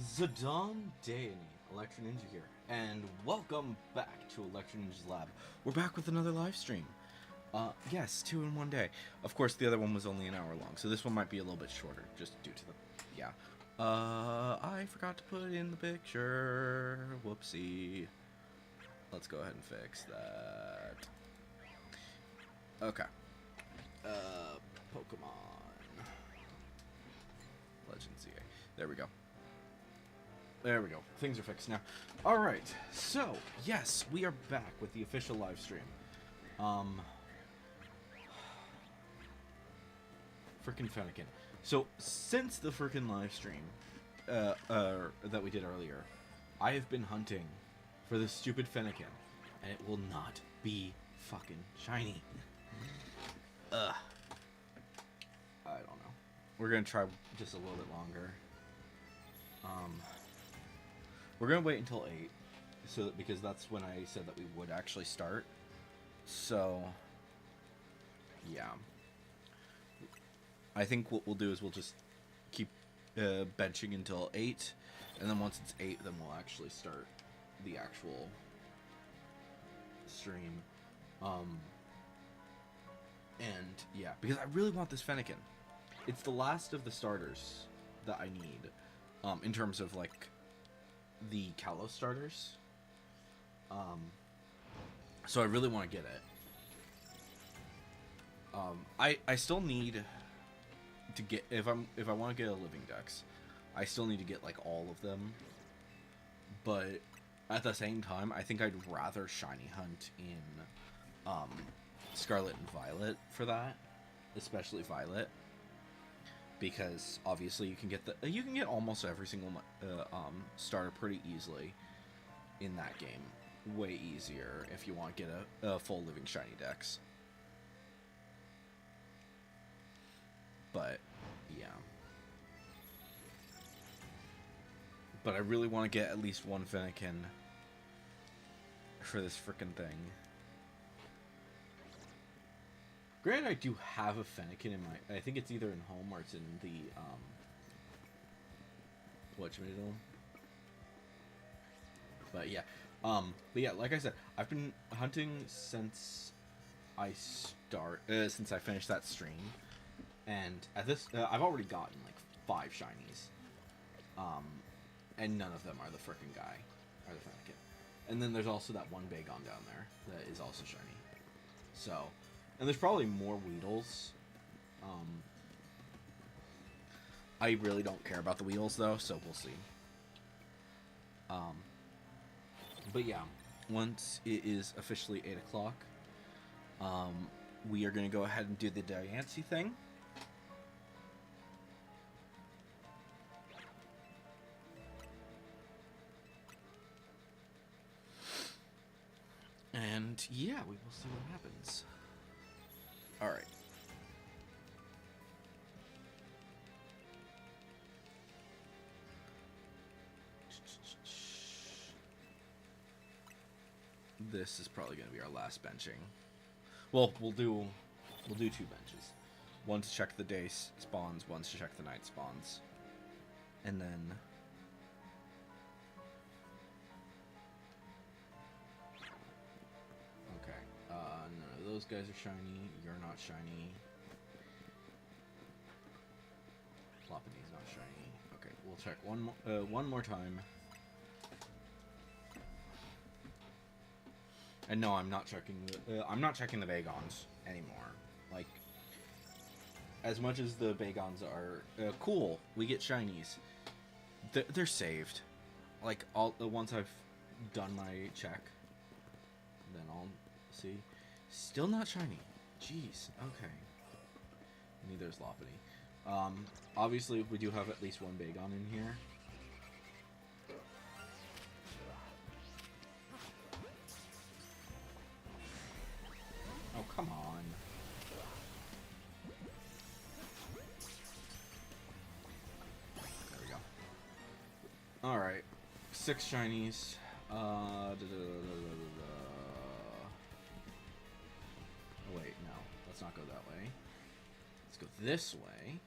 Zidane Diancie, Electro Ninja here, and welcome back to Electro Ninja's Lab. We're back with another live stream. Yes, 2 in 1 day. Of course, the other one was only an hour long, so this one might be a little bit shorter, just due to the... yeah. I forgot to put in the picture. Whoopsie. Let's go ahead and fix that. Okay. Pokemon. Legends EA. There we go. There we go. Things are fixed now. Alright, so, yes, we are back with the official live stream. Frickin' Fennekin. So, since the frickin' live stream that we did earlier, I have been hunting for this stupid Fennekin, and it will not be fucking shiny. Ugh. I don't know. We're gonna try just a little bit longer. We're gonna wait until 8, so that, because that's when I said that we would actually start. So, yeah. I think what we'll do is we'll just keep benching until 8, and then once it's 8, then we'll actually start the actual stream. And yeah, because I really want this Fennekin. It's the last of the starters that I need, in terms of like the Kalos starters. So I really want to get it. I still need to get, if I want to get a living dex, I still need to get like all of them. But at the same time, I think I'd rather shiny hunt in Scarlet and Violet for that, especially Violet, because obviously you can get almost every single starter pretty easily in that game. Way easier if you want to get a full living shiny dex. But yeah, but I really want to get at least one Fennekin for this frickin' thing. Granted, I do have a Fennekin in my... I think it's either in home or it's in the, whatchamajiggle. But yeah. But yeah, like I said, I've been hunting since since I finished that stream. And at this, I've already gotten, like, 5 shinies. And none of them are the frickin' guy. Or the Fennekin. And then there's also that one Bagon down there that is also shiny. So... And there's probably more Weedles. I really don't care about the Weedles, though, so we'll see. But yeah, once it is officially 8 o'clock, we are going to go ahead and do the Diancie thing. And yeah, we will see what happens. Alright. This is probably going to be our last benching. Well, we'll do 2 benches. One to check the day spawns, one to check the night spawns. And then... Okay. None of those guys are shiny. You're not shiny. Lopunny's not shiny. Okay, we'll check one more time. And no, I'm not checking the Bagons anymore. Like, as much as the Bagons are cool, we get shinies. They're saved. Like, once I've done my check, then I'll see. Still not shiny. Jeez. Okay. Neither is Lopunny. Obviously, we do have at least one Bagon in here. Oh, come on. There we go. Alright. 6 shinies. Oh, wait, no. Let's not go that way. Let's go this way.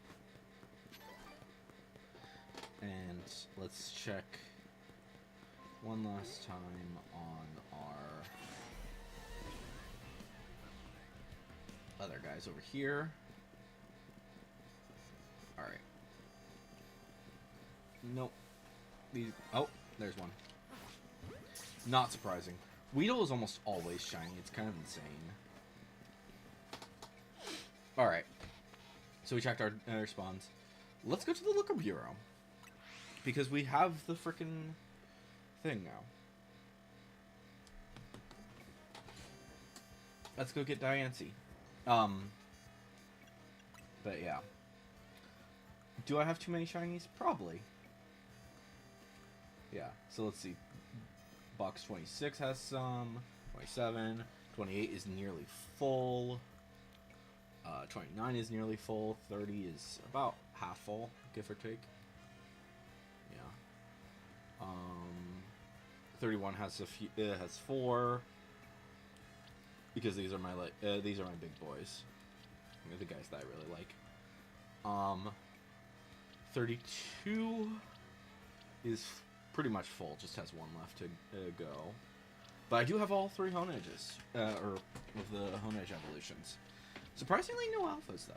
And let's check one last time on our other guys over here. Alright. Nope. These. Oh, there's one. Not surprising. Weedle is almost always shiny. It's kind of insane. Alright. So we checked our spawns. Let's go to the Looker Bureau. Because we have the frickin' thing now. Let's go get Diancie. But yeah. Do I have too many shinies? Probably. Yeah, so let's see. Box 26 has some. 27. 28 is nearly full. 29 is nearly full. 30 is about half full, give or take. Yeah. 31 has a few. Has 4. Because these are my these are my big boys. They're the guys that I really like. 32 is pretty much full. Just has one left to go. But I do have all 3 Honages, or of the Honage evolutions. Surprisingly, no alphas though.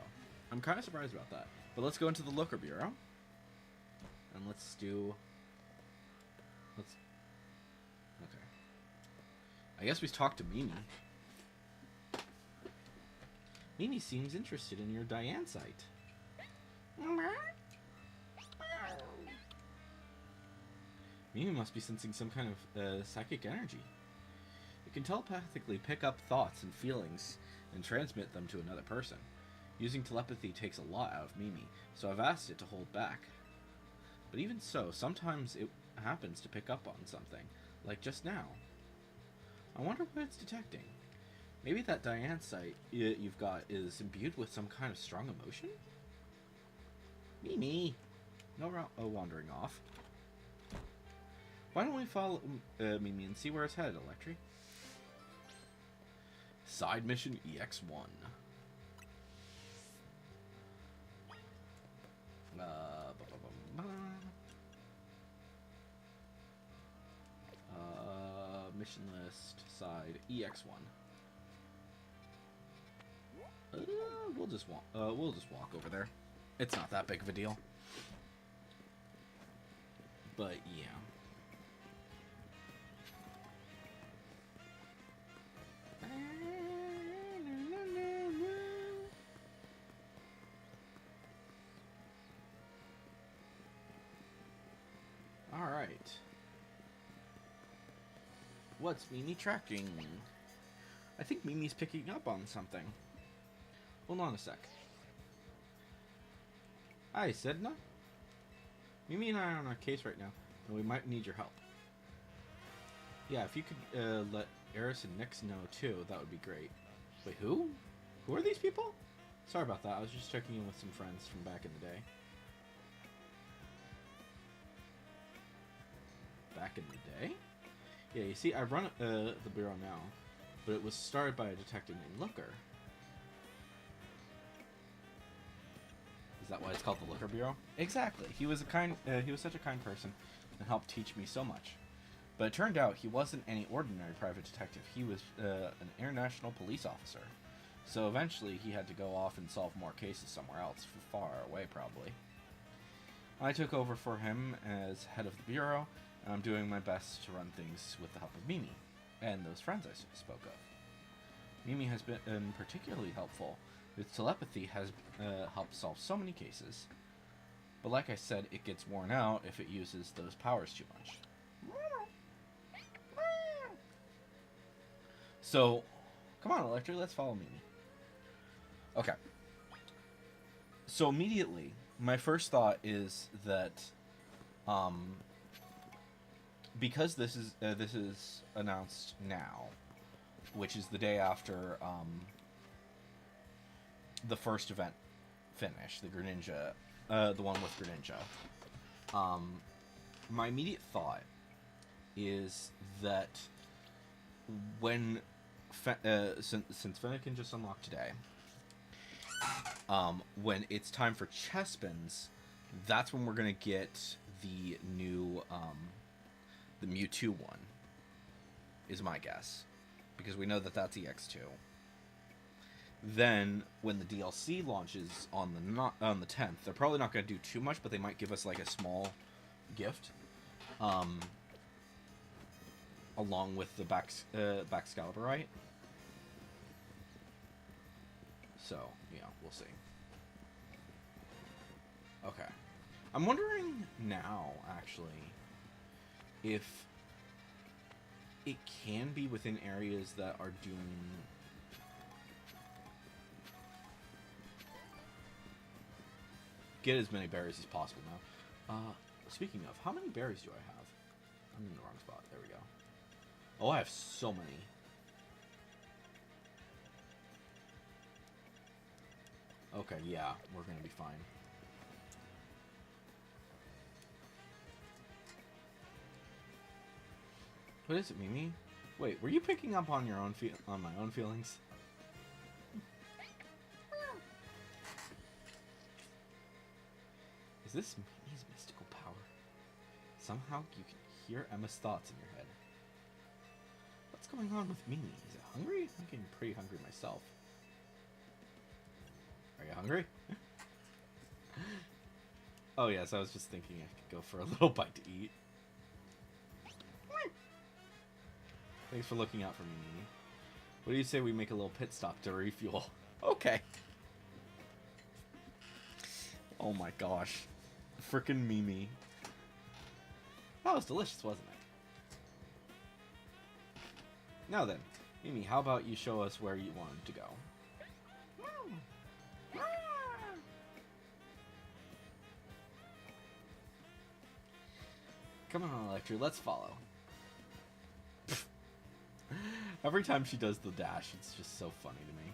I'm kind of surprised about that. But let's go into the Looker Bureau, and let's do. Okay. I guess we talked to Mimi. Mimi seems interested in your Diancite. Mimi must be sensing some kind of psychic energy. It can telepathically pick up thoughts and feelings and transmit them to another person. Using telepathy takes a lot out of Mimi, so I've asked it to hold back. But even so, sometimes it happens to pick up on something, like just now. I wonder what it's detecting. Maybe that Diancite you've got is imbued with some kind of strong emotion? Mimi! No wandering off. Why don't we follow Mimi and see where it's headed, Electri? Side mission EX1. Mission list, side EX1. We'll just walk over there. It's not that big of a deal. But yeah. All right. What's Mimi tracking? I think Mimi's picking up on something. Hold on a sec. Hi, Sedna. Mimi and I are on a case right now, and we might need your help. Yeah, if you could let Eris and Nyx know too, that would be great. Wait, who? Who are these people? Sorry about that, I was just checking in with some friends from back in the day. Back in the day? Yeah, you see, I run the bureau now, but it was started by a detective named Looker. Is that why it's called the Looker Bureau? Exactly. He was such a kind person and helped teach me so much. But it turned out he wasn't any ordinary private detective. He was an international police officer. So eventually he had to go off and solve more cases somewhere else, far away probably. I took over for him as head of the bureau, and I'm doing my best to run things with the help of Mimi and those friends I spoke of. Mimi has been particularly helpful. His telepathy has helped solve so many cases. But like I said, it gets worn out if it uses those powers too much. So, come on, Electri, let's follow Mimi. Okay. So immediately, my first thought is that, because this is announced now, which is the day after the first event finish, the Greninja, the one with Greninja. My immediate thought is that when since Fennekin just unlocked today, when it's time for Chespins, that's when we're gonna get the new the Mewtwo one is my guess, because we know that that's EX2. Then when the DLC launches on the 10th, they're probably not going to do too much, but they might give us like a small gift, along with the Baxcaliburite. So yeah, we'll see. Okay, I'm wondering now actually if it can be within areas that are doing. Get as many berries as possible now. Speaking of, how many berries do I have? I'm in the wrong spot. There we go. Oh, I have so many. Okay, yeah, we're gonna be fine. What is it, Mimi? Wait, were you picking up on your own on my own feelings? Is this Mimi's mystical power? Somehow you can hear Emma's thoughts in your head. What's going on with Mimi? Is it hungry? I'm getting pretty hungry myself. Are you hungry? Oh yes, I was just thinking I could go for a little bite to eat. Thanks for looking out for me, Mimi. What do you say we make a little pit stop to refuel? Okay. Oh my gosh. Frickin' Mimi. That was delicious, wasn't it? Now then, Mimi, how about you show us where you wanted to go? Come on, Electra, let's follow. Every time she does the dash, it's just so funny to me.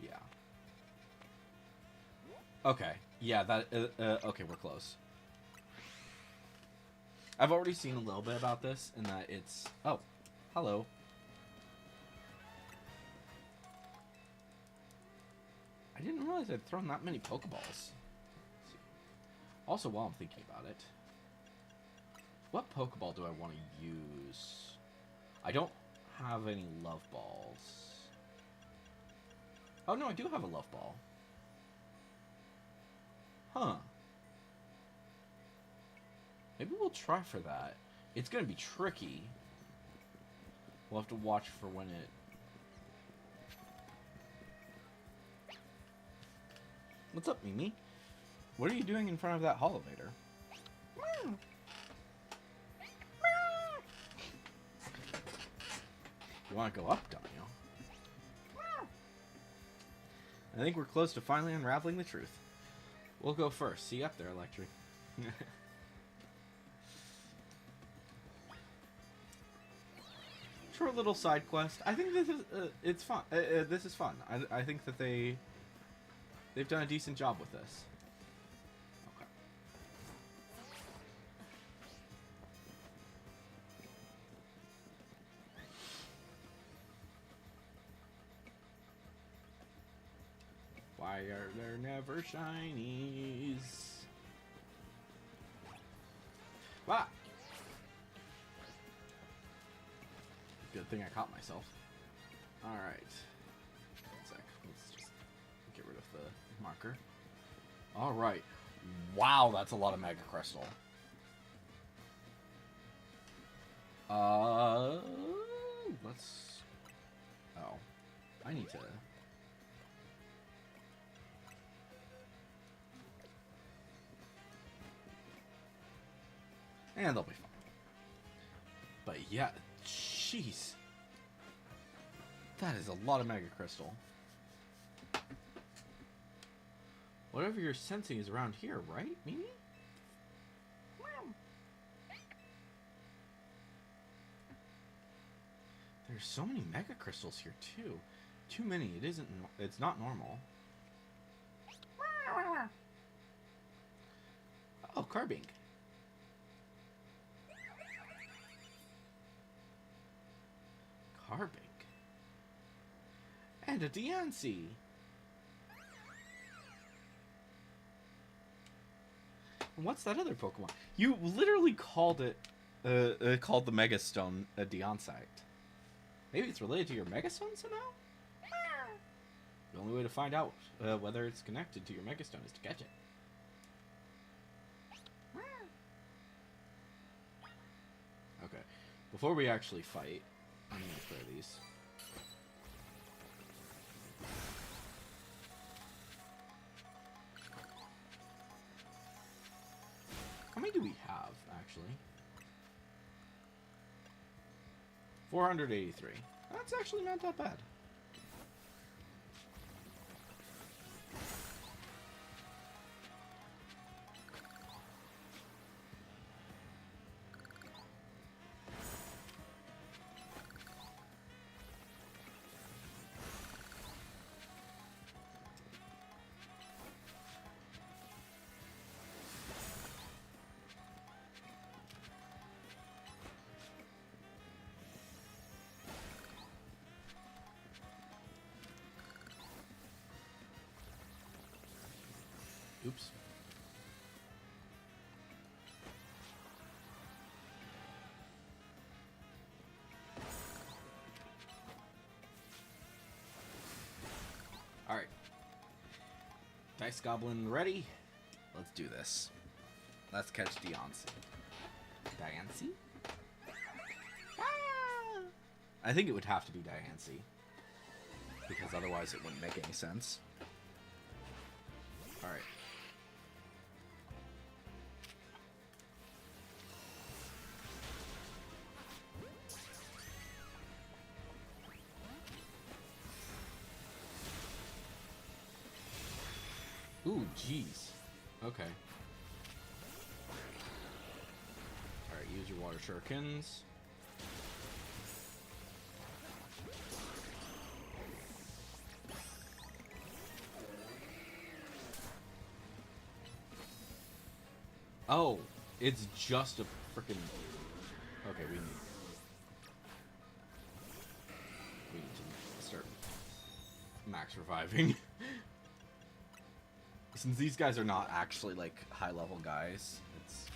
Yeah. Okay. Yeah, that, okay, we're close. I've already seen a little bit about this, in that it's... Oh, hello. I didn't realize I'd thrown that many Pokeballs. Also, while I'm thinking about it, what Pokeball do I want to use? I don't have any Love Balls. Oh, no, I do have a Love Ball. Huh. Maybe we'll try for that. It's going to be tricky. We'll have to watch for when it... What's up, Mimi? What are you doing in front of that Holovator? You want to go up, don't you? I think we're close to finally unraveling the truth. We'll go first. See you up there, Electric. Short little side quest. I think this is it's fun. This is fun. I think that they've done a decent job with this. Okay. Why are there never shinies? Ah! Good thing I caught myself. Alright. 1 sec. Let's just get rid of the marker. Alright. Wow, that's a lot of Mega Crystal. Let's... Oh. I need to... And they'll be fine. But yeah, jeez. That is a lot of Mega Crystal. Whatever you're sensing is around here, right, Mimi? There's so many Mega Crystals here, too. Too many. It isn't... It's not normal. Oh, Carbink. Carbink. And a Diancie. What's that other Pokemon? You literally called it, called the Mega Stone a Diancie. Maybe it's related to your Mega Stone somehow? The only way to find out whether it's connected to your Mega Stone is to catch it. Okay. Before we actually fight, I'm going to clear these. How many do we have, actually? 483. That's actually not that bad. Oops. Alright. Dice Goblin ready? Let's do this. Let's catch Diancie. Diancie? Ah! I think it would have to be Diancie. Because otherwise it wouldn't make any sense. Alright. Ooh, jeez. Okay. Alright, use your water shurikens. Oh, it's just a frickin'... Okay, we need to start max reviving. Since these guys are not actually, like, high-level guys, it's...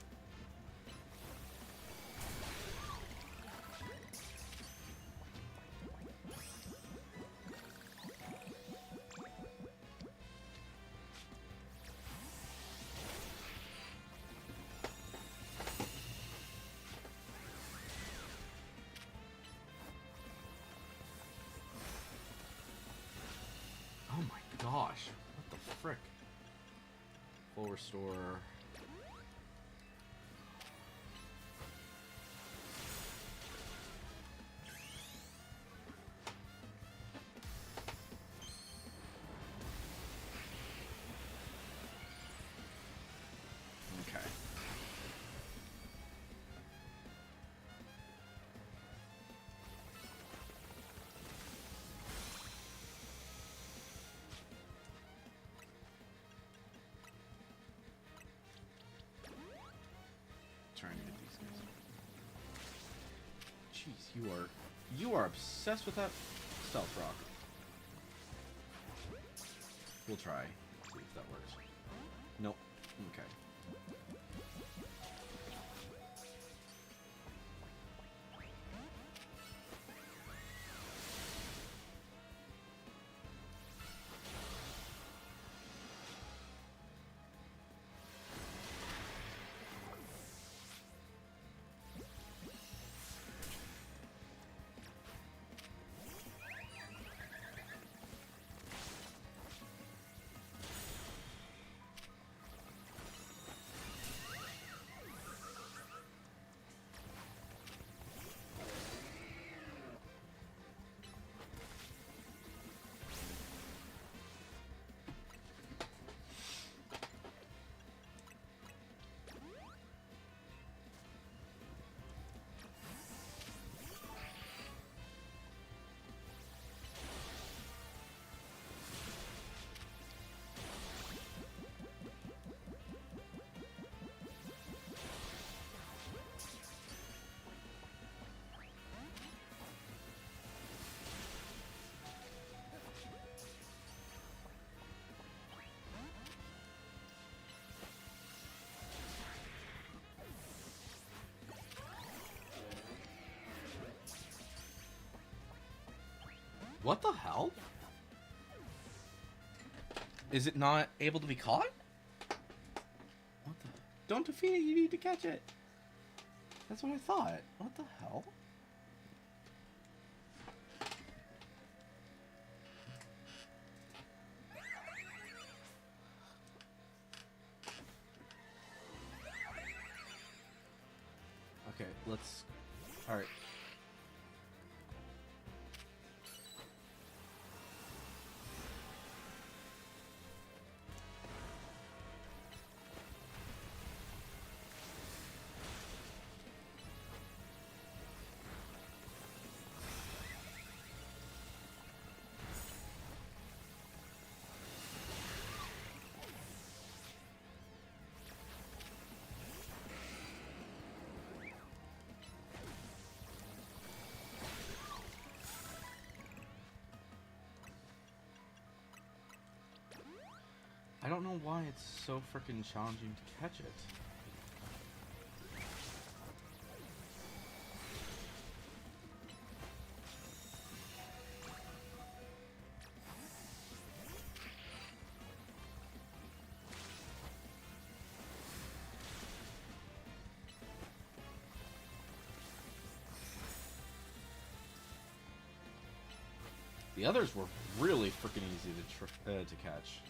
Oh my gosh, what the frick? Full restore. Okay. Trying to get these guys. Jeez, you are obsessed with that stealth rock. We'll try. See if that works. Nope. Okay. What the hell? Is it not able to be caught? What the? Don't defeat it, you need to catch it. That's what I thought. What the hell? Okay, let's... Alright. I don't know why it's so freaking challenging to catch it. The others were really freaking easy to catch.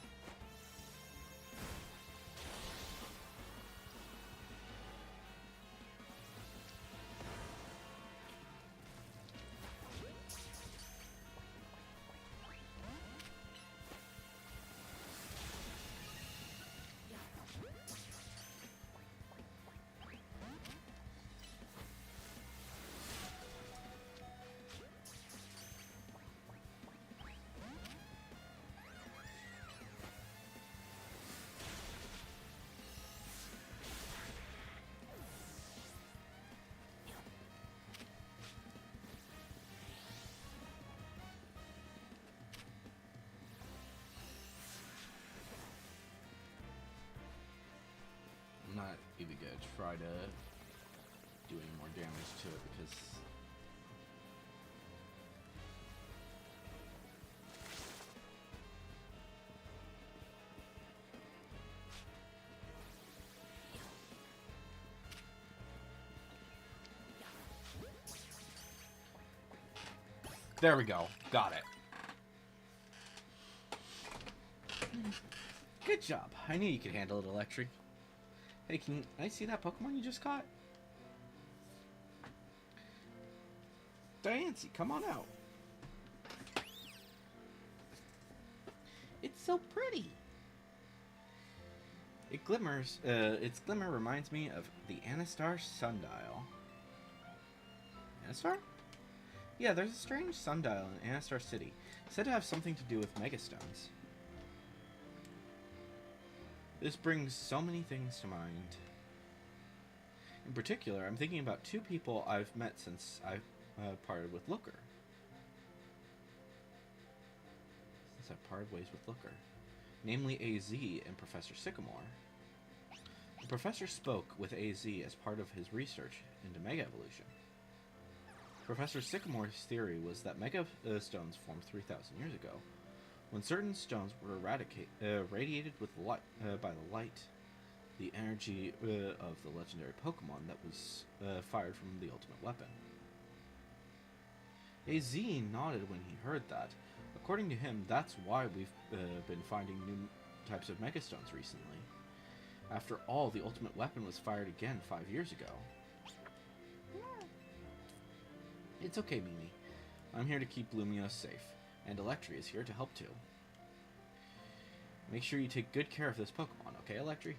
I'm not even gonna try to do any more damage to it because there we go. Got it. Good job. I knew you could handle it, Electric. Hey, can I see that Pokemon you just caught? Diancie, come on out. It's so pretty. It glimmers. Its glimmer reminds me of the Anastar sundial. Anastar? Yeah, there's a strange sundial in Anastar City, said to have something to do with Megastones. This brings so many things to mind. In particular, I'm thinking about two people I've met since I parted with Looker. Since I parted ways with Looker. Namely AZ and Professor Sycamore. The professor spoke with AZ as part of his research into Mega Evolution. Professor Sycamore's theory was that Mega Stones formed 3,000 years ago, when certain stones were radiated with light, by the light, the energy of the legendary Pokemon that was fired from the ultimate weapon. AZ nodded when he heard that. According to him, that's why we've been finding new types of Megastones recently. After all, the ultimate weapon was fired again 5 years ago. It's okay, Mimi. I'm here to keep Lumiose safe. And Electri is here to help too. Make sure you take good care of this Pokemon, okay, Electri?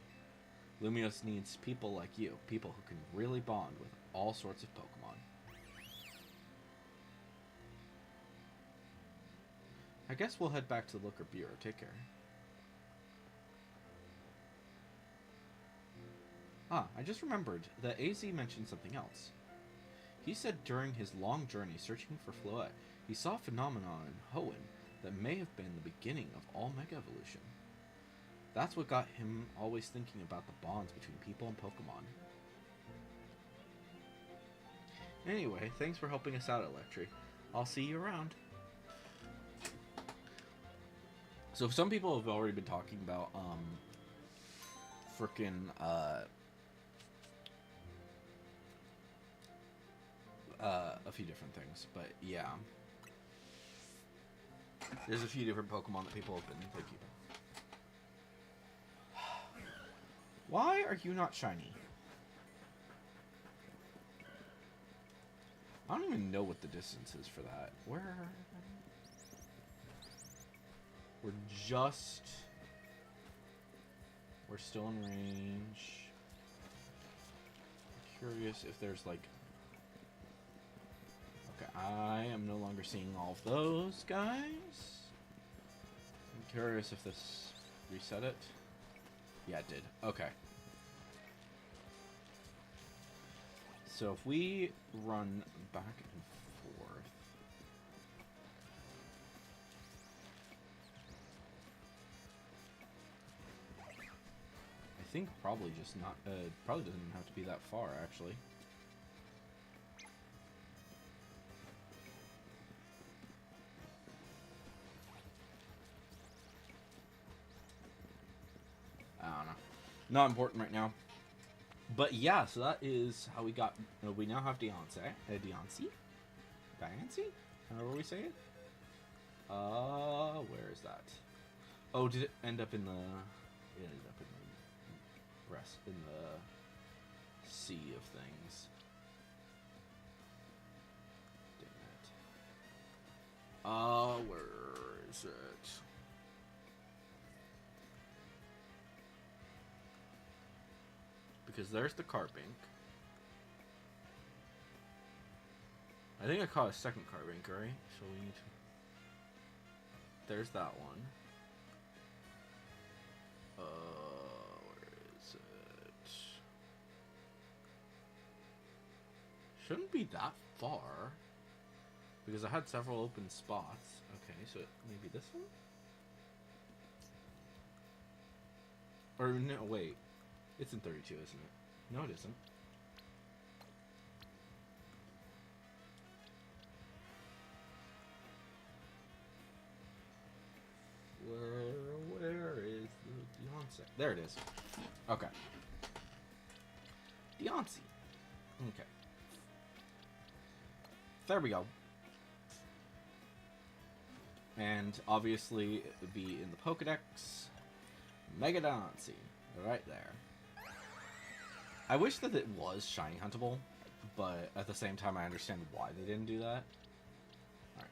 Lumiose needs people like you, people who can really bond with all sorts of Pokemon. I guess we'll head back to the Looker Bureau. Take care. Ah, I just remembered that AZ mentioned something else. He said during his long journey searching for Floette, he saw a phenomenon in Hoenn that may have been the beginning of all Mega Evolution. That's what got him always thinking about the bonds between people and Pokemon. Anyway, thanks for helping us out, Electri. I'll see you around. So some people have already been talking about frickin' a few different things, but yeah. There's a few different Pokemon that people have been thinking about. Why are you not shiny? I don't even know what the distance is for that. We're still in range. I'm curious if there's like... Okay, I am no longer seeing all of those guys. I'm curious if this reset it. Yeah, it did. Okay. So if we run back and forth... I think probably just not... probably doesn't have to be that far, actually. I don't know. Not important right now. But yeah, so that is how we got... we now have Diancie. Diancie? Diancie? However we say it? Where is that? Oh, did it end up in the... It ended up in the... rest in the sea of things. Dang it. Where is it? Because there's the Carbink. I think I caught a second Carbink, right? So we need to... There's that one. Where is it? Shouldn't be that far. Because I had several open spots. Okay, so maybe this one? Or no, wait. It's in 32, isn't it? No, it isn't. Where is the Diancie? There it is. Okay. Diancie. Okay. There we go. And obviously it would be in the Pokedex. Mega Diancie. Right there. I wish that it was shiny huntable, but at the same time I understand why they didn't do that. Alright,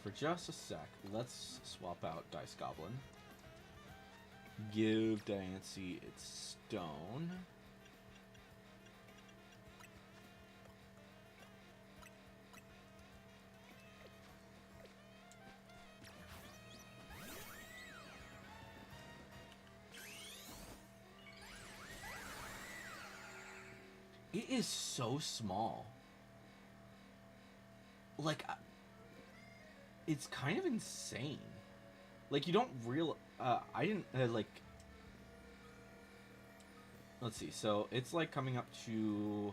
for just a sec, let's swap out Dice Goblin. Give Diancie its stone. It is so small. Like, it's kind of insane. Like, you don't I didn't, like... Let's see, so it's, like, coming up to...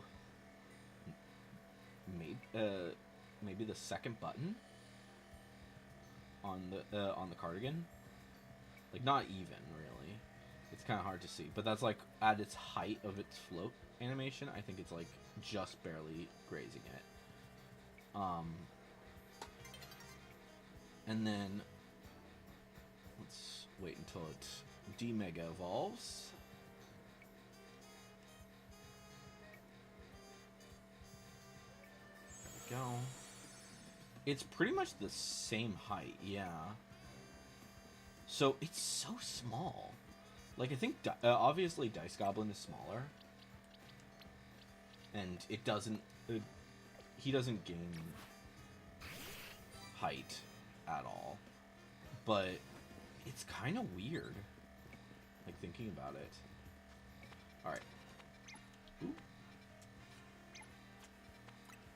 maybe the second button on the cardigan. Like, not even, really. It's kind of hard to see. But that's, like, at its height of its float animation, I think it's like just barely grazing it. And then let's wait until it D-Mega evolves. There we go. It's pretty much the same height, yeah. So it's so small. Like, I think obviously Dice Goblin is smaller. And it doesn't... he doesn't gain height at all. But it's kind of weird. Like, thinking about it. Alright.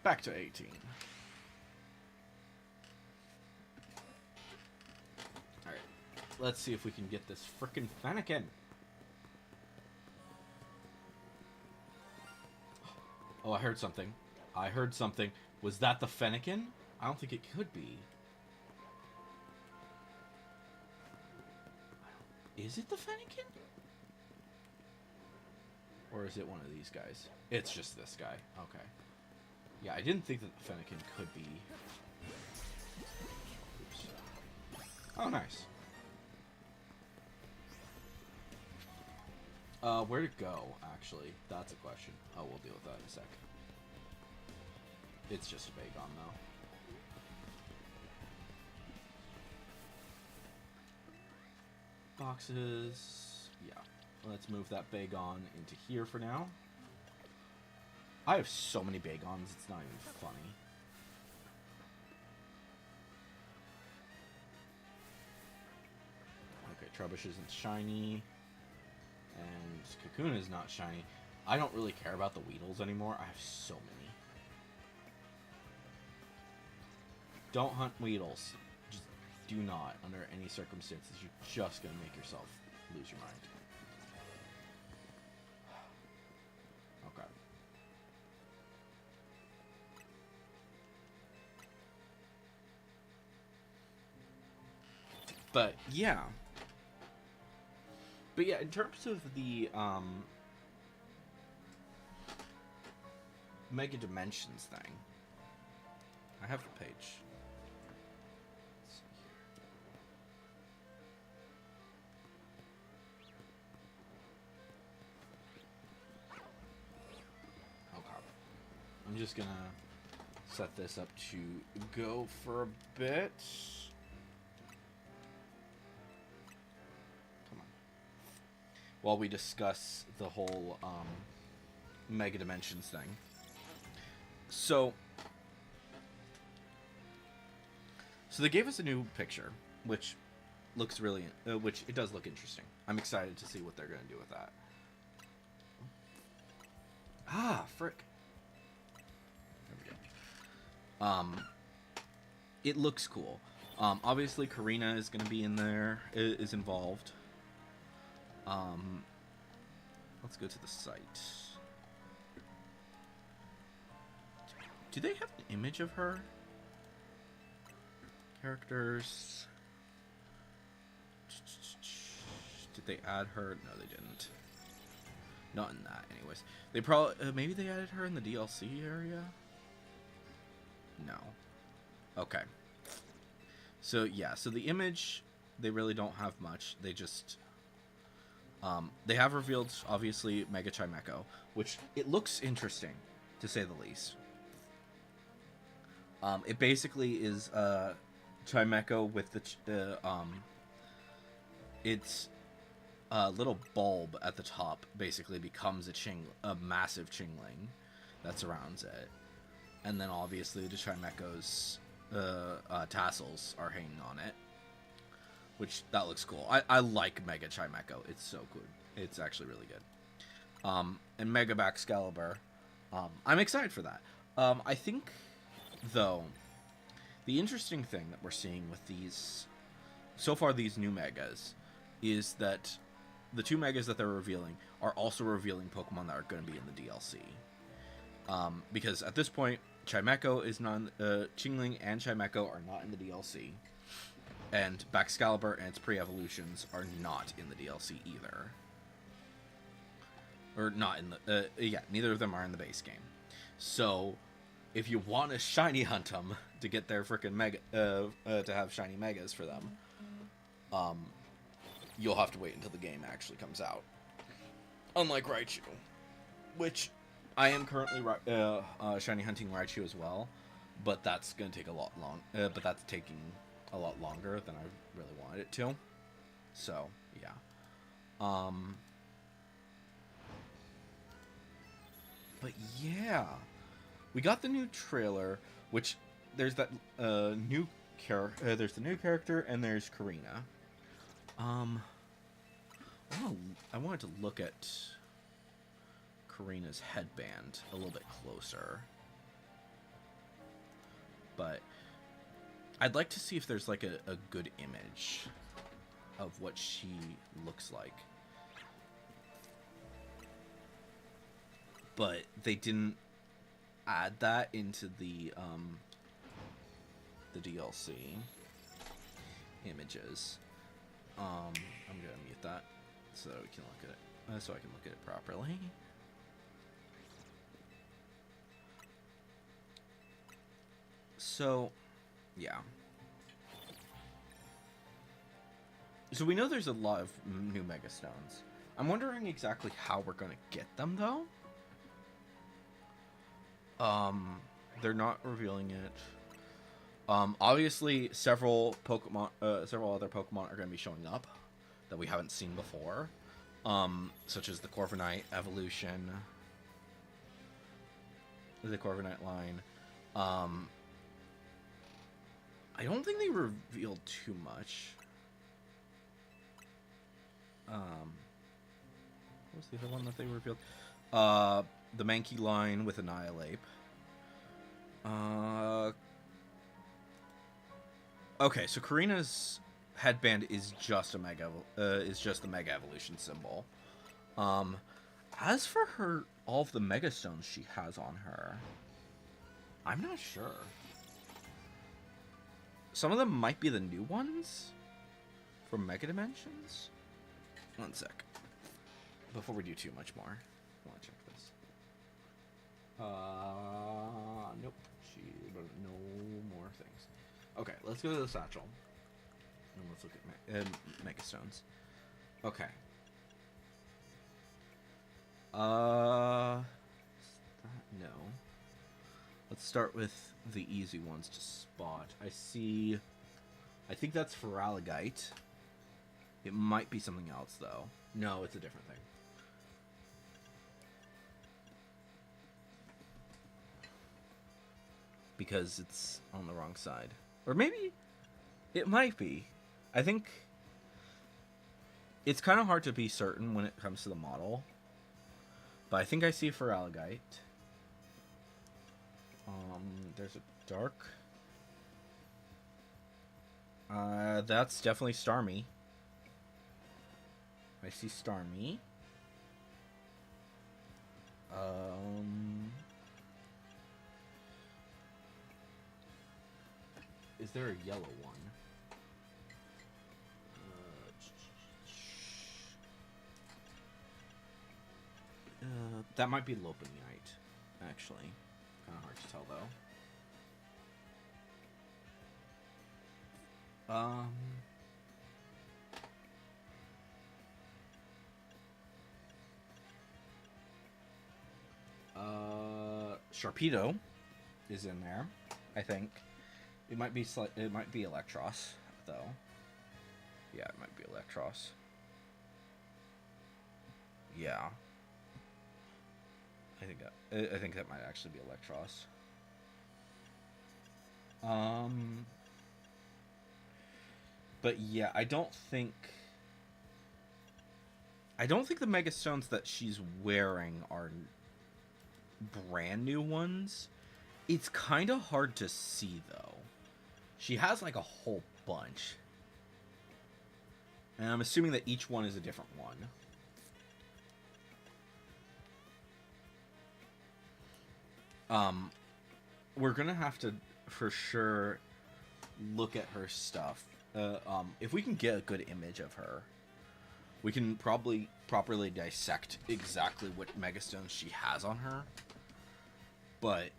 Back to 18. Alright. Let's see if we can get this frickin' Fennekin. Oh, I heard something. I heard something. Was that the Fennekin? I don't think it could be. Is it the Fennekin? Or is it one of these guys? It's just this guy. Okay. Yeah, I didn't think that the Fennekin could be... Oops. Oh, nice. Where to go, actually? That's a question. Oh, we'll deal with that in a sec. It's just a Bagon, though. Boxes. Yeah. Let's move that Bagon into here for now. I have so many Bagons, it's not even funny. Okay, Trubbish isn't shiny. And Cocoon is not shiny. I don't really care about the Weedles anymore. I have so many. Don't hunt Weedles. Just do not, under any circumstances. You're just going to make yourself lose your mind. Okay. But, yeah. But yeah, in terms of the Mega Dimensions thing, I have the page. Let's see here. Okay. I'm just gonna set this up to go for a bit. While we discuss the whole Mega Dimensions thing. So they gave us a new picture, which looks really, which it does look interesting. I'm excited to see what they're going to do with that. Ah, frick. There we go. It looks cool. Obviously, Karina is going to be in there, is involved. Let's go to the site. Do they have an image of her? Characters. Did they add her? No, they didn't. Not in that, anyways. They probably, maybe they added her in the DLC area? No. Okay. So, yeah, so the image, they really don't have much. They just... they have revealed, obviously, Mega Chimecho, which it looks interesting, to say the least. It basically is Chimecho with the its little bulb at the top basically becomes a massive Chingling that surrounds it, and then obviously the Chimecho's tassels are hanging on it. Which, that looks cool. I like Mega Chimecho. It's so good. It's actually really good. And Mega Baxcalibur. I'm excited for that. I think, though, the interesting thing that we're seeing with these, so far these new Megas, is that the two Megas that they're revealing are also revealing Pokemon that are going to be in the DLC. Because at this point, Chimecho is not, Chingling and Chimecho are not in the DLC. And Baxcalibur and its pre-evolutions are not in the DLC either. Or not in the... yeah, neither of them are in the base game. So, if you want to shiny hunt them to get their frickin' Mega... to have shiny Megas for them, you'll have to wait until the game actually comes out. Unlike Raichu. Which, I am currently shiny hunting Raichu as well. But that's going to take a lot long... but that's taking... a lot longer than I really wanted it to. So, yeah. But yeah. We got the new trailer, which there's that new character, there's the new character and there's Karina. I wanted to look at Karina's headband a little bit closer. But I'd like to see if there's like a good image of what she looks like. But they didn't add that into the DLC images. I'm gonna mute that so that we can look at it, so I can look at it properly. So, yeah. So we know there's a lot of new Mega Stones. I'm wondering exactly how we're gonna get them, though. They're not revealing it. Obviously, several other Pokemon are gonna be showing up that we haven't seen before, such as the Corviknight evolution, the Corviknight line. I don't think they revealed too much. What was the other one that they revealed? The Mankey line with Annihilate. Okay, so Karina's headband is just a the Mega Evolution symbol. As for her, all of the Mega Stones she has on her, I'm not sure. Some of them might be the new ones from Mega Dimensions. One sec. Before we do too much more, I want to check this. Nope. No more things. Okay, let's go to the satchel. And let's look at Mega Stones. Okay. No. Let's start with the easy ones to spot. I think that's Feraligatr. It might be something else, though. No, it's a different thing. Because it's on the wrong side. Or maybe it might be. I think it's kind of hard to be certain when it comes to the model. But I think I see Feraligatr. There's a dark. That's definitely Starmie. I see Starmie. Is there a yellow one? That might be Lopunite, actually. Kind of hard to tell, though. Sharpedo is in there, I think. It might be Electros, though. Yeah, it might be Electros. Yeah. I think that might actually be Electros. But yeah, I don't think the Mega Stones that she's wearing are brand new ones. It's kind of hard to see, though. She has like a whole bunch. And I'm assuming that each one is a different one. We're gonna have to, for sure, look at her stuff. If we can get a good image of her, we can probably properly dissect exactly what Megastones she has on her. But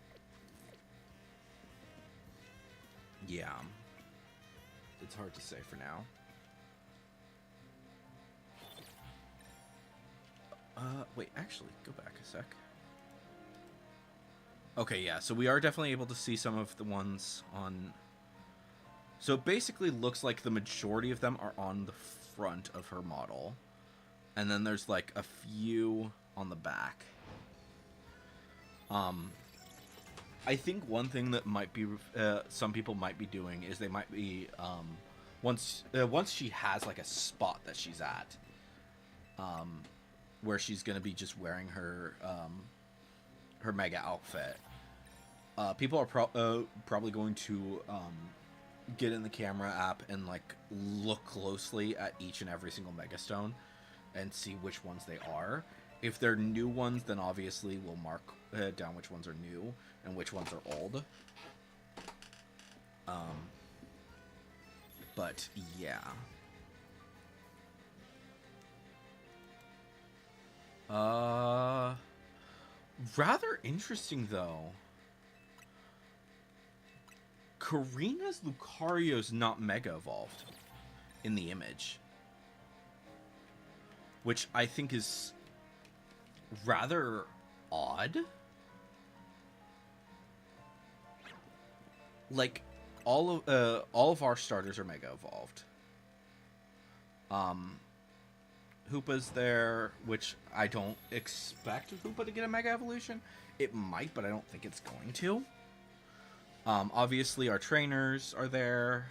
yeah, it's hard to say for now. Wait, actually, go back a sec. Okay, yeah, so we are definitely able to see some of the ones on... So it basically looks like the majority of them are on the front of her model. And then there's, like, a few on the back. I think one thing that might be... some people might be doing is they might be... once she has, like, a spot that she's at... where she's going to be just wearing her... her mega outfit. People are probably going to get in the camera app and like look closely at each and every single Megastone and see which ones they are. If they're new ones, then obviously we'll mark down which ones are new and which ones are old. But yeah. Uh, rather interesting though. Karina's Lucario's not Mega Evolved in the image, which I think is rather odd. Like all of our starters are Mega Evolved. Hoopa's there, which I don't expect Hoopa to get a Mega Evolution. It might, but I don't think it's going to. Obviously, our trainers are there.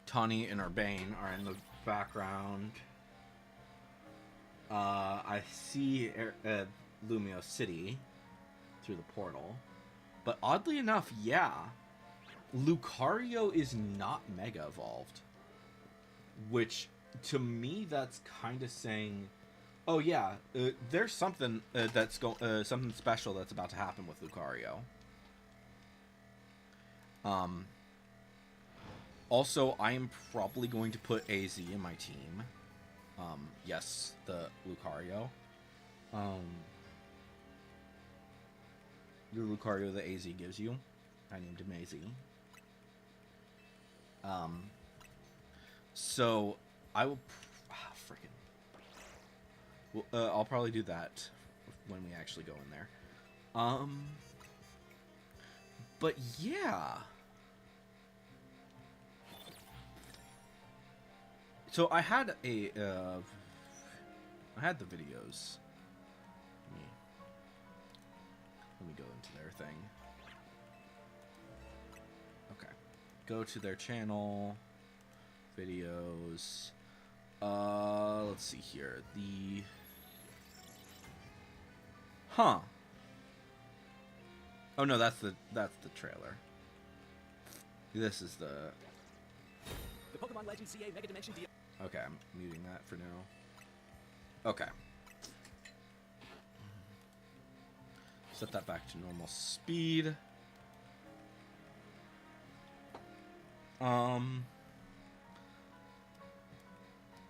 Tawny and Urbane are in the background. I see Lumio City through the portal. But oddly enough, yeah, Lucario is not Mega Evolved. Which, to me, that's kind of saying, oh yeah, there's something something special that's about to happen with Lucario. Also, I am probably going to put AZ in my team. Yes, the Lucario. Your Lucario that AZ gives you. I named him AZ. So I will freaking. Well, I'll probably do that when we actually go in there. But yeah. So I had I had the videos. Let me go into their thing. Okay. Go to their channel. Videos. Let's see here. Huh. Oh no, that's the trailer. This is the Pokemon Legends CA Mega Dimension deal. Okay, I'm muting that for now. Okay. Set that back to normal speed.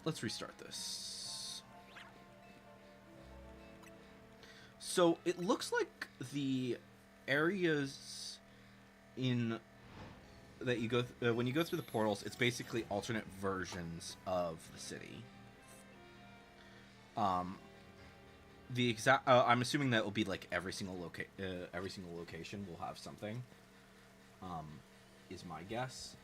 Let's restart this. So it looks like the areas in that you go when you go through the portals, it's basically alternate versions of the city. The exact I'm assuming that will be like every single location will have something. Is my guess.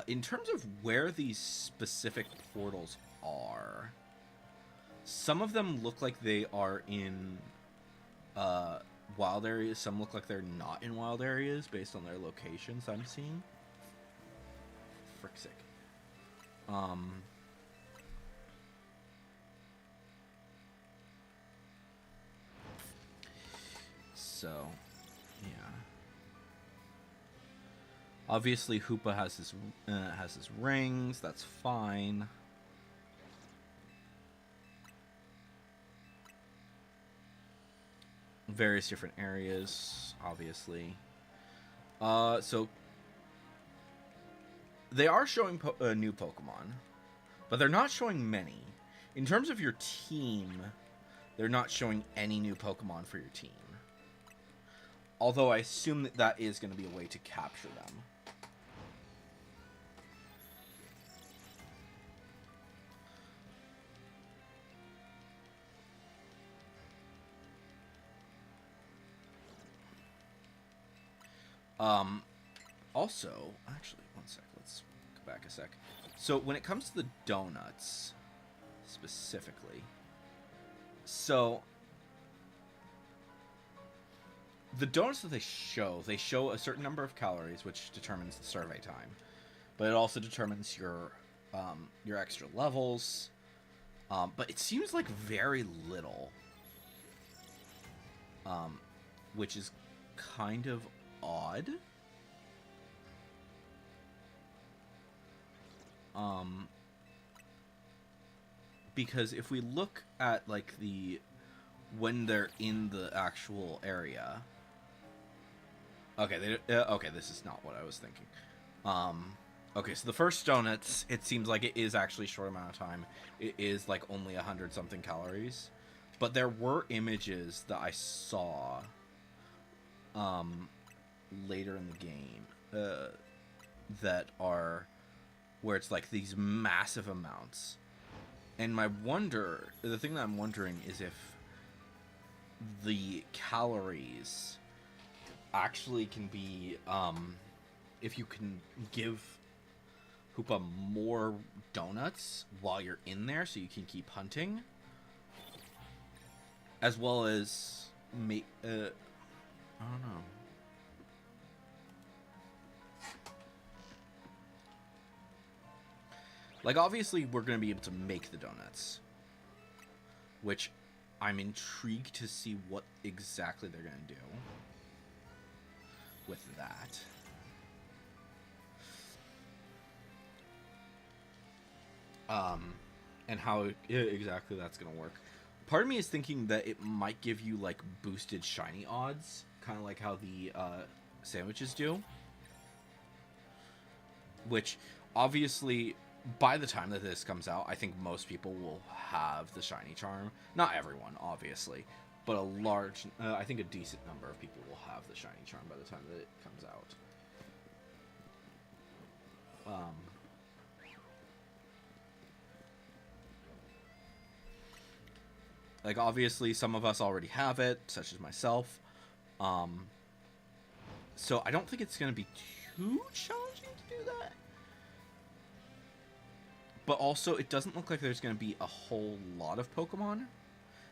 In terms of where these specific portals are, some of them look like they are in wild areas. Some look like they're not in wild areas based on their locations I'm seeing. Frick's sake. So, yeah. Obviously, Hoopa has his rings. That's fine. Various different areas, obviously. So they are showing new Pokemon, but they're not showing many. In terms of your team, they're not showing any new Pokemon for your team. Although I assume that that is going to be a way to capture them. Also, actually, one sec. Let's go back a sec. So when it comes to the donuts, specifically, so the donuts that they show a certain number of calories, which determines the survey time, but it also determines your extra levels. But it seems like very little, which is kind of odd. Because if we look at like when they're in the actual area, Okay, okay, this is not what I was thinking. Okay, so the first donuts, it seems like it is actually a short amount of time. It is like only 100 something calories, but there were images that I saw later in the game that are where it's like these massive amounts. And the thing that I'm wondering is if the calories actually can be, if you can give Hoopa more donuts while you're in there so you can keep hunting, as well as I don't know. Like, obviously we're going to be able to make the donuts, which I'm intrigued to see what exactly they're going to do with that. And how exactly that's gonna work. Part of me is thinking that it might give you like boosted shiny odds, kind of like how the sandwiches do. Which, obviously, by the time that this comes out, I think most people will have the shiny charm. Not everyone, obviously, but I think a decent number of people will have the shiny charm by the time that it comes out. Like, obviously, some of us already have it, such as myself. So I don't think it's going to be too challenging to do that. But also, it doesn't look like there's going to be a whole lot of Pokemon.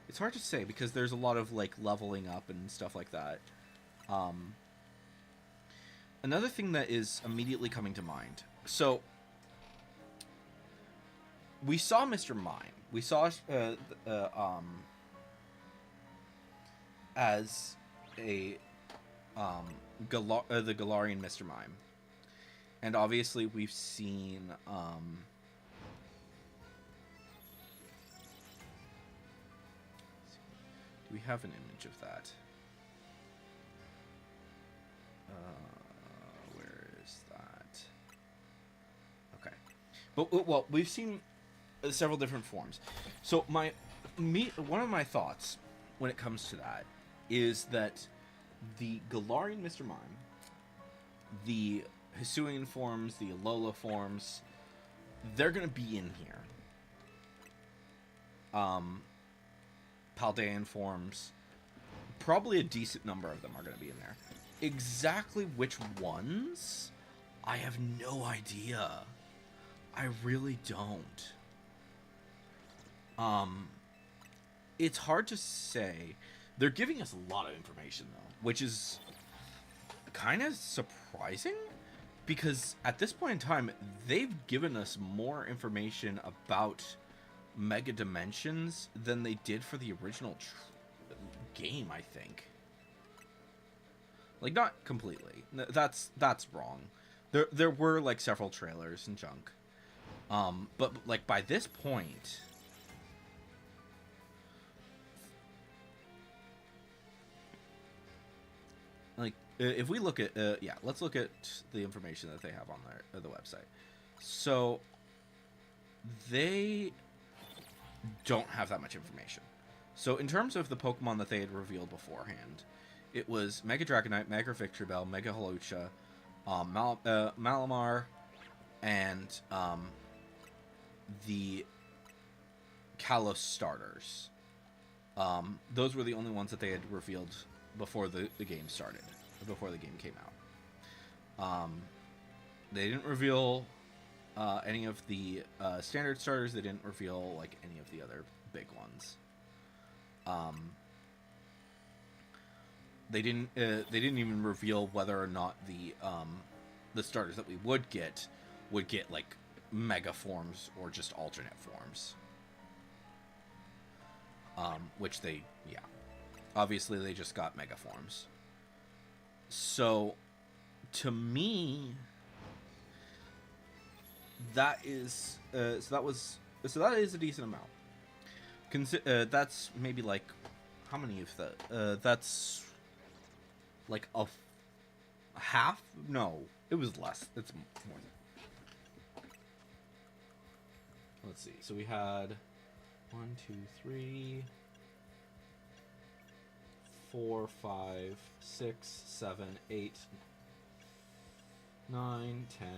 It's hard to say, because there's a lot of, like, leveling up and stuff like that. Another thing that is immediately coming to mind. So, we saw Mr. Mime. We saw as a the Galarian Mr. Mime, and obviously we've seen do we have an image of that? Where is that? Okay, but well, we've seen several different forms. So one of my thoughts when it comes to that is that the Galarian Mr. Mime, the Hisuian forms, the Alola forms, they're going to be in here. Paldean forms, probably a decent number of them are going to be in there. Exactly which ones, I have no idea. I really don't. It's hard to say. They're giving us a lot of information, though, which is kind of surprising, because at this point in time, they've given us more information about Mega Dimensions than they did for the original game, I think. Like, not completely. That's wrong. There were, like, several trailers and junk. But, like, by this point, like, if we look at, let's look at the information that they have on the website. So, they don't have that much information. So, in terms of the Pokemon that they had revealed beforehand, it was Mega Dragonite, Mega Victreebel, Mega Hawlucha, Malamar, and the Kalos starters. Those were the only ones that they had revealed before the game started, before the game came out. They didn't reveal any of the standard starters. They didn't reveal like any of the other big ones. They didn't even reveal whether or not the starters that we would get like mega forms or just alternate forms. Which obviously they just got mega forms. So, to me, that is that is a decent amount. That's maybe like, how many of that? That's like half? No, it was less. It's more than. Let's see. So we had 1, 2, 3, 4, 5, 6, 7, 8, 9, 10.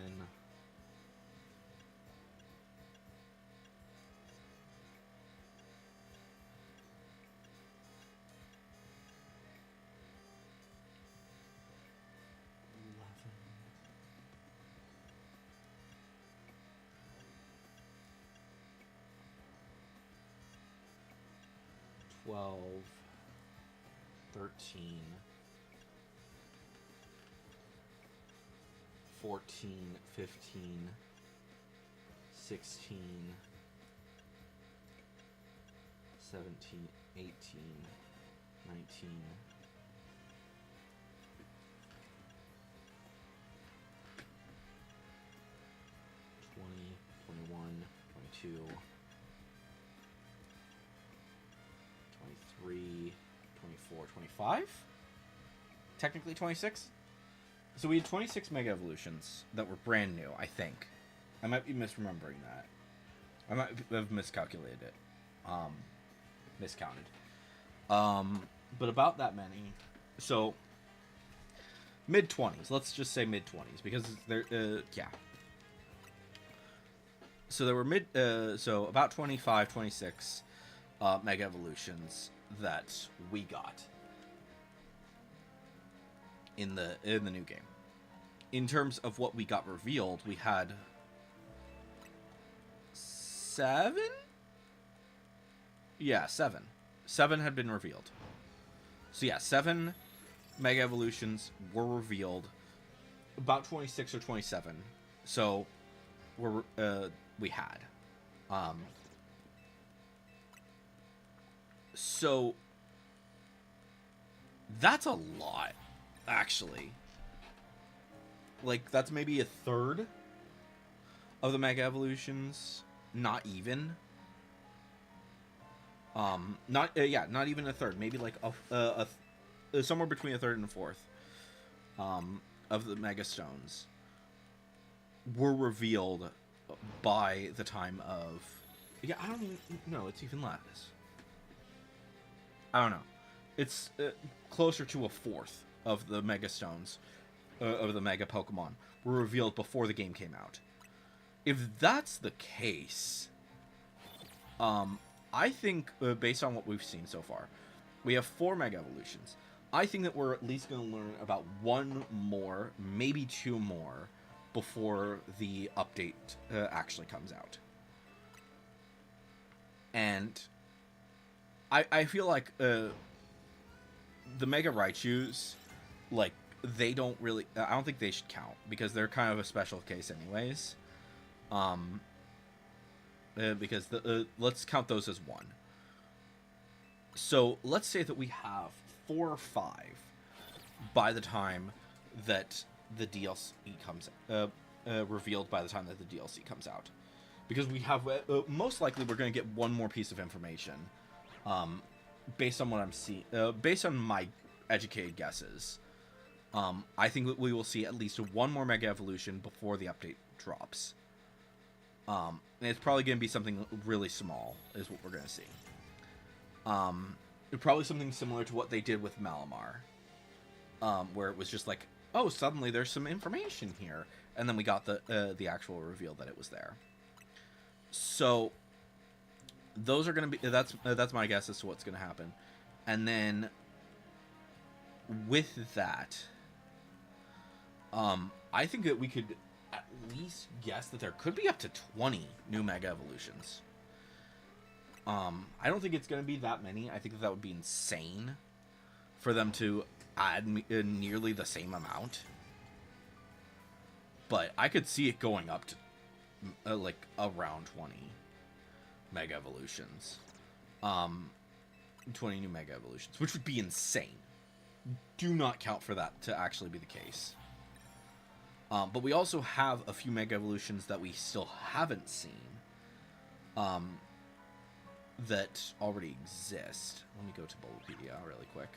12, 13, 14, 15, 16, 17, 18, 19, 20, 21, 22, 23, 24, 25? Technically 26? So we had 26 Mega Evolutions that were brand new, I think. I might be misremembering that. I might have miscalculated it. Miscounted. But about that many. So, mid-20s. Let's just say mid-20s, because they're, yeah. So there were so about 25, 26 Mega Evolutions that we got in the new game. In terms of what we got revealed, we had 7? Yeah, 7. 7 had been revealed. So yeah, 7 Mega Evolutions were revealed. About 26 or 27. So we had. So that's a lot, actually. Like, that's maybe a third of the Mega Evolutions. Not even. Not even a third. Maybe like somewhere between a third and a fourth of the Mega Stones were revealed by the time of... Yeah, I don't even know. It's even less. I don't know. It's closer to a fourth of the Mega Stones, of the Mega Pokemon, were revealed before the game came out. If that's the case, I think, based on what we've seen so far, we have 4 Mega Evolutions. I think that we're at least going to learn about 1 more, maybe 2 more, before the update actually comes out. And I feel like the Mega Raichus, like, they don't really... I don't think they should count, because they're kind of a special case anyways. Because let's count those as 1. So let's say that we have 4 or 5 by the time that the DLC comes revealed by the time that the DLC comes out, because we have most likely we're going to get 1 more piece of information, based on what I'm seeing, based on my educated guesses. I think that we will see at least 1 more Mega Evolution before the update drops. And it's probably going to be something really small, is what we're going to see. Probably something similar to what they did with Malamar, where it was just like, oh, suddenly there's some information here, and then we got the actual reveal that it was there. So those are going to be... That's my guess as to what's going to happen. And then with that, I think that we could at least guess that there could be up to 20 new Mega Evolutions. I don't think it's going to be that many. I think that would be insane for them to add nearly the same amount. But I could see it going up to like around 20 Mega Evolutions. 20 new Mega Evolutions, which would be insane. Do not count for that to actually be the case. But we also have a few Mega Evolutions that we still haven't seen, that already exist. Let me go to Bulbapedia really quick.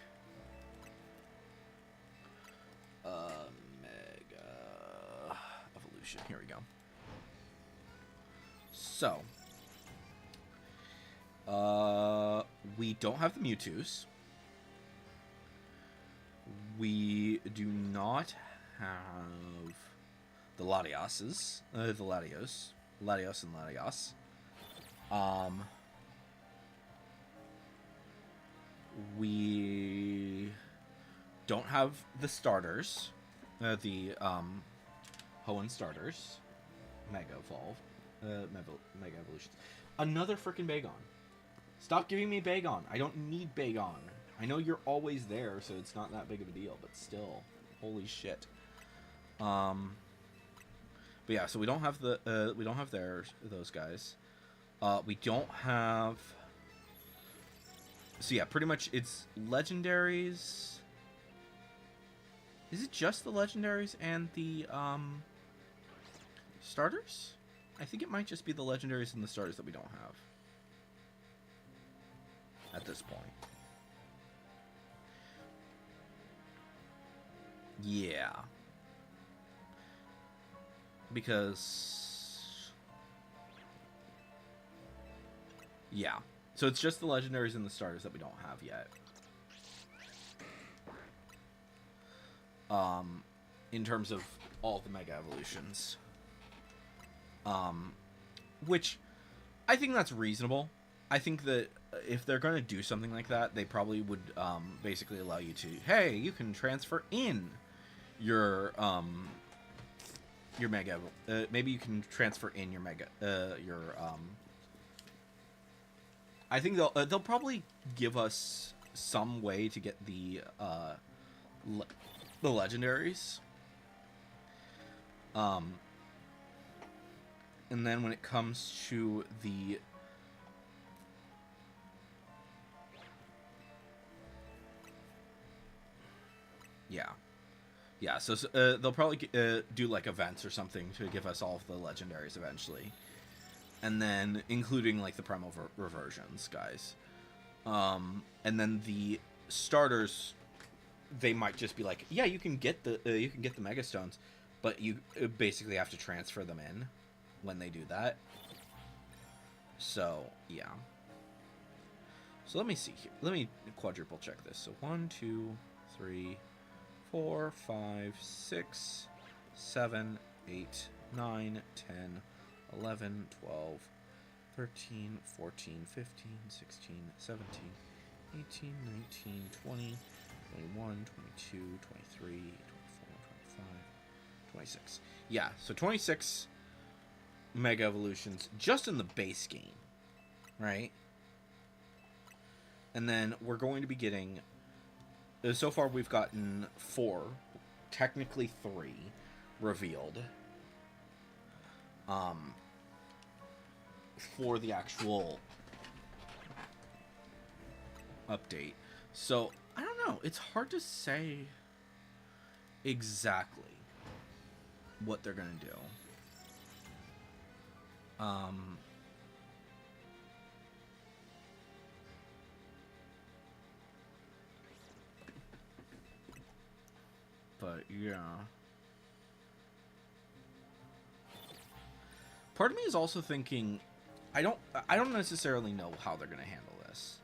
evolution. Here we go. So, we don't have the Mewtwo's. We do not have the Latioses. The Latios. Latios and Latios. We don't have the starters. The Hoenn starters. Mega Evolve. Mega Evolutions. Another freaking Bagon. Stop giving me Bagon. I don't need Bagon. I know you're always there, so it's not that big of a deal, but still. Holy shit. But yeah, so we don't have the we don't have those guys. We don't have. So yeah, pretty much it's legendaries. Is it just the legendaries and the starters? I think it might just be the legendaries and the starters that we don't have at this point. Yeah. Because... yeah. So it's just the legendaries and the starters that we don't have yet. In terms of all the Mega Evolutions. Which, I think that's reasonable. I think that if they're going to do something like that, they probably would basically allow you to, hey, you can transfer in your Mega, maybe you can transfer in your Mega, I think they'll probably give us some way to get the legendaries. And then when it comes to the yeah, so they'll probably do like events or something to give us all of the legendaries eventually. And then including like the primal reversions, guys. And then the starters, they might just be like, yeah, you can get the Mega Stones, but you basically have to transfer them in when they do that. So yeah. So let me see here. Let me quadruple check this. So 1, 2, 3, 4, 5, 6, 7, 8, 9, 10, 11, 12, 13, 14, 15, 16, 17, 18, 19, 20, 21, 22, 23, 24, 25, 26. Yeah, so 26 Mega Evolutions just in the base game, right? And then we're going to be getting... so far we've gotten 4, technically 3, revealed. For the actual update. So, I don't know. It's hard to say exactly what they're going to do. But, yeah. Part of me is also thinking, I don't necessarily know how they're going to handle this.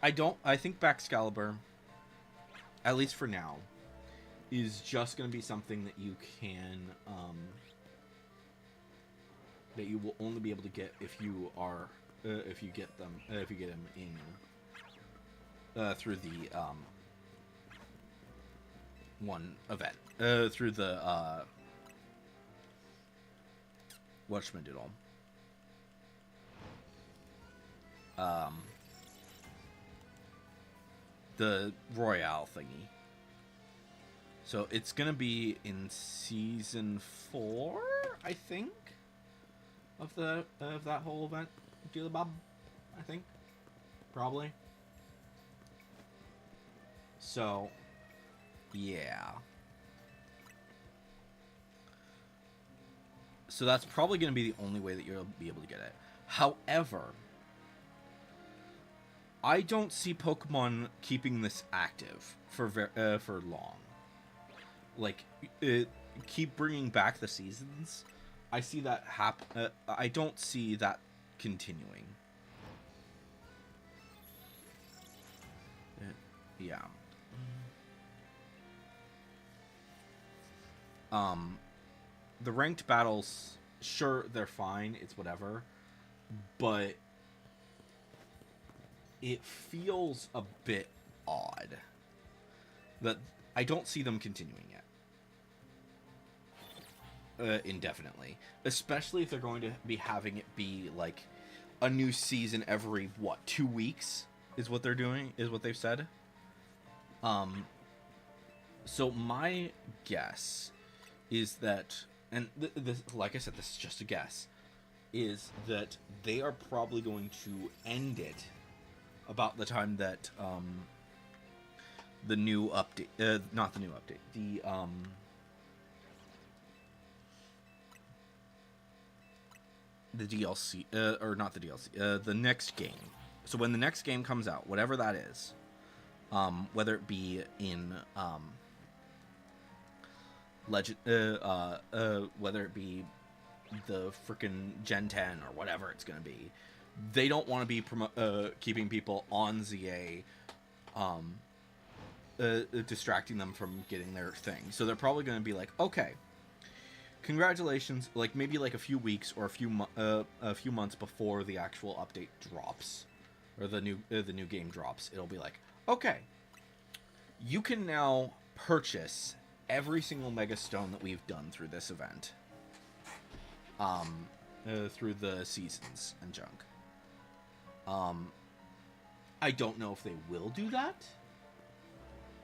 I think Baxcalibur, at least for now, is just going to be something that you can, that you will only be able to get if you are, if you get him in, through the, one event, through the, whatchamadoodle. The Royale thingy. So it's gonna be in season 4, I think, of that whole event. Dealer Bob, I think, probably. So, yeah. So that's probably going to be the only way that you'll be able to get it. However, I don't see Pokemon keeping this active for long. Like, keep bringing back the seasons, I see that I don't see that continuing. Yeah. The ranked battles, sure, they're fine. It's whatever, but it feels a bit odd that I don't see them continuing it indefinitely, especially if they're going to be having it be like a new season every 2 weeks is what they're doing, is what they've said. So my guess is that, and this, like I said, this is just a guess, is that they are probably going to end it about the time that the new update, not the new update, the DLC, or not the DLC, the next game. So when the next game comes out, whatever that is, whether it be in Legend, whether it be the freaking Gen 10 or whatever it's gonna be, they don't want to be keeping people on ZA, distracting them from getting their thing. So they're probably gonna be like, okay, congratulations, like maybe like a few weeks or a few months before the actual update drops, or the new game drops, it'll be like, okay, you can now purchase every single Mega Stone that we've done through this event, through the seasons and junk. I don't know if they will do that,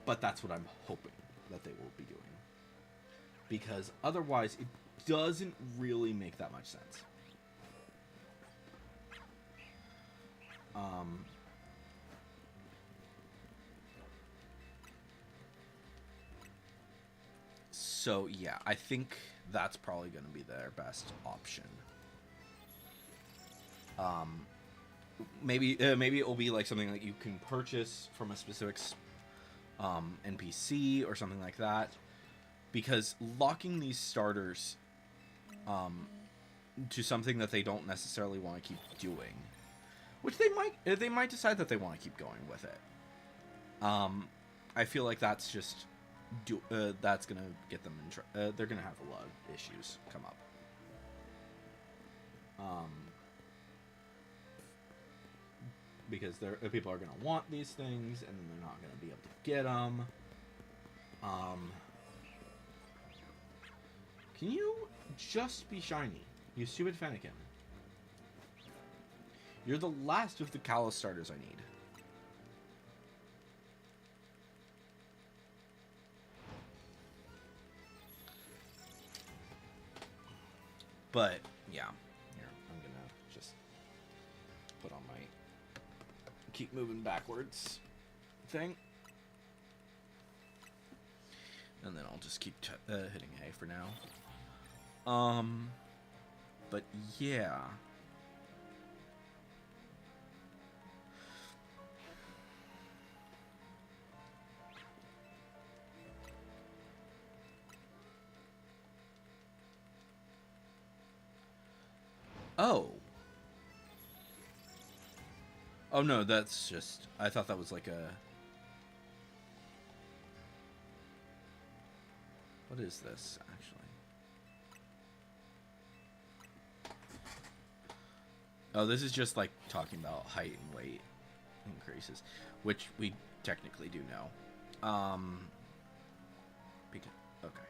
but that's what I'm hoping that they will be doing, because otherwise it doesn't really make that much sense. So yeah, I think that's probably going to be their best option. Maybe it will be like something that you can purchase from a specific NPC or something like that, because locking these starters to something that they don't necessarily want to keep doing, which they might decide that they want to keep going with it. I feel like that's just that's gonna get them in they're gonna have a lot of issues come up. Because people are gonna want these things, and then they're not gonna be able to get them. Can you just be shiny, you stupid Fennekin? You're the last of the Kalos starters I need. But yeah, here, I'm gonna just put on my keep moving backwards thing, and then I'll just keep hitting A for now. But yeah. Oh. Oh no, that's just... I thought that was like a... What is this, actually? Oh, this is just like talking about height and weight increases, which we technically do know. Because, okay.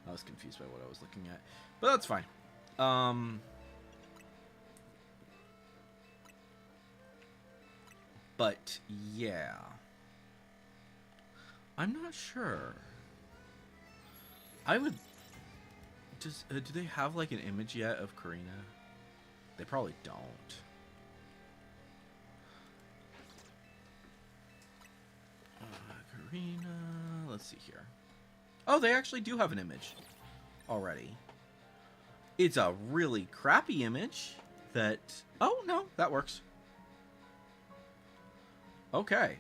I was confused by what I was looking at. But that's fine. But yeah, I'm not sure. I would just do they have like an image yet of Karina? They probably don't. Karina, let's see here. Oh, they actually do have an image already. It's a really crappy image that... Oh, no, that works. Okay.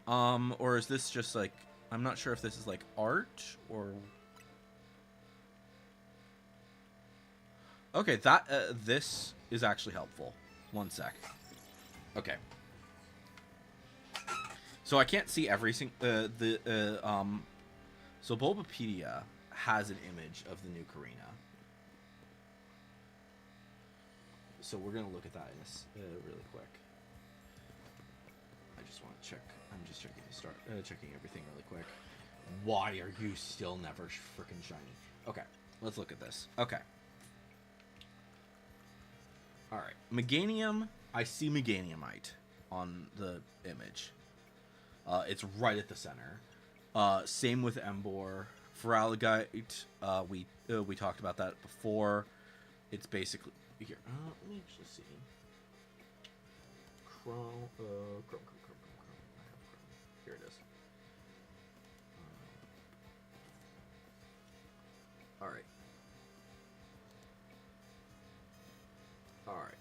Or is this just like... I'm not sure if this is like art or... Okay, that this is actually helpful. One sec. Okay. So I can't see every single So Bulbapedia has an image of the new Karina. So we're gonna look at that in really quick. I just want to check. I'm just checking checking everything really quick. Why are you still never freaking shiny? Okay, let's look at this. Okay. All right, Meganium. I see Meganiumite on the image. It's right at the center. Same with Embor. Feraligatr, we talked about that before. It's basically here. Let me actually see. Chrome. Here it is. All right. All right.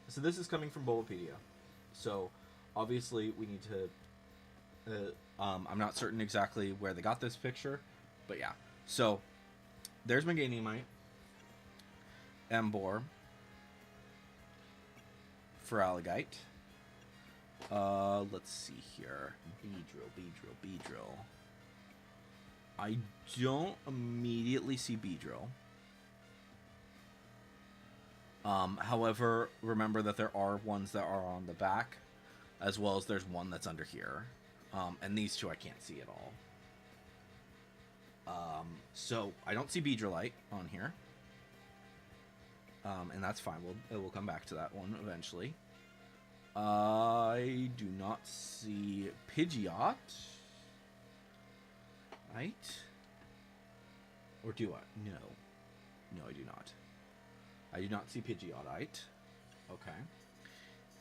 So this is coming from Bulbapedia. So obviously we need to. I'm not certain exactly where they got this picture, but yeah. So there's Meganiumite, Embor, Feraligatr. Let's see here. Beedrill. I don't immediately see Beedrill. However, remember that there are ones that are on the back, as well as there's one that's under here. And these two I can't see at all. So I don't see Beedrillite on here. And that's fine. We'll come back to that one eventually. I do not see Pidgeot. Right? Or do I? No. No, I do not. I do not see Pidgeotite. Okay.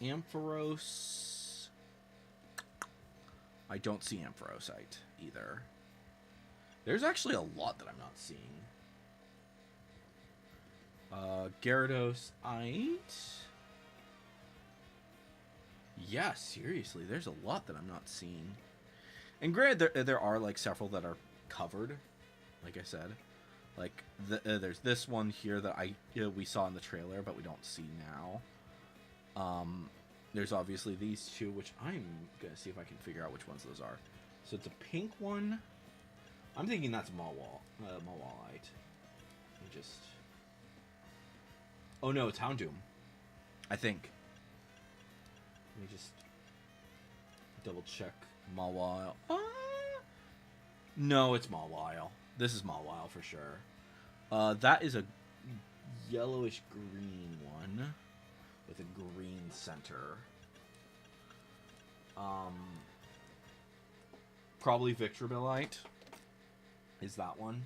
Ampharos. I don't see Ampharosite either. There's actually a lot that I'm not seeing. Gyarados-ite. Yeah, seriously, there's a lot that I'm not seeing. And granted, there are like several that are covered, like I said. Like there's this one here that we saw in the trailer, but we don't see now. There's obviously these two, which I'm gonna see if I can figure out which ones those are. So it's a pink one. I'm thinking that's Mawilite. Let me just. Oh no, it's Houndoom. I think. Let me just double check Mawile. No, it's Mawile. This is Mawile for sure. That is a yellowish green one with a green center. Probably Victreebelite is that one.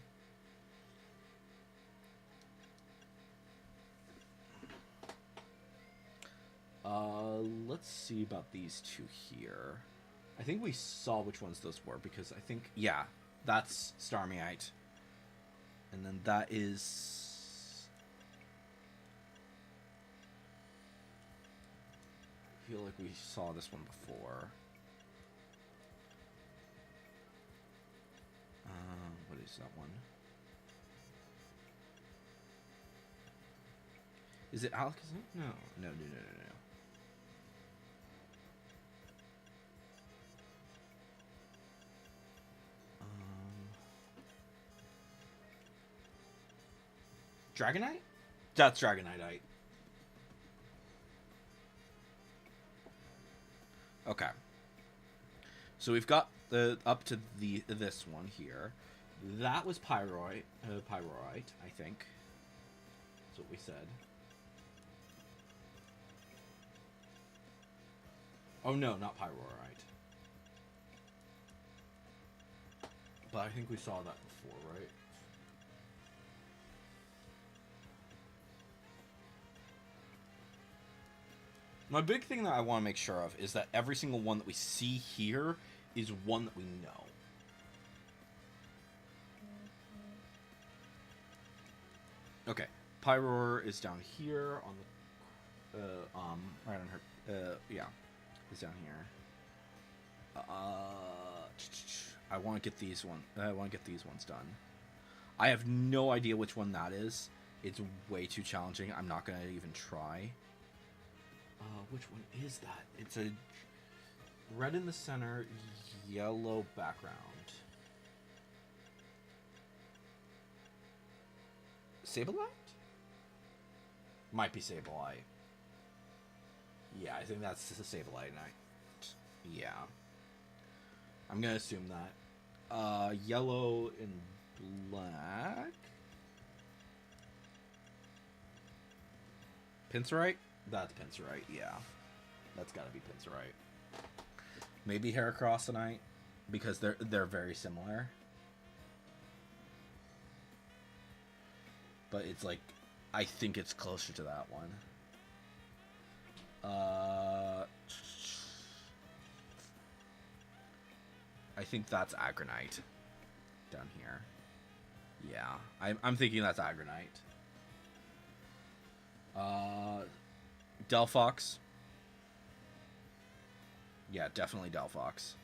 Let's see about these two here. I think we saw which ones those were because I think, yeah, that's Starmieite. And then that is... I feel like we saw this one before. What is that one? Is it Alakazam? No. Dragonite? That's Dragonite. Okay. So we've got the up to this one here. That was Pyroite, I think. That's what we said. Oh no, not Pyroite. But I think we saw that before, right? My big thing that I want to make sure of is that every single one that we see here is one that we know. Okay, Pyroar is down here on the, right on her, yeah, is down here. I want to get these ones done. I have no idea which one that is, It's way too challenging. I'm not gonna even try. Which one is that? It's a red in the center, yellow background. Sableye? Might be Sableye. Yeah, I think that's the Sableye Knight. Yeah. I'm gonna assume that. Yellow and black? Pincerite? That's Pincerite, yeah. That's gotta be Pincerite. Maybe Heracross Knight, because they're very similar. But it's like, I think it's closer to that one. I think that's Aggronite down here. Yeah, I'm thinking that's Aggronite. Delphox. Yeah, definitely Delphox.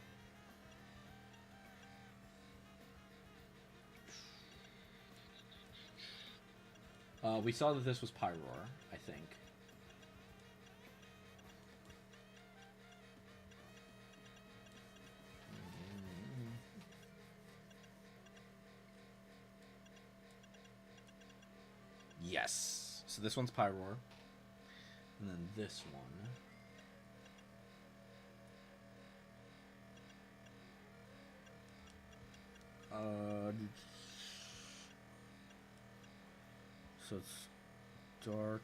We saw that this was Pyroar, I think. Yes. So this one's Pyroar. And then this one. So it's dark.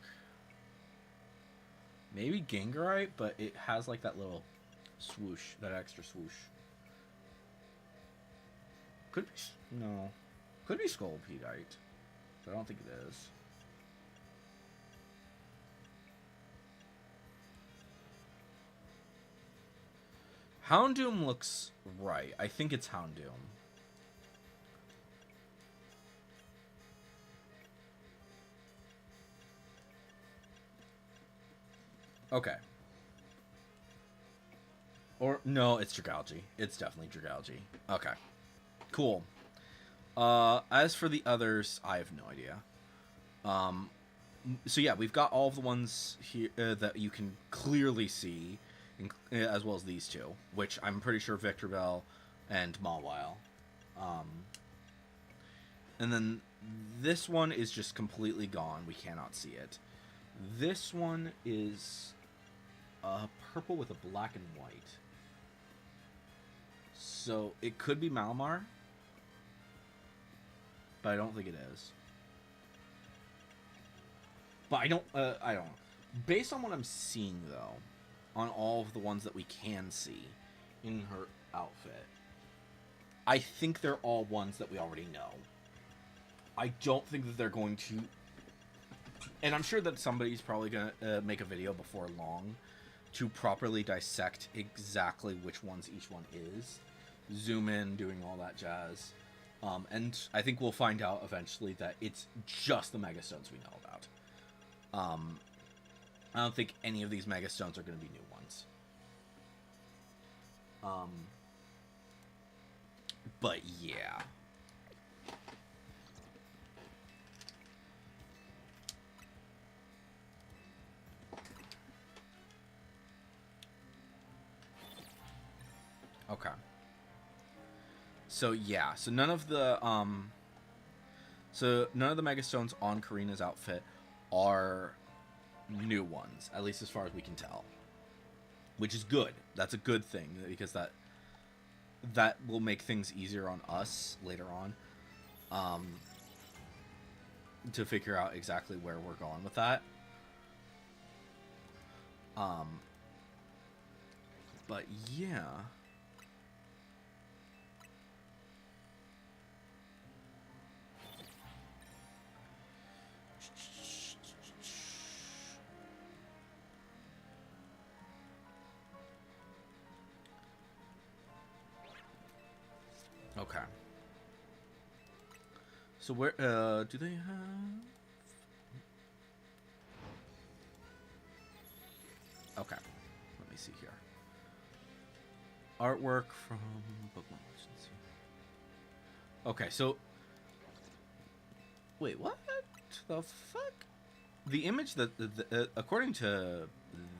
Maybe Gengarite, but it has like that little swoosh, that extra swoosh. Could be, no. Could be Scolipedite, but I don't think it is. Houndoom looks right. I think it's Houndoom. Okay. Or, no, it's Dragalge. It's definitely Dragalge. Okay. Cool. As for the others, I have no idea. So yeah, we've got all of the ones here that you can clearly see, as well as these two, which I'm pretty sure Victreebel and Mawile. And then this one is just completely gone. We cannot see it. This one is purple with a black and white. So it could be Malamar, but I don't think it is. But I don't know. Based on what I'm seeing, though, on all of the ones that we can see in her outfit, I think they're all ones that we already know. I don't think that they're going to... And I'm sure that somebody's probably going to make a video before long to properly dissect exactly which ones each one is. Zoom in, doing all that jazz. And I think we'll find out eventually that it's just the Megastones we know about. I don't think any of these Megastones are going to be new ones. But yeah. Okay. So yeah, so none of the Megastones on Karina's outfit are new ones, at least as far as we can tell. Which is good. That's a good thing, because that will make things easier on us later on. To figure out exactly where we're going with that. But yeah. Okay. So where do they have? Okay. Let me see here. Artwork from Pokemon Legends. Okay, so wait, what? the fuck? The image that, according to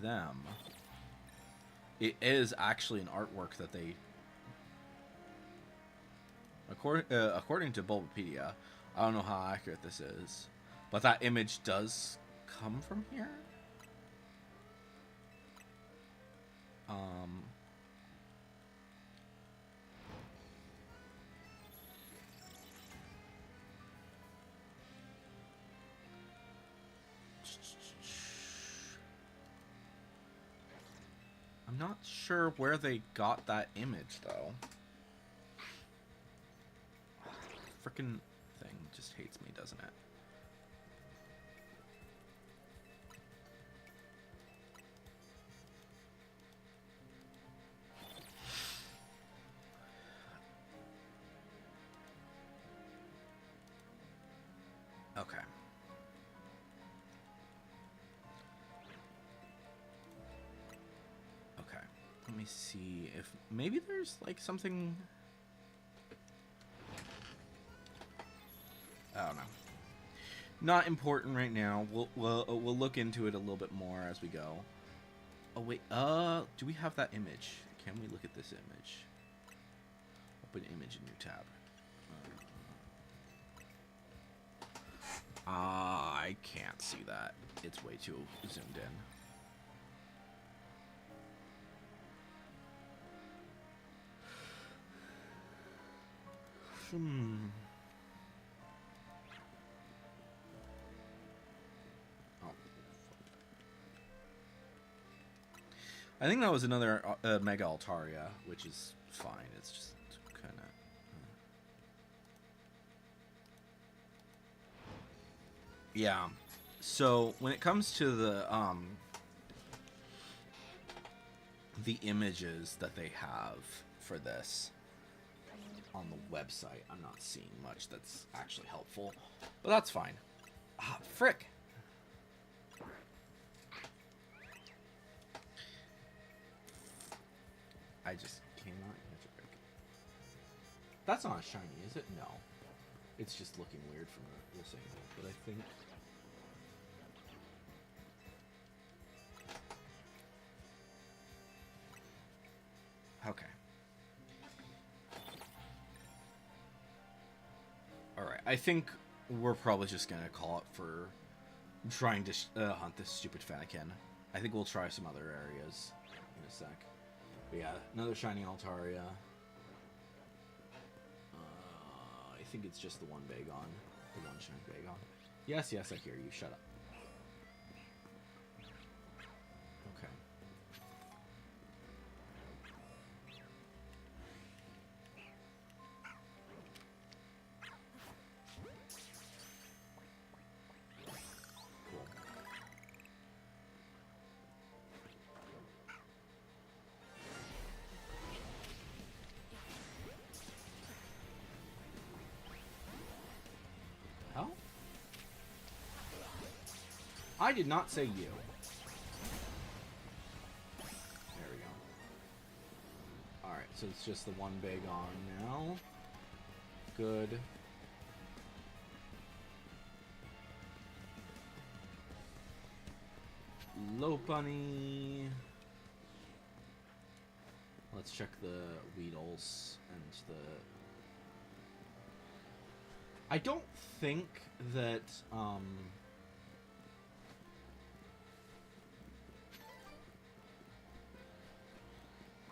them, it is actually an artwork that they... According to Bulbapedia, I don't know how accurate this is, but that image does come from here. I'm not sure where they got that image, though. Frickin' thing just hates me, doesn't it? Okay. Okay. Let me see if maybe there's like something. I don't know. Not important right now. We'll look into it a little bit more as we go. Oh wait. Do we have that image? Can we look at this image? Open image in new tab. I can't see that. It's way too zoomed in. Oh. I think that was another Mega Altaria, which is fine. It's just kind of... Yeah. So when it comes to the images that they have for this on the website, I'm not seeing much that's actually helpful, but that's fine. Ah, frick. I just cannot catch a break. That's not shiny, is it? No. It's just looking weird from this angle, but I think... Okay. Alright, I think we're probably just gonna call it for trying to hunt this stupid Fennekin. I think we'll try some other areas in a sec. But yeah, another shiny Altaria. I think it's just the one Bagon. The one shiny Bagon. Yes, yes, I hear you. Shut up. Okay. Hell? I did not say you. There we go. Alright, so it's just the one Bagon now. Good. Lopunny. Let's check the Weedles and the... I don't think that,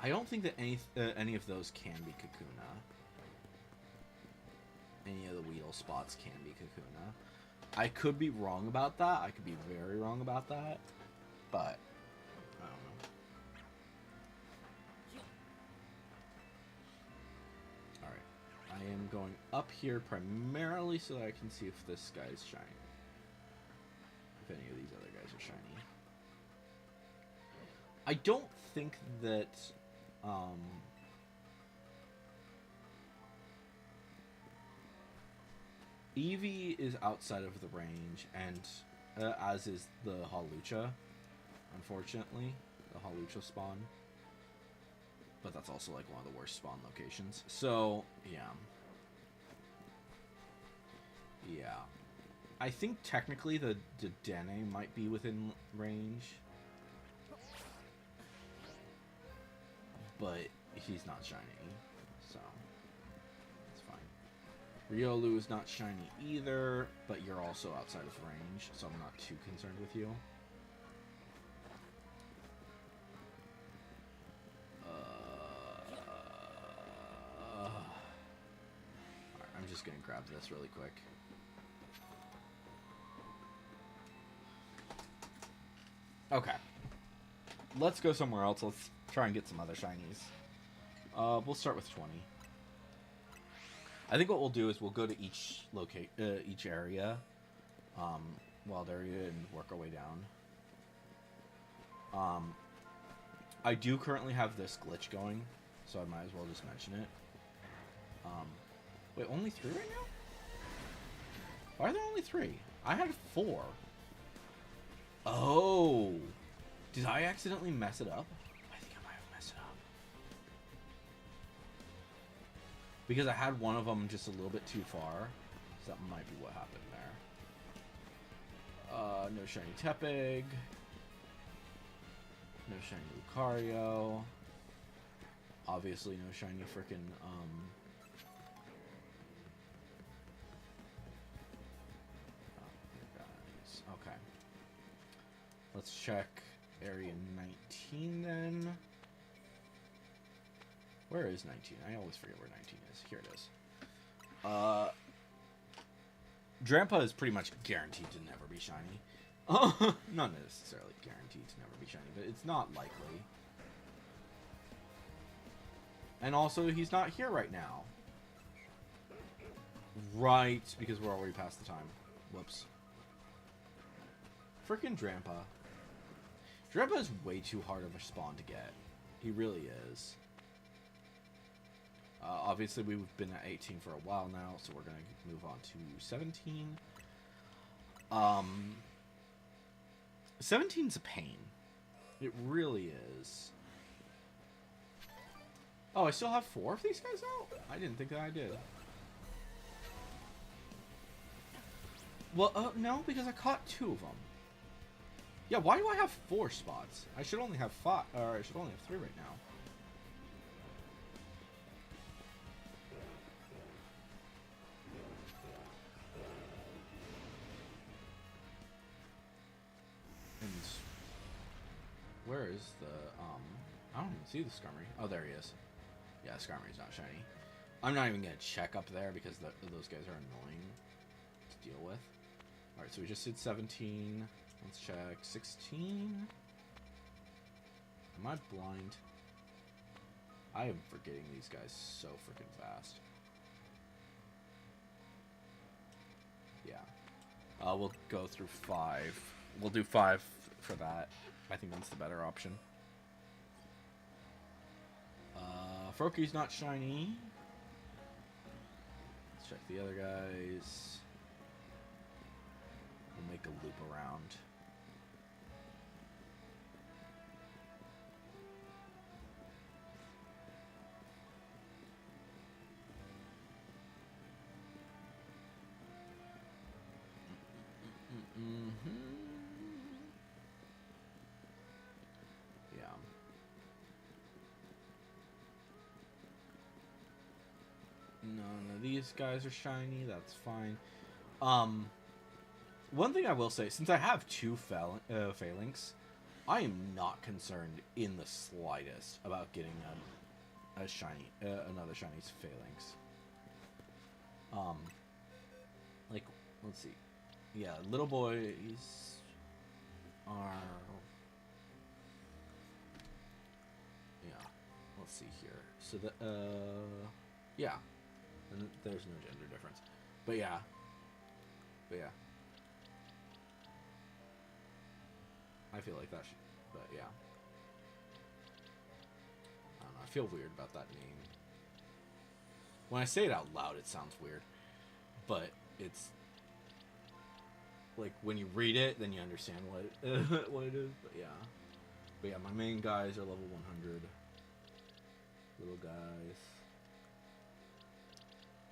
I don't think that any of those can be Kakuna. Any of the Weedle spots can be Kakuna. I could be wrong about that. I could be very wrong about that. But, I don't know. Alright. I am going up here primarily so that I can see if this guy is shiny. If any of these other guys are shiny. I don't think that... Eevee is outside of the range, and as is the Hawlucha, unfortunately. The Hawlucha spawn. But that's also like one of the worst spawn locations. So, yeah. Yeah. I think technically the Dene might be within range. But he's not shiny, so it's fine. Riolu is not shiny either, but you're also outside of range, so I'm not too concerned with you. Alright, I'm just gonna grab this really quick. Okay. Let's go somewhere else. Let's try and get some other shinies. We'll start with 20. I think what we'll do is we'll go to each area, wild area, and work our way down. I do currently have this glitch going, so I might as well just mention it. Wait, only 3 right now? Why are there only 3? I had 4. Oh, did I accidentally mess it up? I think I might have messed it up. Because I had one of them just a little bit too far. So that might be what happened there. No shiny Tepig. No shiny Lucario. Obviously no shiny frickin' guys. Okay. Let's check area 19 then. Where is 19? I always forget where 19 is. Here it is. Drampa is pretty much guaranteed to never be shiny. Not necessarily guaranteed to never be shiny, but it's not likely. And also, he's not here right now. Right, because we're already past the time. Whoops. Frickin' Drampa. Drampa is way too hard of a spawn to get. He really is. Obviously, we've been at 18 for a while now, so we're going to move on to 17. 17's a pain. It really is. Oh, I still have 4 of these guys out? I didn't think that I did. Well, no, because I caught 2 of them. Yeah, why do I have 4 spots? I should only have 5, or I should only have 3 right now. And where is the, I don't even see the Skarmory. Oh, there he is. Yeah, Skarmory's not shiny. I'm not even going to check up there because those guys are annoying to deal with. Alright, so we just did 17. Let's check 16. Am I blind? I am forgetting these guys so freaking fast. Yeah. We'll go through 5. We'll do 5 for that. I think that's the better option. Froakie's not shiny. Let's check the other guys. We'll make a loop around. Yeah. None of these guys are shiny. That's fine. One thing I will say, since I have 2 Phalanx, I am not concerned in the slightest about getting a shiny, another shiny Phalanx. Like, let's see. Yeah, little boys are... Yeah, let's see here. So yeah. And there's no gender difference. But yeah. I feel like that should... But yeah. I don't know, I feel weird about that name. When I say it out loud, it sounds weird. But it's... Like, when you read it, then you understand what it is. But yeah, my main guys are level 100. Little guys.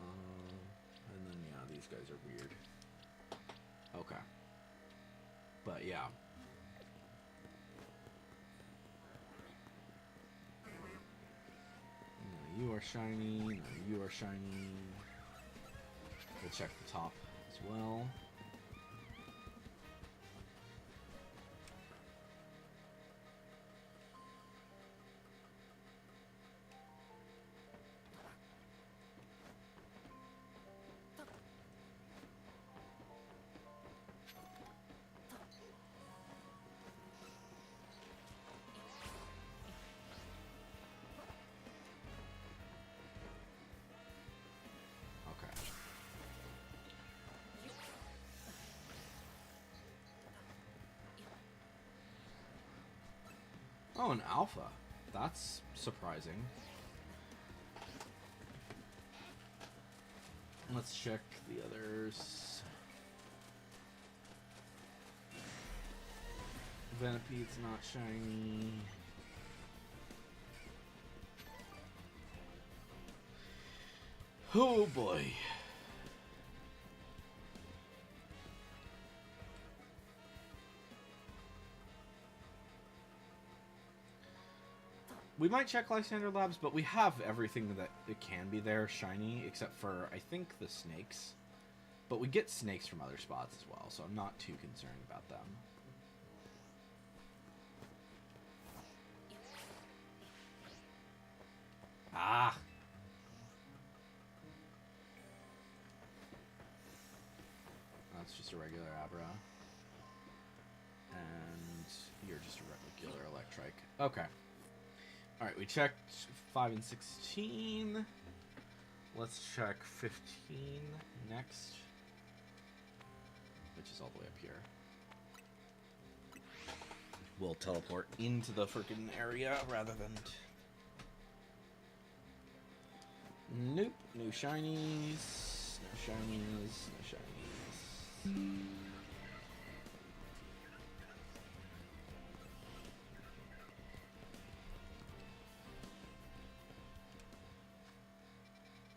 And then, yeah, these guys are weird. Okay. But yeah. No, you are shiny. No, you are shiny. We'll check the top as well. Oh, an alpha. That's surprising. Let's check the others. Venipede's not shiny. Oh boy. We might check Lysander Labs, but we have everything that it can be there shiny, except for, I think, the snakes. But we get snakes from other spots as well, so I'm not too concerned about them. Ah! That's just a regular Abra. And you're just a regular Electrike. Okay. Alright, we checked 5 and 16. Let's check 15 next. Which is all the way up here. We'll teleport into the freaking area rather than... Nope. No shinies. No shinies. No shinies.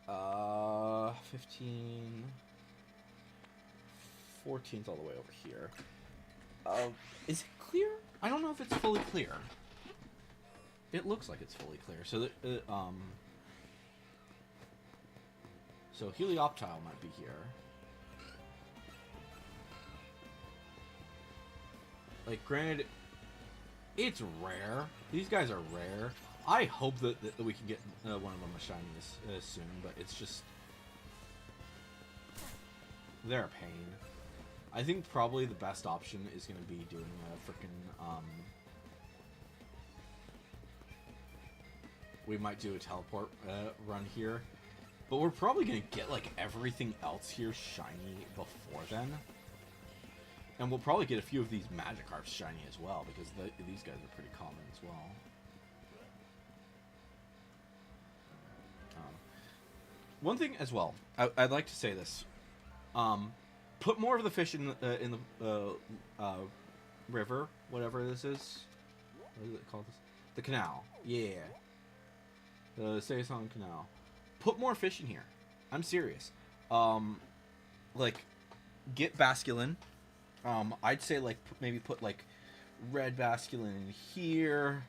Uh, 15... 14's all the way over here. Is it clear? I don't know if it's fully clear. It looks like it's fully clear. So, so Helioptile might be here. Like, granted, it's rare. These guys are rare. I hope that we can get one of them a shiny soon, but it's just... They're a pain. I think probably the best option is going to be doing a freaking, we might do a teleport run here. But we're probably going to get, like, everything else here shiny before then. And we'll probably get a few of these Magikarps shiny as well, because these guys are pretty common as well. One thing as well, I'd like to say this. Put more of the fish in the river, whatever this is. What is it called? The canal. Yeah. The Saison Canal. Put more fish in here. I'm serious. Like, get Basculin. I'd say, like, maybe put, like, red Basculin in here.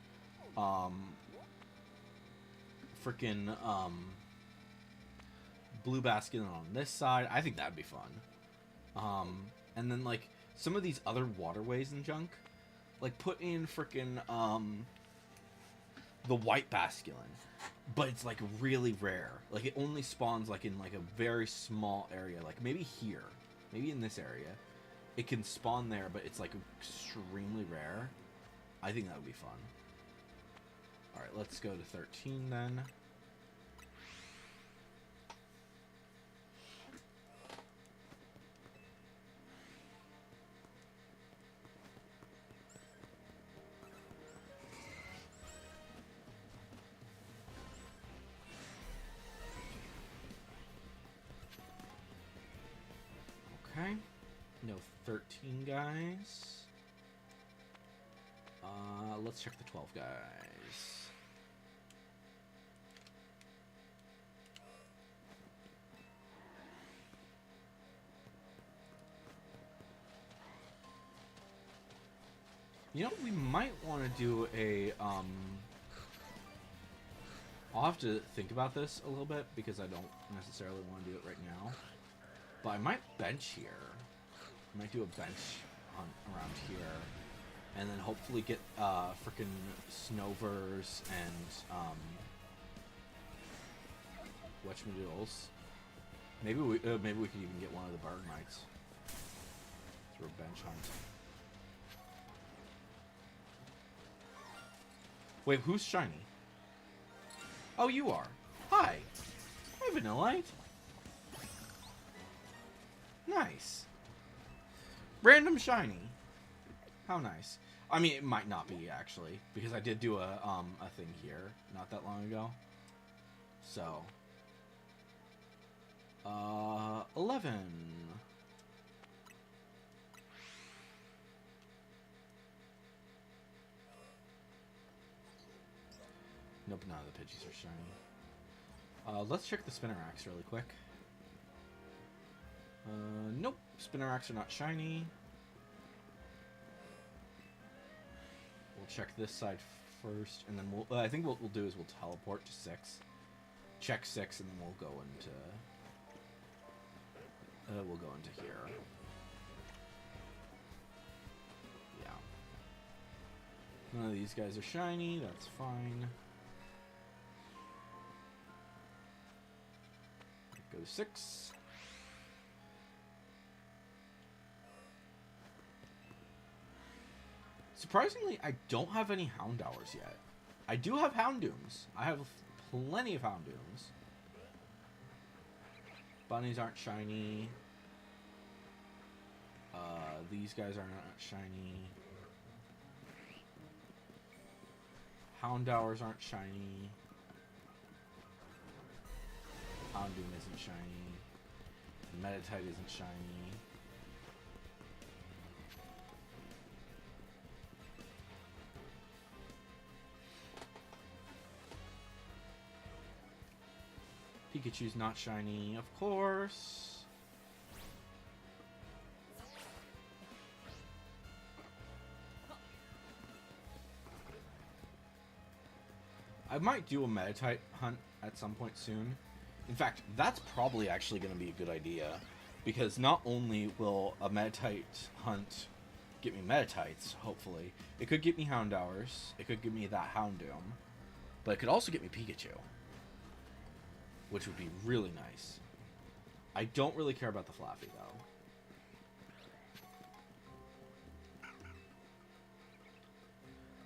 Freaking, blue Basculin on this side. I think that'd be fun. And then, like, some of these other waterways and junk. Like, put in freaking, the white Basculin. But it's, like, really rare. Like, it only spawns, like, in, like, a very small area. Like, maybe here. Maybe in this area. It can spawn there, but it's, like, extremely rare. I think that would be fun. Alright, let's go to 13 then. Okay. No 13 guys. Let's check the 12 guys. You know, we might want to do a, I'll have to think about this a little bit because I don't necessarily want to do it right now. But I might bench here. I might do a bench around here. And then hopefully get, frickin' Snovers and, whatchamadoodles. Maybe we could even get one of the Bergmites through a bench hunt. Wait, who's shiny? Oh, you are. Hi. Hi, Vanillite. Nice. Random shiny. How nice. I mean, it might not be, actually, because I did do a thing here not that long ago. So, 11. Nope, none of the Pidgeys are shiny. Let's check the Spinnerax really quick. Nope, Spinnerax are not shiny. We'll check this side first, and then we'll. I think what we'll do is we'll teleport to 6, check 6, and then we'll go into. We'll go into here. Yeah. None of these guys are shiny. That's fine. Go to 6. Surprisingly, I don't have any Houndours yet. I do have Houndooms. I have plenty of Houndooms. Bunnies aren't shiny. These guys are not shiny. Houndours aren't shiny. Houndoom isn't shiny. Meditite isn't shiny. Pikachu's not shiny, of course. I might do a Meditite hunt at some point soon. In fact, that's probably actually going to be a good idea, because not only will a Meditite hunt get me Meditites, hopefully, it could get me Houndours, it could give me that Houndoom, but it could also get me Pikachu, which would be really nice. I don't really care about the Flaffy, though.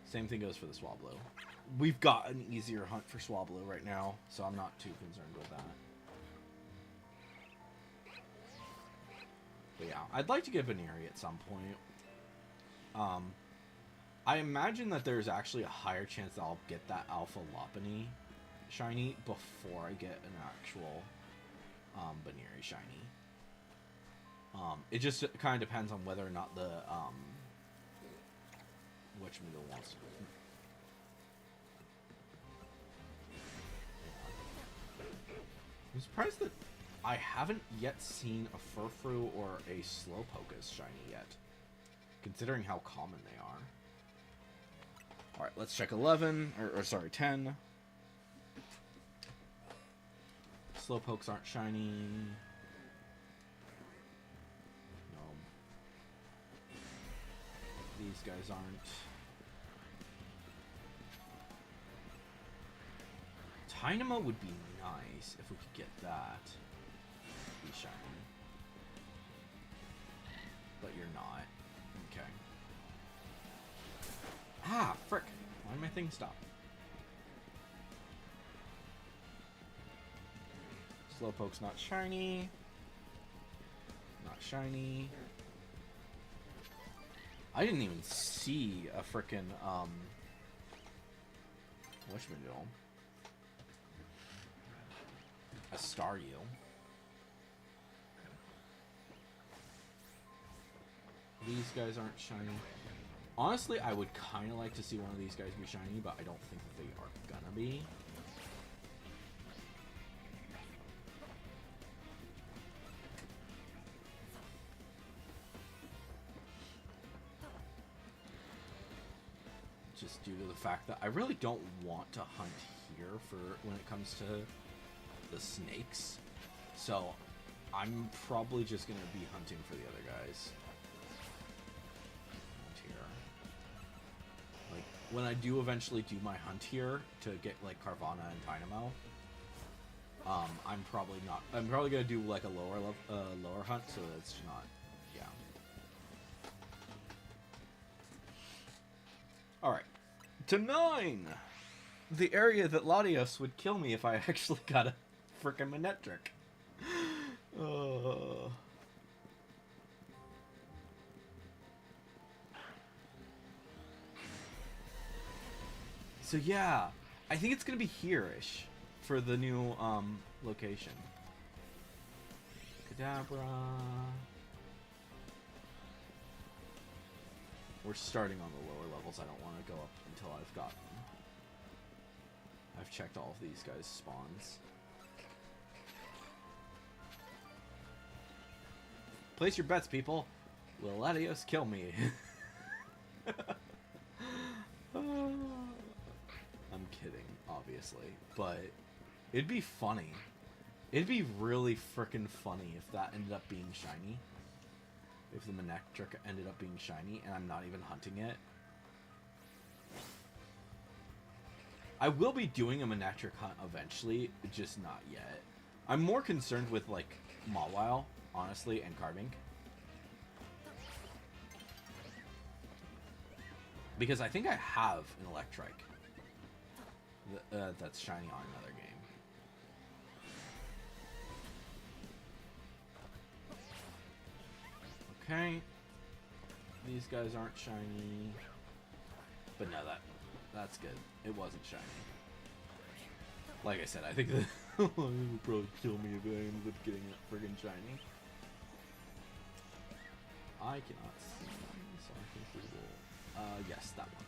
Same thing goes for the Swablu. We've got an easier hunt for Swablu right now, so I'm not too concerned with that. But yeah, I'd like to get Baneri at some point. I imagine that there's actually a higher chance that I'll get that Alpha Lopunny shiny before I get an actual Baneri shiny. It just kind of depends on whether or not the whatchamacallit wants. I'm surprised that I haven't yet seen a Furfrou or a Slowpoke as shiny yet, considering how common they are. Alright, let's check 11, or sorry, 10. Slowpokes aren't shiny. No. These guys aren't. Tynamo would be nice if we could get that to be shiny. But you're not. Okay. Ah, frick. Why did my thing stop? Slowpoke's not shiny. Not shiny. I didn't even see a frickin' whatchamacallit. A Staryu. These guys aren't shiny. Honestly, I would kind of like to see one of these guys be shiny, but I don't think that they are gonna be. just due to the fact that I really don't want to hunt here for when it comes to the snakes. So I'm probably just going to be hunting for the other guys. Hunt here. Like, when I do eventually do my hunt here to get, like, Carvana and Dynamo, I'm probably going to do, like, a lower hunt, so it's not, yeah. Alright. To 9! The area that Latios would kill me if I actually got a frickin' Manectric. So yeah, I think it's gonna be here-ish for the new location. Kadabra. We're starting on the lower levels. I don't want to go up until I've gotten. I've checked all of these guys' spawns. Place your bets, people. Will Latios kill me? I'm kidding, obviously, but it'd be funny. It'd be really frickin' funny if that ended up being shiny. If the Manectric ended up being shiny and I'm not even hunting it. I will be doing a Manectric hunt eventually, just not yet. I'm more concerned with, like, Mawile, honestly, and Carbink. Because I think I have an Electrike that's shiny on another game. Okay. These guys aren't shiny. But no, that's good. It wasn't shiny. Like I said, I think that it would probably kill me if I ended up getting it friggin' shiny. I cannot see, so I think we will... yes, that one.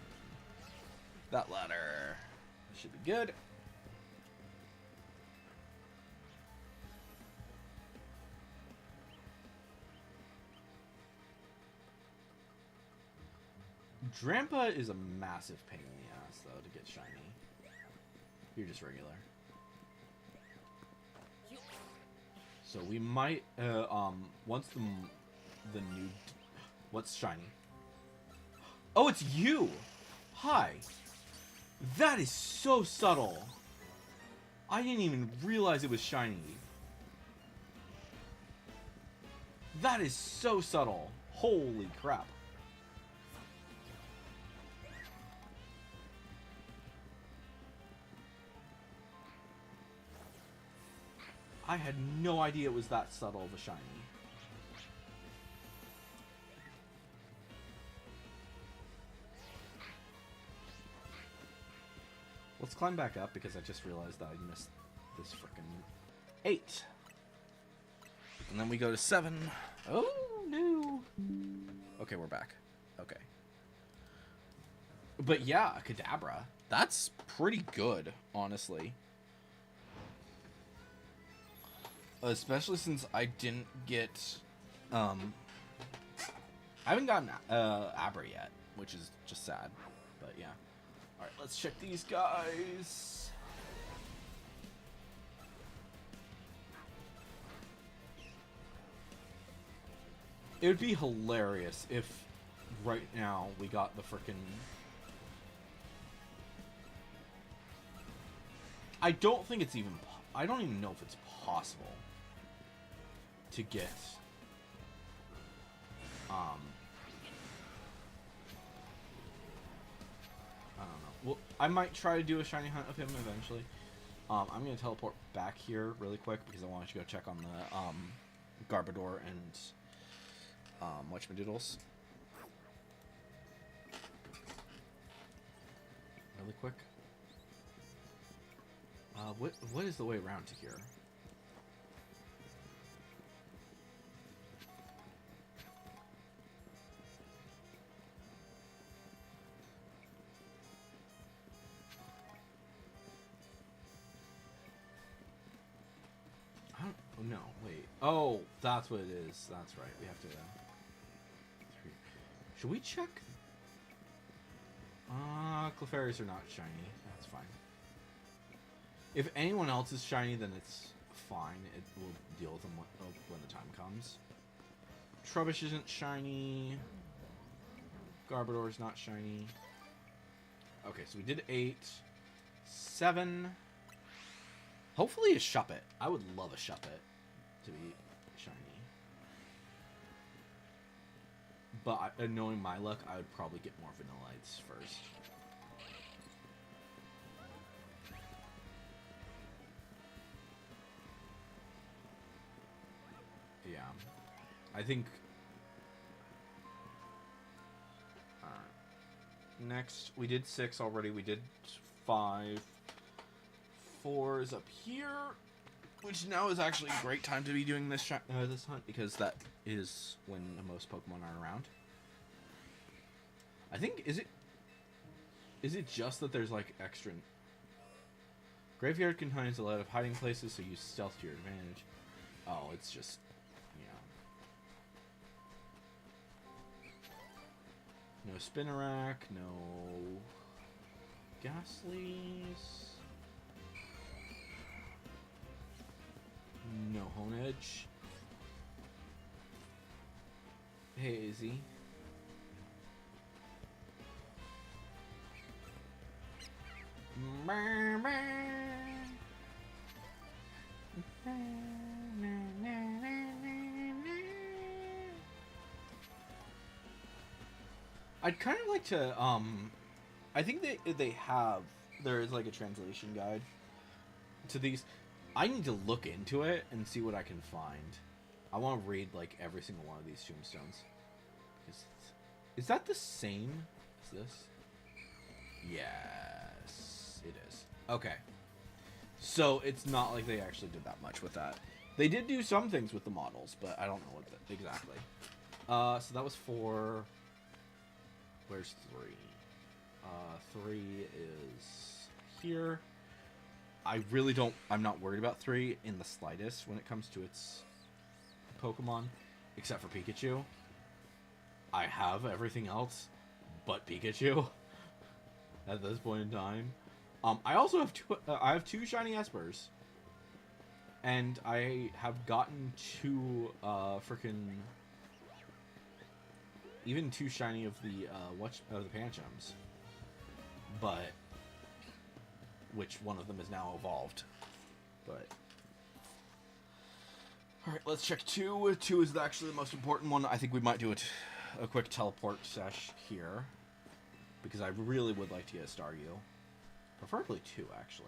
That ladder should be good. Drampa is a massive pain in the ass, though, to get shiny. You're just regular. So we might, once the new... What's shiny? Oh, it's you! Hi! That is so subtle! I didn't even realize it was shiny. That is so subtle. Holy crap. I had no idea it was that subtle of a shiny. Let's climb back up because I just realized that I missed this frickin' 8. And then we go to 7. Oh, no. Okay, we're back. Okay. But yeah, a Kadabra. That's pretty good, honestly. Especially since I didn't get, I haven't gotten Abra yet, which is just sad, but yeah. Alright, let's check these guys. It would be hilarious if right now we got the frickin'... I don't think it's even... I don't even know if it's possible to get I don't know. Well, I might try to do a shiny hunt of him eventually. I'm gonna teleport back here really quick because I want to go check on the Garbodor and Whatchamadoodles. Really quick. What is the way around to here? Oh, no, wait. Oh, that's what it is. That's right. We have to... Should we check? Clefairies are not shiny. That's fine. If anyone else is shiny, then it's fine. It will deal with them when the time comes. Trubbish isn't shiny. Garbodor's not shiny. Okay, so we did 8. 7. Hopefully a Shuppet. I would love a Shuppet to be shiny. But knowing my luck, I would probably get more Vanillites first. Yeah. I think... Next, we did 6 already. We did 5. 4 is up here, which now is actually a great time to be doing this this hunt, because that is when most Pokemon are around. I think, is it just that there's like extra... Graveyard contains a lot of hiding places, so use stealth to your advantage. Oh, it's just... No Spinarak, no Ghastlies, no Honedge. Hey, Izzy. I'd kind of like to, I think they have, there is like a translation guide to these. I need to look into it and see what I can find. I want to read like every single one of these tombstones. Is that the same as this? Yes, it is. Okay. So it's not like they actually did that much with that. They did do some things with the models, but I don't know what exactly. So that was 4. Where's 3? 3 is here. I'm not worried about 3 in the slightest when it comes to its Pokemon, except for Pikachu. I have everything else but Pikachu at this point in time. I also have I have 2 shiny Espers, and I have gotten 2 even 2 shiny of the the Panchams, but which one of them is now evolved. But all right, let's check 2. 2 is actually the most important one. I think we might do a quick teleport sesh here, because I really would like to get a Staryu, preferably 2 actually.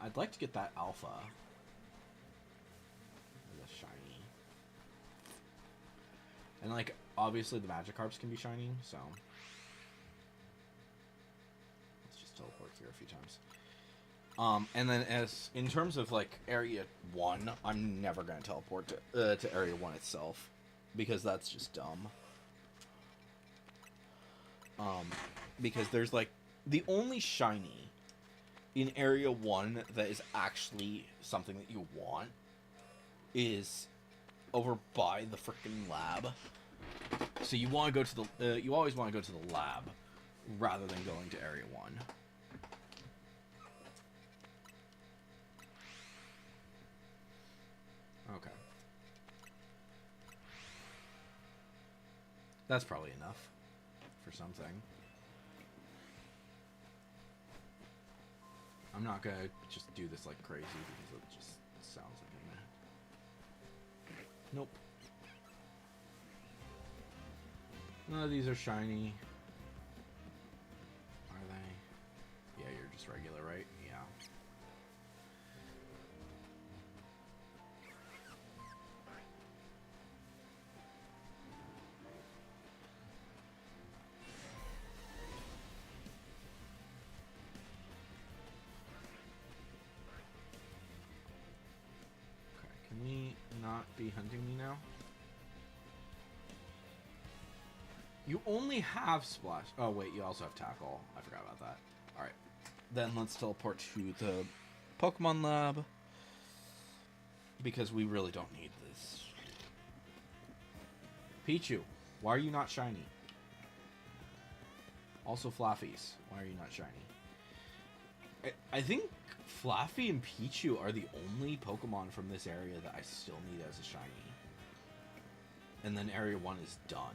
I'd like to get that Alpha. The shiny. And, like, obviously the Magikarps can be shiny, so... Let's just teleport here a few times. And then in terms of, like, Area 1, I'm never going to teleport to Area 1 itself, because that's just dumb. Because there's, like, the only shiny in Area 1 that is actually something that you want is over by the frickin' lab. So you want to go to the you always want to go to the lab rather than going to Area 1. Okay. That's probably enough for something. I'm not gonna just do this like crazy because it just sounds like I'm gonna... Nope. None of these are shiny. Are they? Yeah, you're just regular, right? Yeah. Can we not be hunting me now? You only have Splash. Oh, wait, you also have Tackle. I forgot about that. Alright. Then let's teleport to the Pokemon Lab. Because we really don't need this. Pichu, why are you not shiny? Also Flaffies, why are you not shiny? I think Flaffy and Pichu are the only Pokemon from this area that I still need as a shiny. And then Area 1 is done.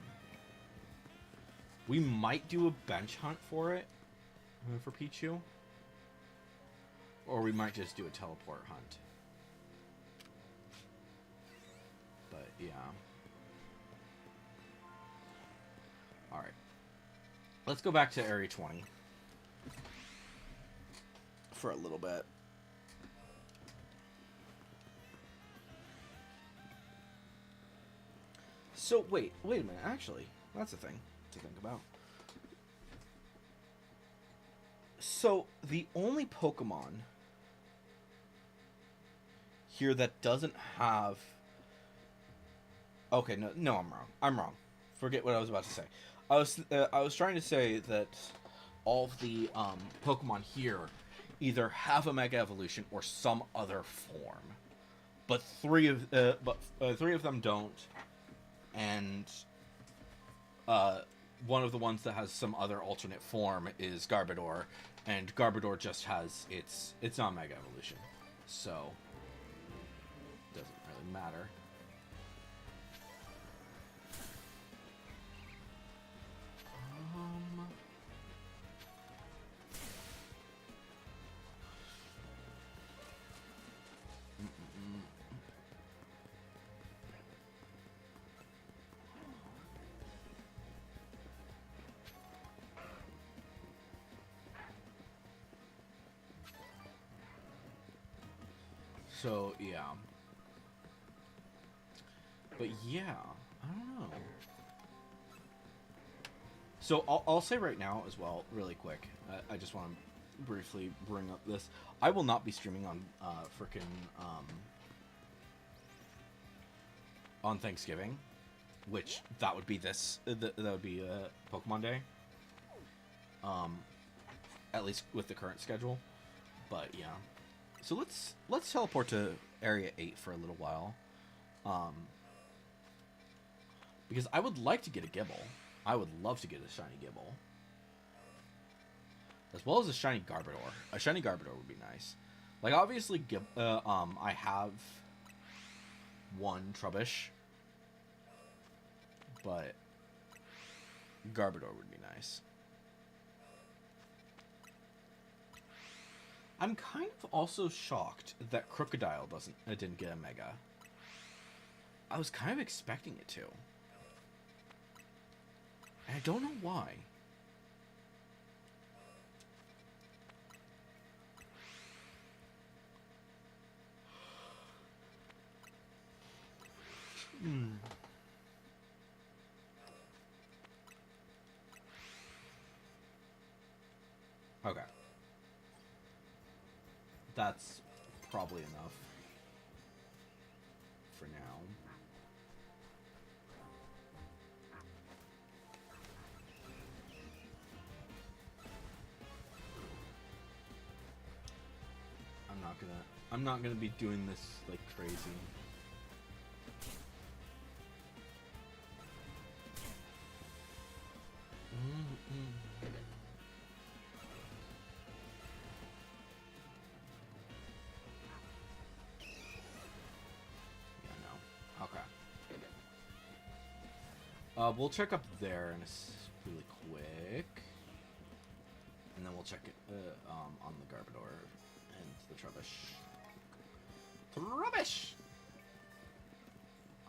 We might do a bench hunt for it, for Pichu. Or we might just do a teleport hunt. But, yeah. Alright. Let's go back to Area 20. For a little bit. So, wait a minute, actually. That's a thing to think about. So, the only Pokemon here that doesn't have... Okay, no, I'm wrong. Forget what I was about to say. I was trying to say that all of the Pokemon here either have a Mega Evolution or some other form, but three of them don't, and one of the ones that has some other alternate form is Garbodor, and Garbodor just has its non-Mega Evolution, so doesn't really matter. So, yeah. But, yeah. I don't know. So, I'll say right now as well, really quick. I just want to briefly bring up this. I will not be streaming on frickin' on Thanksgiving. Which, that would be this. That would be Pokemon Day. At least with the current schedule. But, yeah. So let's teleport to Area 8 for a little while. Because I would like to get a Gibble. I would love to get a shiny Gibble. As well as a shiny Garbodor. A shiny Garbodor would be nice. Like, obviously, I have one Trubbish. But Garbodor would be nice. I'm kind of also shocked that Crocodile didn't get a Mega. I was kind of expecting it to. And I don't know why. Okay. That's probably enough for now. I'm not gonna be doing this like crazy. We'll check up there in really quick, and then we'll check it on the Garbodor and the Trubbish. Trubbish!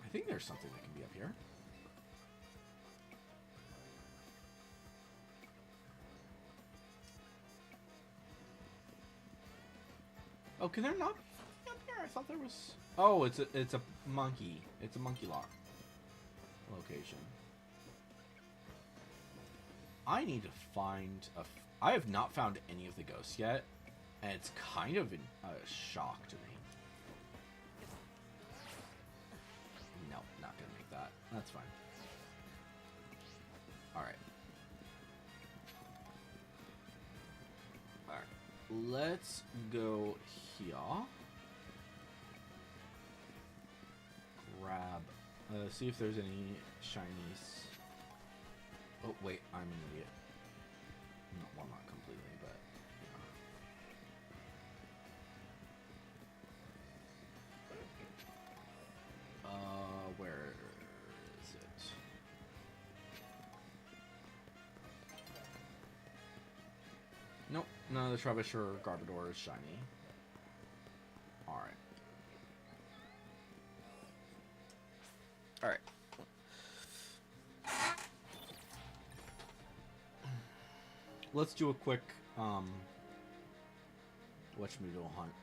I think there's something that can be up here. Oh, can there not be up here? I thought there was. Oh, it's a monkey. It's a monkey lock location. I need to find I have not found any of the ghosts yet, and it's kind of a shock to me. No, not gonna make that. That's fine. let's go here. Grab. See if there's any shinies. Oh wait, I'm an idiot. No, well, not completely, but where is it? Nope, none of the Trubbish or Garbodor is shiny. Alright. Alright. Let's do a quick, whatchamajiggle hunt.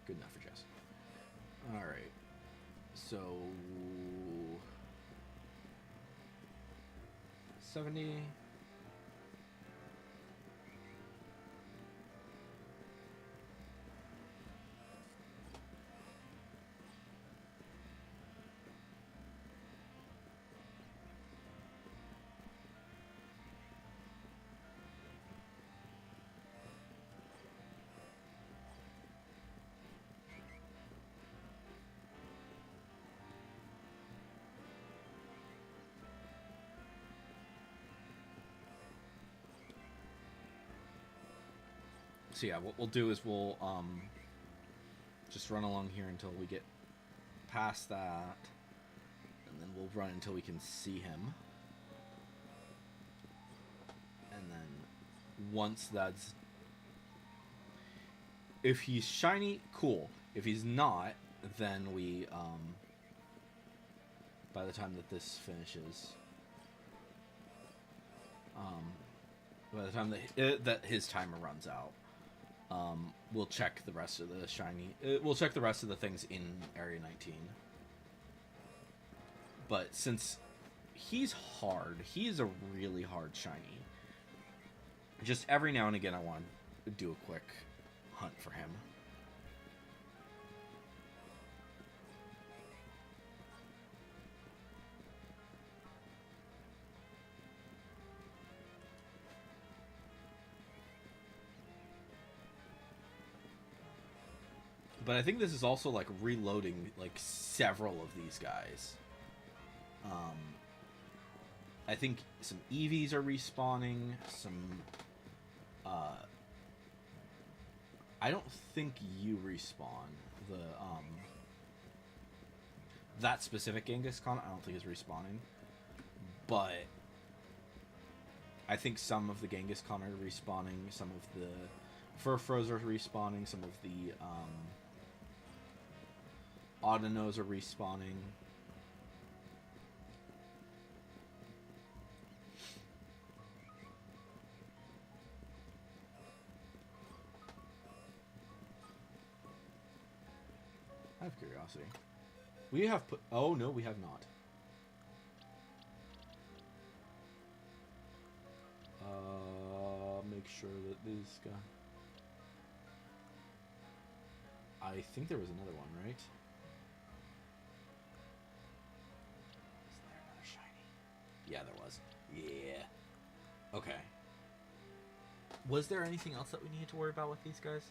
Good enough for Jess. Alright. So 70. So yeah, what we'll do is we'll just run along here until we get past that, and then we'll run until we can see him. And then once that's... If he's shiny, cool. If he's not, then we, by the time that this finishes... by the time that his timer runs out, we'll check the rest of the shiny. We'll check the rest of the things in Area 19. But since he's hard, he's a really hard shiny. Just every now and again, I want to do a quick hunt for him. But I think this is also like reloading like several of these guys. I think some EVs are respawning. Some. I don't think you respawn the that specific Genghis-Khan. I don't think is respawning, but I think some of the Genghis-Khan are respawning. Some of the Furfros are respawning. Some of the Autonos are respawning. I have curiosity. We have put... Oh, no, we have not. Make sure that this guy... I think there was another one, right? Is there another shiny? Yeah, there was. Yeah. Okay. Was there anything else that we needed to worry about with these guys?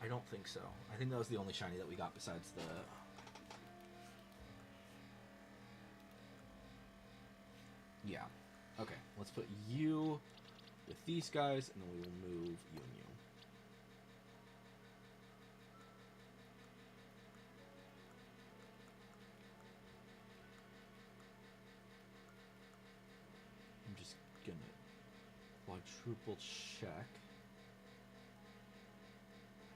I don't think so. I think that was the only shiny that we got besides the... Yeah. Okay, let's put you with these guys, and then we will move you and you. I'm just gonna quadruple check.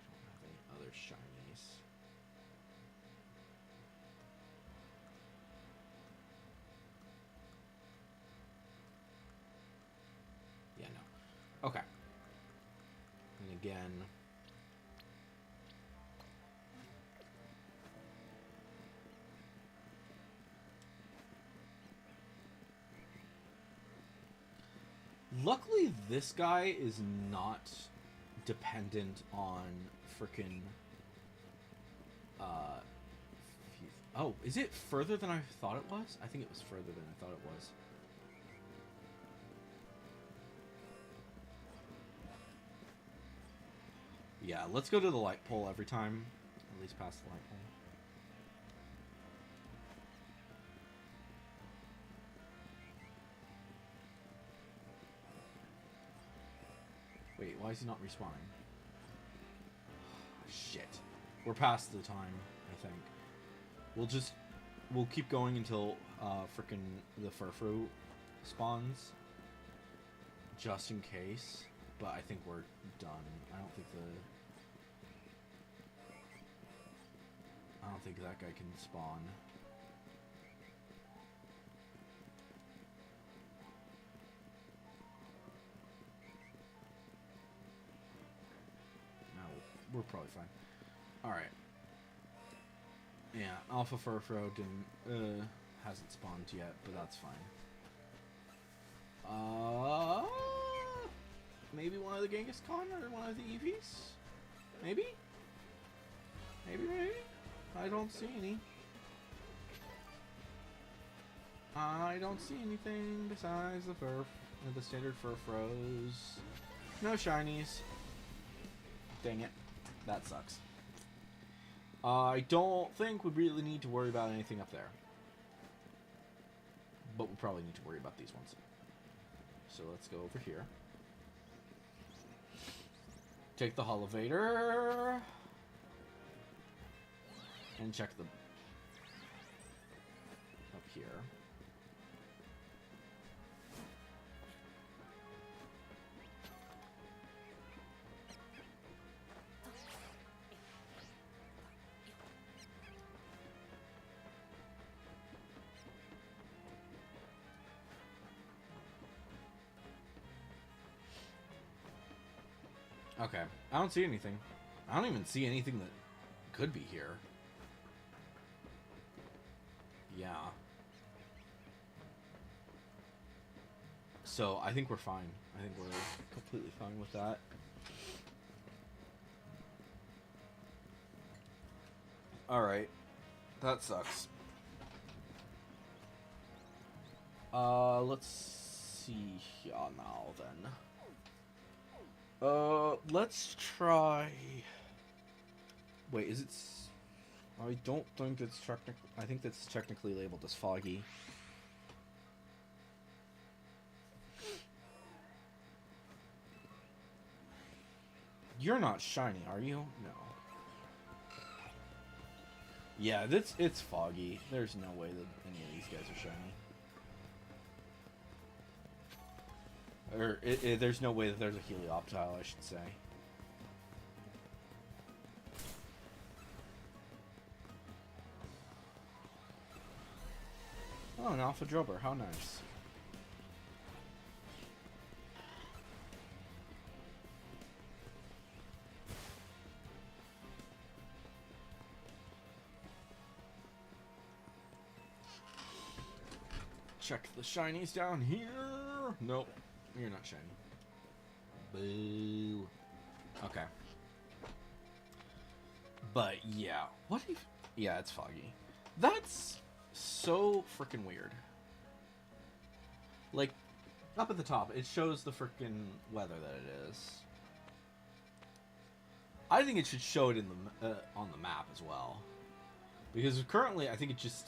I don't have any other shinies. Yeah, no. Okay. And again... Luckily, this guy is not dependent on frickin' oh, is it further than I thought it was? I think it was further than I thought it was. Yeah, let's go to the light pole every time. At least past the light pole. Wait, why is he not respawning? Shit. We're past the time, I think. We'll keep going until frickin' the Furfru spawns. Just in case. But I think we're done. I don't think that guy can spawn. No, we're probably fine. Alright. Yeah, Alpha Furfro hasn't spawned yet, but that's fine. Maybe one of the Genghis Khan or one of the EVs? Maybe? Maybe? I don't see any. I don't see anything besides the standard Furfros. No shinies. Dang it. That sucks. I don't think we really need to worry about anything up there. But we probably need to worry about these ones. So let's go over here. Take the Holovator. And check the... up here. Okay, I don't see anything. I don't even see anything that could be here. Yeah. So, I think we're fine. I think we're completely fine with that. Alright. That sucks. Let's see here now, then. Let's try... Wait, is it... I don't think it's technically... I think that's technically labeled as foggy. You're not shiny, are you? No. Yeah, it's foggy. There's no way that any of these guys are shiny. Or, there's no way that there's a Helioptile, I should say. Oh, an Alpha Drober, how nice. Check the shinies down here. Nope. You're not shiny. Boo. Okay. But yeah, what if... Yeah, it's foggy. That's so freaking weird. Like, up at the top, it shows the freaking weather that it is. I think it should show it in the on the map as well. Because currently, I think it just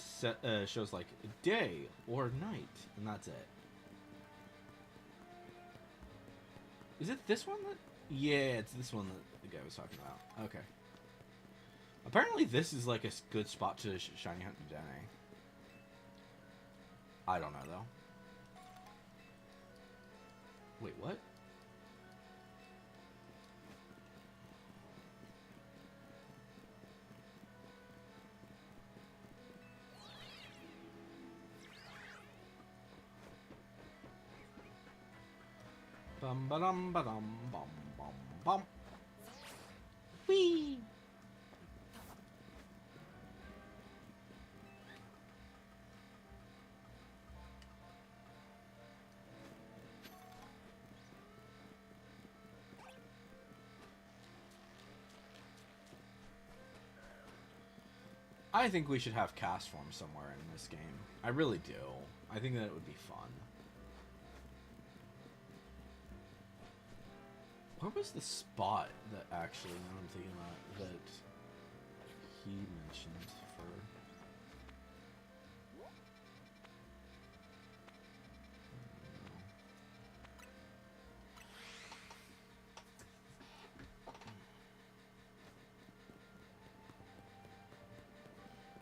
shows like day or night, and that's it. Is it this one that... Yeah, it's this one that the guy was talking about. Okay. Apparently this is like a good spot to shiny hunt in Dene. I don't know, though. Wait, what? Bum ba dum ba dum bum bum bum. Whee! I think we should have cast form somewhere in this game. I really do. I think that it would be fun. Where was the spot that actually, now I'm thinking about, that he mentioned for...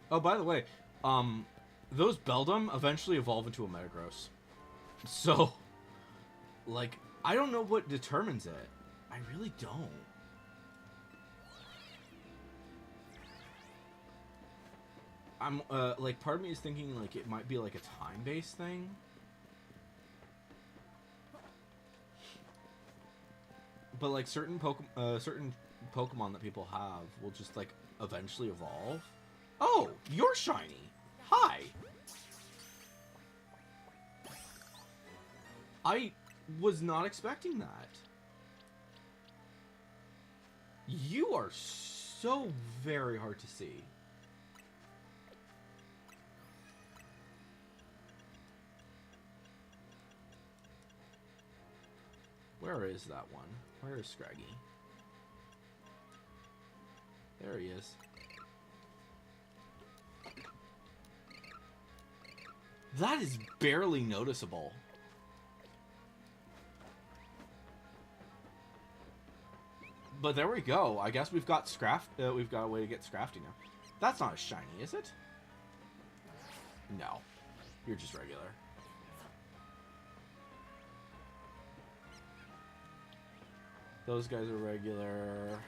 Oh, by the way, those Beldum eventually evolve into a Metagross. So, like, I don't know what determines it. I really don't. I'm, like, part of me is thinking, like, it might be, like, a time-based thing. But, like, certain Pokemon that people have will just, like, eventually evolve. Oh, you're shiny. Hi. I was not expecting that. You are so very hard to see. Where is that one? Where is Scraggy? There he is. That is barely noticeable. But there we go. I guess we've got we've got a way to get Scrafty now. That's not a shiny, is it? No. You're just regular. Those guys are regular.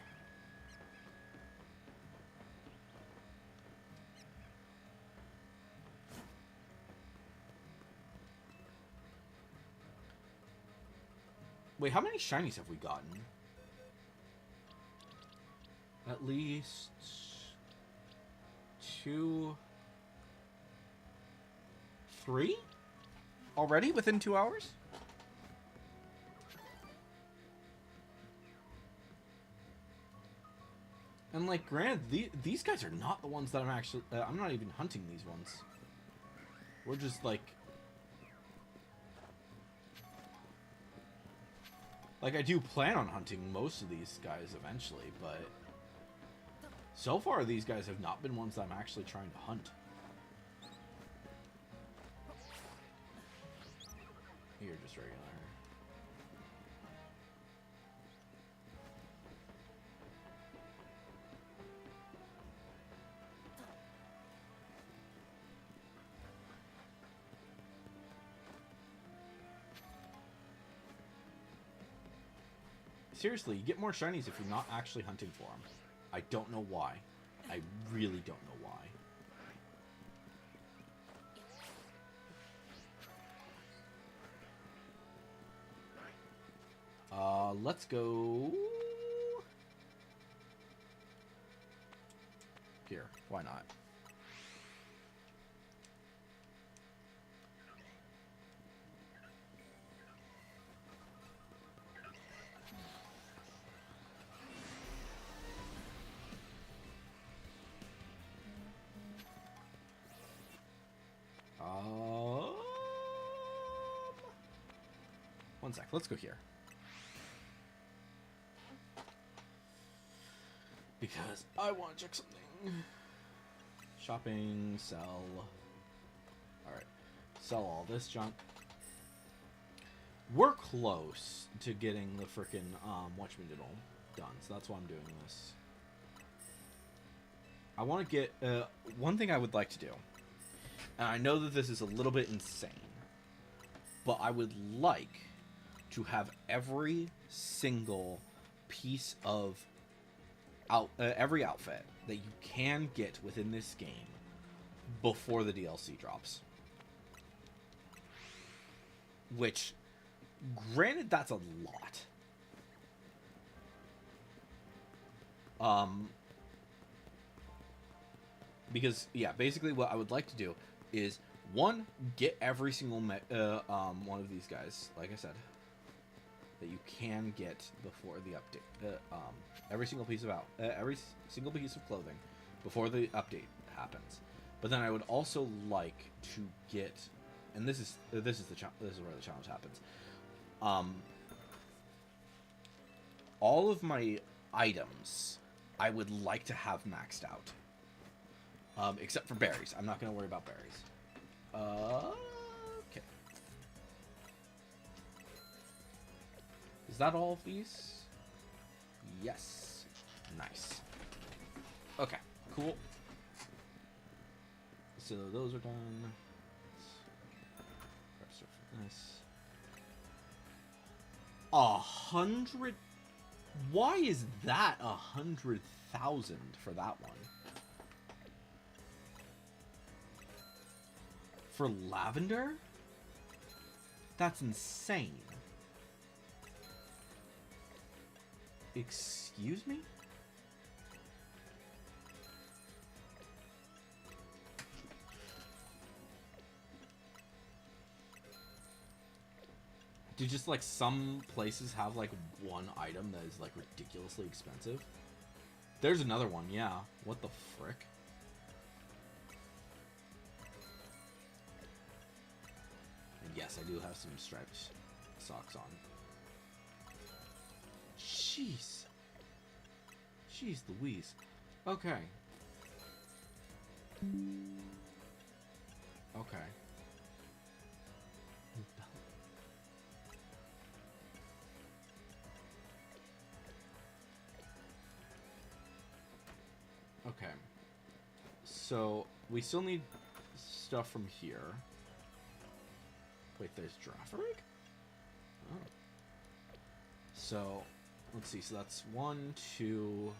Wait, how many shinies have we gotten? At least 2, 3? Already within 2 hours? And like, granted, these guys are not the ones that I'm actually... I'm not even hunting these ones. We're just like... Like, I do plan on hunting most of these guys eventually, but... So far, these guys have not been ones that I'm actually trying to hunt. You're just regular. Seriously, you get more shinies if you're not actually hunting for them. I don't know why. I really don't know why. Let's go... Here, why not? One sec, let's go here. Because I want to check something. Shopping, sell. Alright. Sell all this junk. We're close to getting the frickin' whatchamadiddle done, so that's why I'm doing this. I want to get... one thing I would like to do, and I know that this is a little bit insane, but I would like to have every single piece of every outfit that you can get within this game before the DLC drops. Which, granted, that's a lot. Because, yeah, basically what I would like to do is, one, get every single one of these guys, like I said, that you can get before the update. Every single piece of clothing before the update happens. But then I would also like to get, and this is where the challenge happens. All of my items, I would like to have maxed out. Except for berries. I'm not going to worry about berries. Okay. Is that all of these? Yes. Nice. Okay, cool. So those are done. Press for this. 100. Why is that 100,000 for that one? For lavender? That's insane. Excuse me? Do just like some places have like one item that is like ridiculously expensive? There's another one, yeah. What the frick? And yes, I do have some striped socks on. Jeez. Jeez Louise. Okay. Okay. Okay. So, we still need stuff from here. Wait, there's Giraffe Rig? Oh. So, let's see. So that's 1, 2,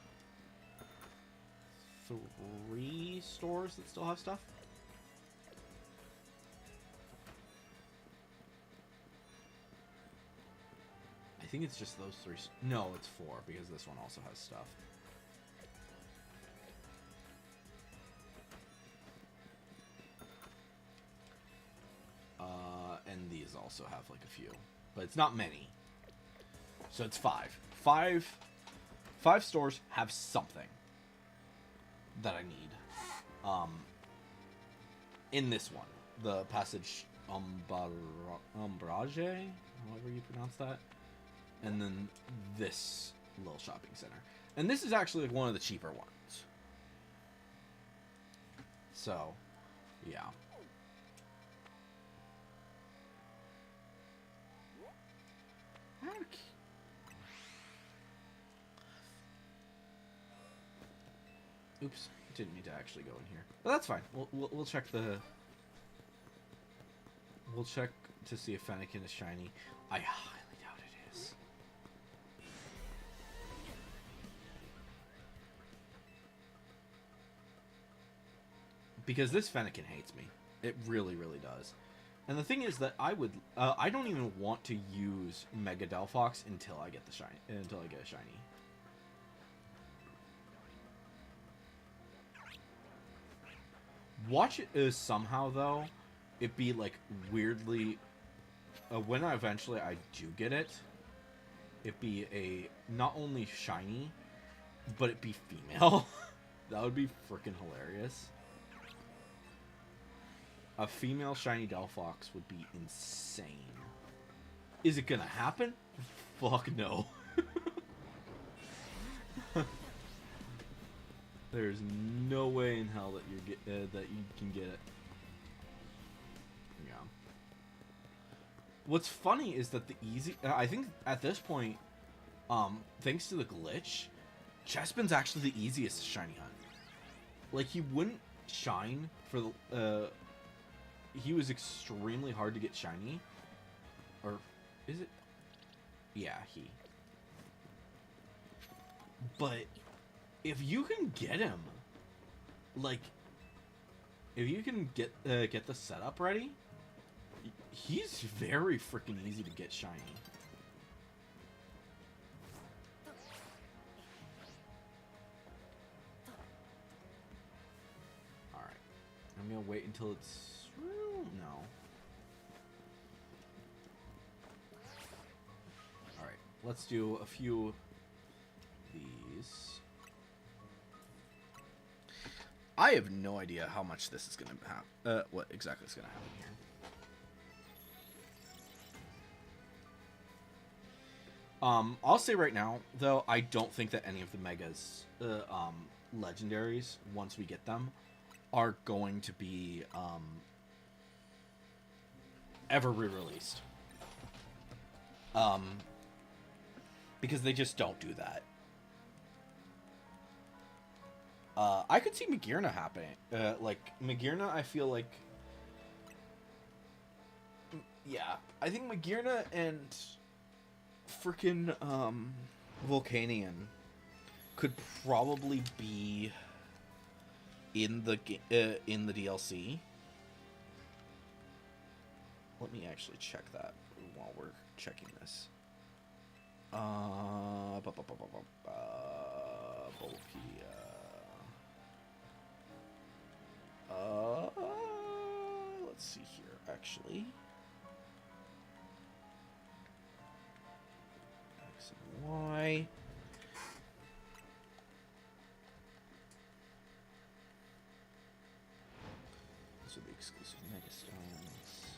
3 stores that still have stuff. I think it's just those 3. No, it's 4 because this one also has stuff. And these also have like a few, but it's not many. So it's 5. 5 stores have something that I need. In this one, the Passage Ombrage, however you pronounce that, and then this little shopping center. And this is actually like one of the cheaper ones. So, yeah. Oops, didn't need to actually go in here, but that's fine. We'll check the. We'll check to see if Fennekin is shiny. I highly doubt it is. Because this Fennekin hates me. It really, really does. And the thing is that I don't even want to use Mega Delphox until I get the shiny. Until I get a shiny. Watch it somehow though, it be like weirdly. When I eventually do get it, it be a not only shiny, but it be female. That would be freaking hilarious. A female shiny Delphox would be insane. Is it gonna happen? Fuck no. There's no way in hell that that you can get it. Yeah. What's funny is that I think at this point, thanks to the glitch, Chespin's actually the easiest shiny hunt. Like he wouldn't shine for the. He was extremely hard to get shiny. Or is it? Yeah, he. But if you can get him, like, if you can get the setup ready, he's very freaking easy to get shiny. All right, I'm gonna wait until it's no. All right, let's do a few of these. I have no idea how much this is going to happen. What exactly is going to happen here. I'll say right now, though, I don't think that any of the megas, legendaries, once we get them, are going to be, ever re-released. Because they just don't do that. I could see Magirna happening. Magirna, I feel like... Yeah, I think Magirna and freaking Volcanion could probably be in the DLC. Let me actually check that while we're checking this. Bulkia. Let's see here, actually. X and Y. These are the exclusive Megastones.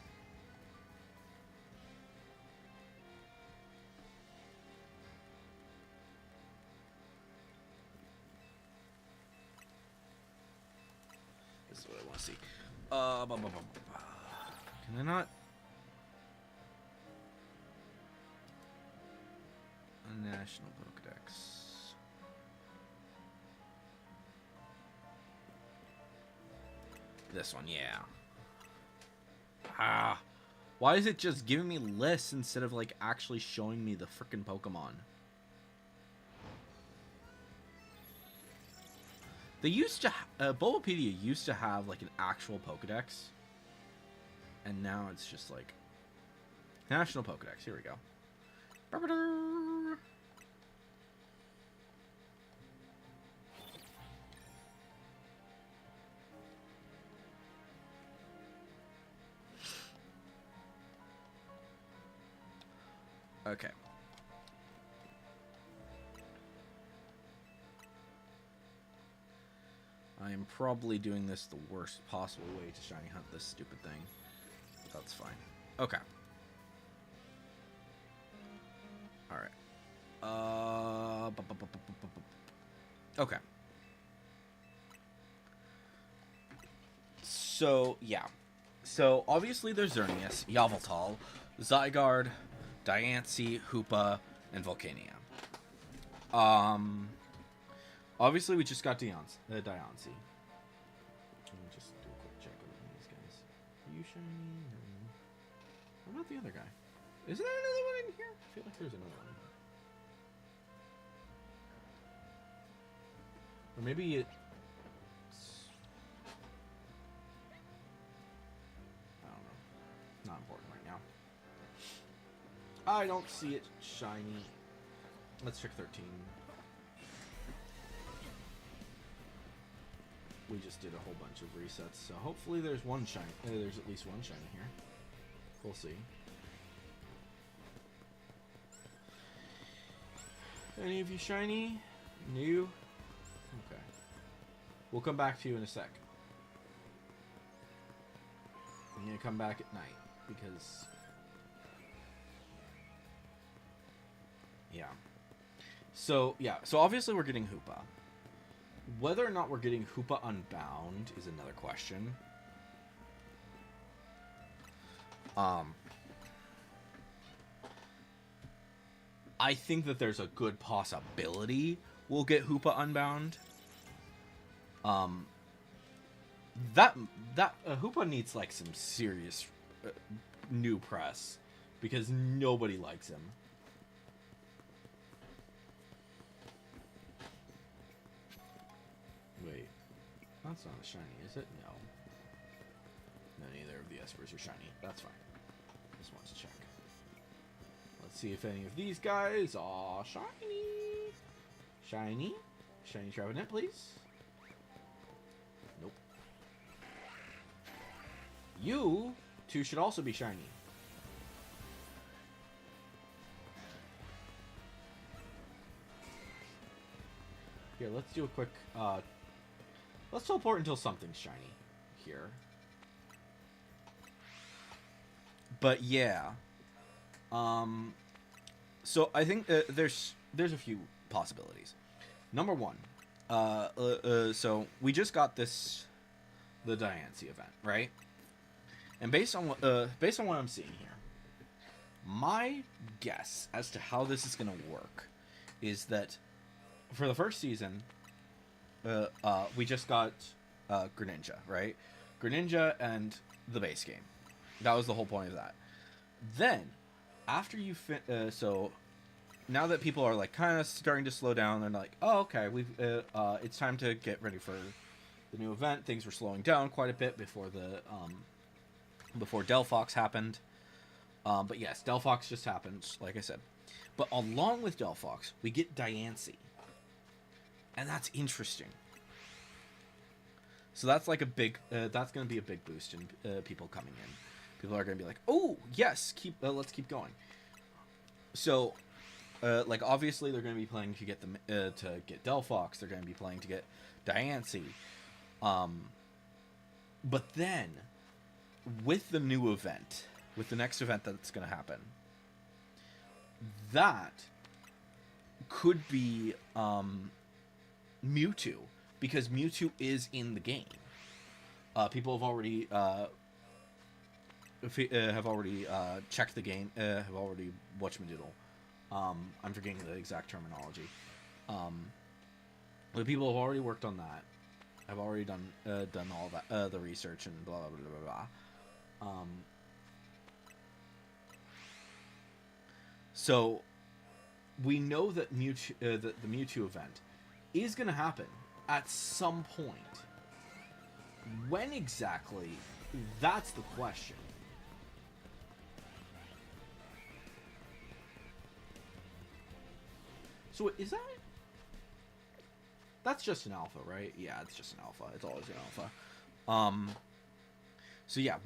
This is what I want to see. Can I not? A national Pokedex. This one, yeah. Why is it just giving me lists instead of like actually showing me the frickin' Pokemon? They used to, Bulbapedia used to have like an actual Pokedex, and now it's just like National Pokedex. Here we go. Okay. I am probably doing this the worst possible way to shiny hunt this stupid thing. That's fine. Okay. Alright. Okay. So, yeah. So, obviously there's Xerneas, Yveltal, Zygarde, Diancie, Hoopa, and Volcania. Obviously we just got Diancie. Let me just do a quick check on these guys. Are you shiny? What about the other guy? Isn't there another one in here? I feel like there's another one. Or maybe it's... I don't know. Not important right now. I don't see it shiny. Let's check 13. We just did a whole bunch of resets, so hopefully there's one shiny. There's at least one shiny here. We'll see. Any of you shiny? New? Okay. We'll come back to you in a sec. I'm gonna come back at night because... Yeah. So, yeah. So obviously we're getting Hoopa. Whether or not we're getting Hoopa Unbound is another question. I think that there's a good possibility we'll get Hoopa Unbound. Hoopa needs like some serious new press because nobody likes him. Wait, that's not a shiny, is it? No. No, neither of the Espers are shiny. That's fine. Just want to check. Let's see if any of these guys are shiny. Shiny? Shiny Trevenant, please. Nope. You two should also be shiny. Here, let's do a quick Let's teleport until something's shiny here. But yeah. So I think there's a few possibilities. Number one, so we just got the Diancie event, right? And based on what I'm seeing here, my guess as to how this is going to work is that for the first season, we just got Greninja, right? Greninja and the base game. That was the whole point of that. Then, after you so now that people are like kind of starting to slow down, they're like, oh, okay, it's time to get ready for the new event. Things were slowing down quite a bit before before Delphox happened. But yes, Delphox just happened, like I said. But along with Delphox, we get Diancie. And that's interesting. So that's like a big, that's going to be a big boost in people coming in. People are going to be like, oh, yes, let's keep going. So, like, obviously they're going to be playing to get to get Delphox. They're going to be playing to get Diancie. But then, with the new event, with the next event that's going to happen, that could be Mewtwo, because Mewtwo is in the game. People have already checked the game, have already whatchamadoodle. I'm forgetting the exact terminology. But people have already worked on that. I've already done all that, the research and blah blah blah blah blah. So we know that that the Mewtwo event is going to happen at some point. When exactly? That's the question. So is that? That's just an alpha, right? Yeah, it's just an alpha. It's always an alpha. So yeah,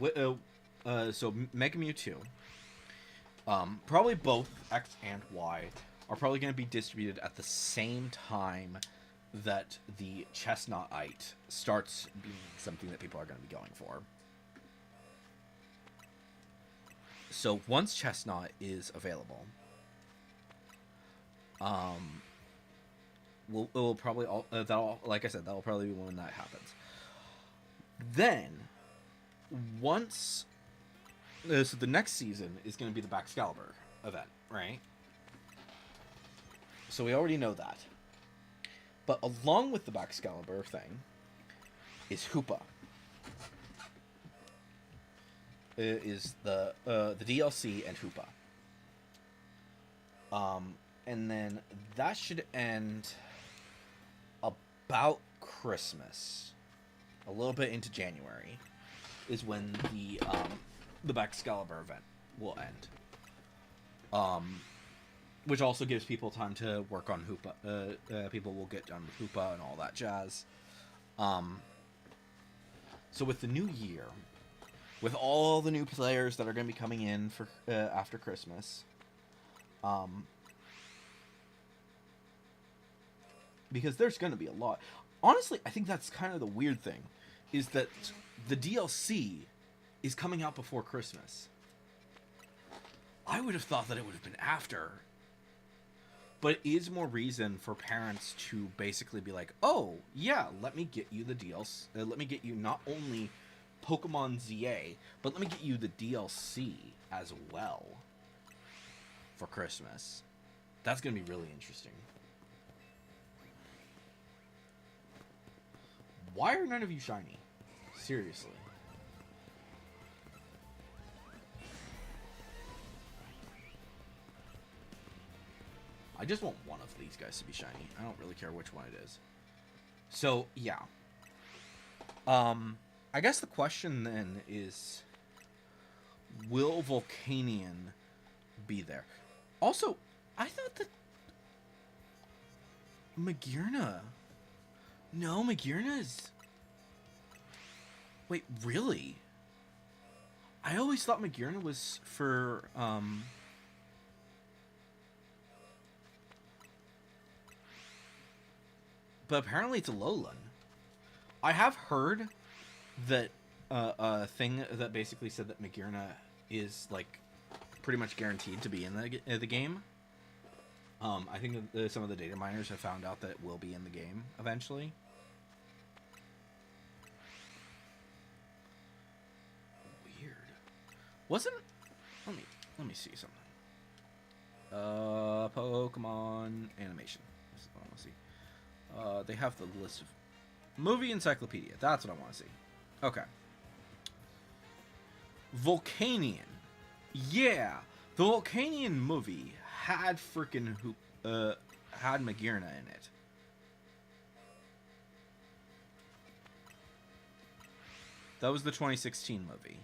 so Mega Mewtwo. Probably both X and Y are probably going to be distributed at the same time that the Chestnut-ite starts being something that people are going to be going for. So once Chestnut is available, we'll probably like I said, that'll probably be when that happens. Then once so the next season is going to be the Baxcalibur event, right? So we already know that. But along with the Baxcalibur thing is Hoopa. Is the DLC and Hoopa. And then that should end about Christmas. A little bit into January is when the Baxcalibur event will end. Which also gives people time to work on Hoopa. People will get done with Hoopa and all that jazz. So with the new year, with all the new players that are going to be coming in for after Christmas, because there's going to be a lot. Honestly, I think that's kind of the weird thing, is that the DLC is coming out before Christmas. I would have thought that it would have been after. But it is more reason for parents to basically be like, oh, yeah, let me get you the DLC. Let me get you not only Pokemon ZA, but let me get you the DLC as well for Christmas. That's going to be really interesting. Why are none of you shiny? Seriously. I just want one of these guys to be shiny. I don't really care which one it is. So, yeah. I guess the question then is, will Volcanion be there? Also, I thought that Magearna... No, Magearna's... Wait, really? I always thought Magearna was for, But apparently it's a Alolan. I have heard that a thing that basically said that Magirna is like pretty much guaranteed to be in the game. I think that some of the data miners have found out that it will be in the game eventually. Weird. Wasn't... Let me see something. Pokemon animation. This is what I want to see. They have the list of movie encyclopedia. That's what I want to see. Okay. Volcanion. Yeah, the Volcanion movie had freaking had Magirna in it. That was the 2016 movie.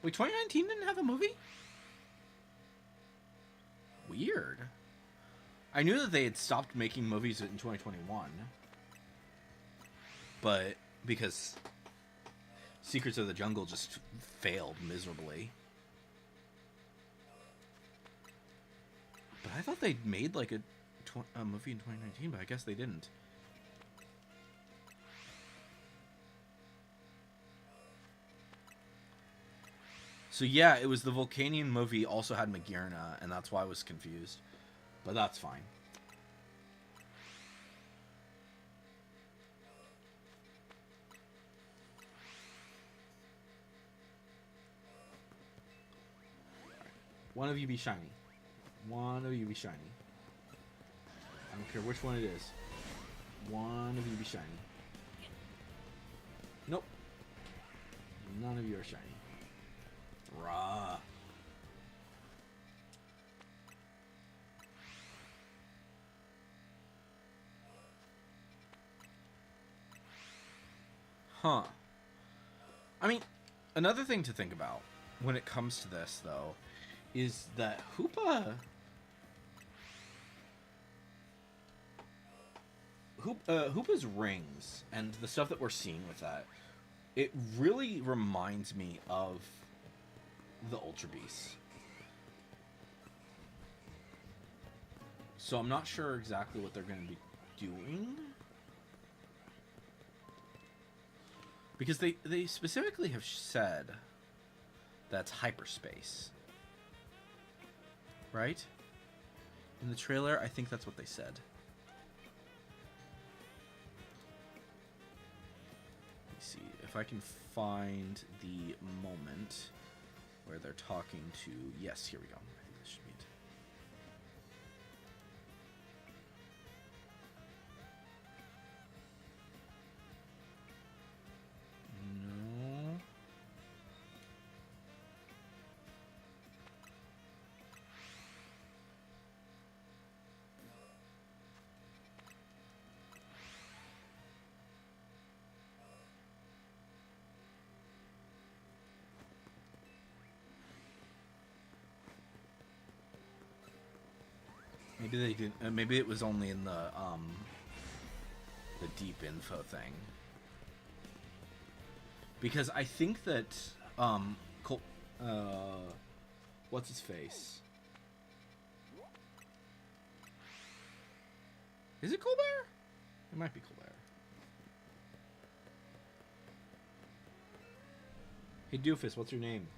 Wait, 2019 didn't have a movie? Weird. I knew that they had stopped making movies in 2021. But because Secrets of the Jungle just failed miserably. But I thought they'd made like a movie in 2019, but I guess they didn't. So yeah, it was the Volcanion movie also had Magirna, and that's why I was confused. But that's fine. One of you be shiny. One of you be shiny. I don't care which one it is. One of you be shiny. Nope. None of you are shiny. Rah. Huh. I mean, another thing to think about when it comes to this, though, is that Hoopa's rings and the stuff that we're seeing with that, it really reminds me of the Ultra Beasts. So I'm not sure exactly what they're going to be doing. Because they specifically have said that's hyperspace. Right? In the trailer, I think that's what they said. Let me see if I can find the moment where they're talking to... Yes, here we go. I think this should be it. No. Maybe they didn't. Maybe it was only in the deep info thing. Because I think that what's his face? Is it Colbert? It might be Colbert. Hey Doofus, what's your name?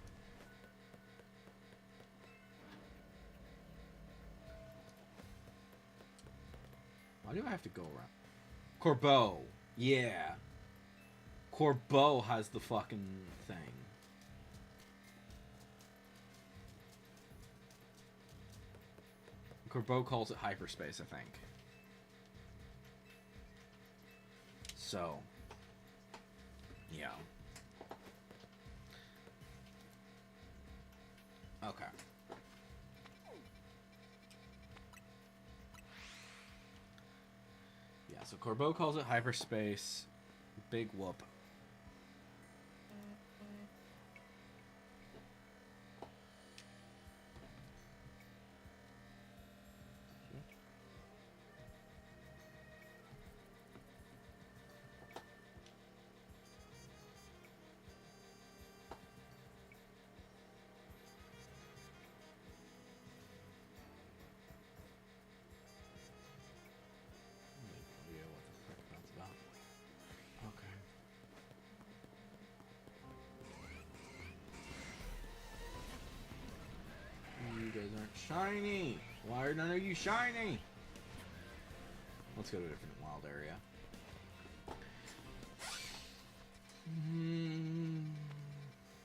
Why do I have to go around? Corbeau. Yeah. Corbeau has the fucking thing. Corbeau calls it hyperspace, I think. So. Yeah. Okay. Yeah, so Corbeau calls it hyperspace. Big whoop. Shiny! Why are none of you shiny? Let's go to a different wild area.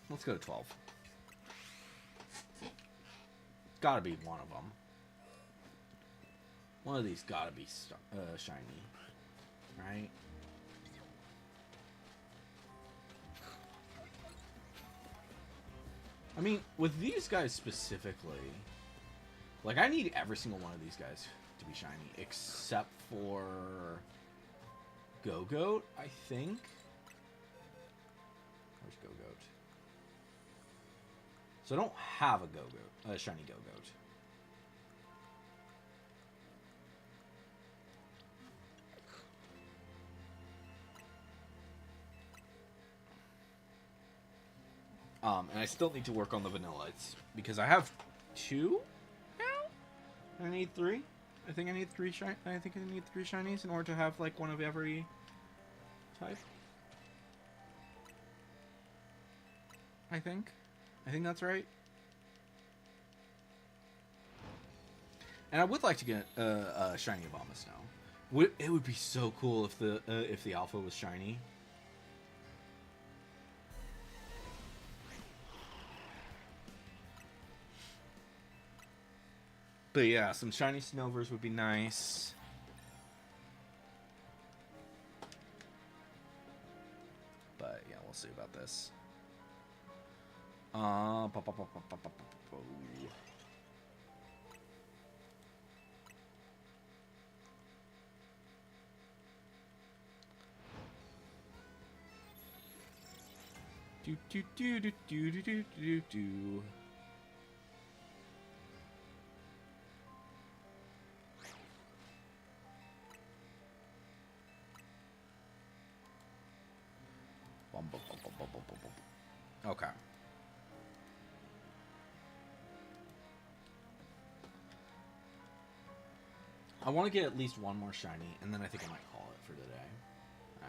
Let's go to 12. Gotta be one of them. One of these gotta be shiny. Right? I mean, with these guys specifically, like, I need every single one of these guys to be shiny, except for Go-Goat, I think. Where's Go-Goat? So I don't have a Go-Goat, a shiny Go-Goat. And I still need to work on the vanillites because I have 2 now. I need 3. I think I need 3 I think I need 3 shinies in order to have like one of every type. I think that's right. And I would like to get a shiny Abomasnow. It would be so cool if the alpha was shiny. But yeah, some shiny Snovers would be nice. But yeah, we'll see about this. Do do do do do do do do do. Okay. I want to get at least one more shiny, and then I think I might call it for today.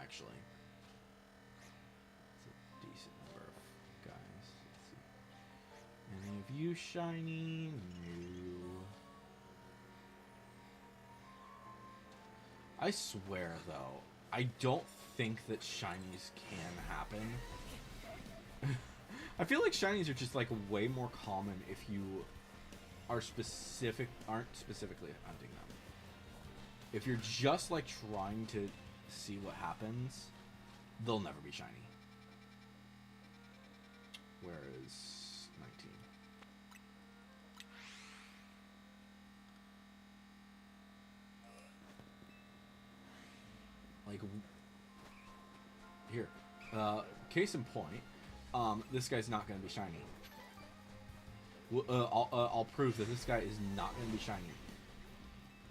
Actually, it's a decent number of guys. Let's see. Any of you shiny? No. I swear, though, I don't think that shinies can happen. I feel like shinies are just like way more common if you aren't specifically hunting them. If you're just like trying to see what happens, they'll never be shiny. Where is 19? Like, here, case in point, this guy's not going to be shiny. I'll prove that this guy is not going to be shiny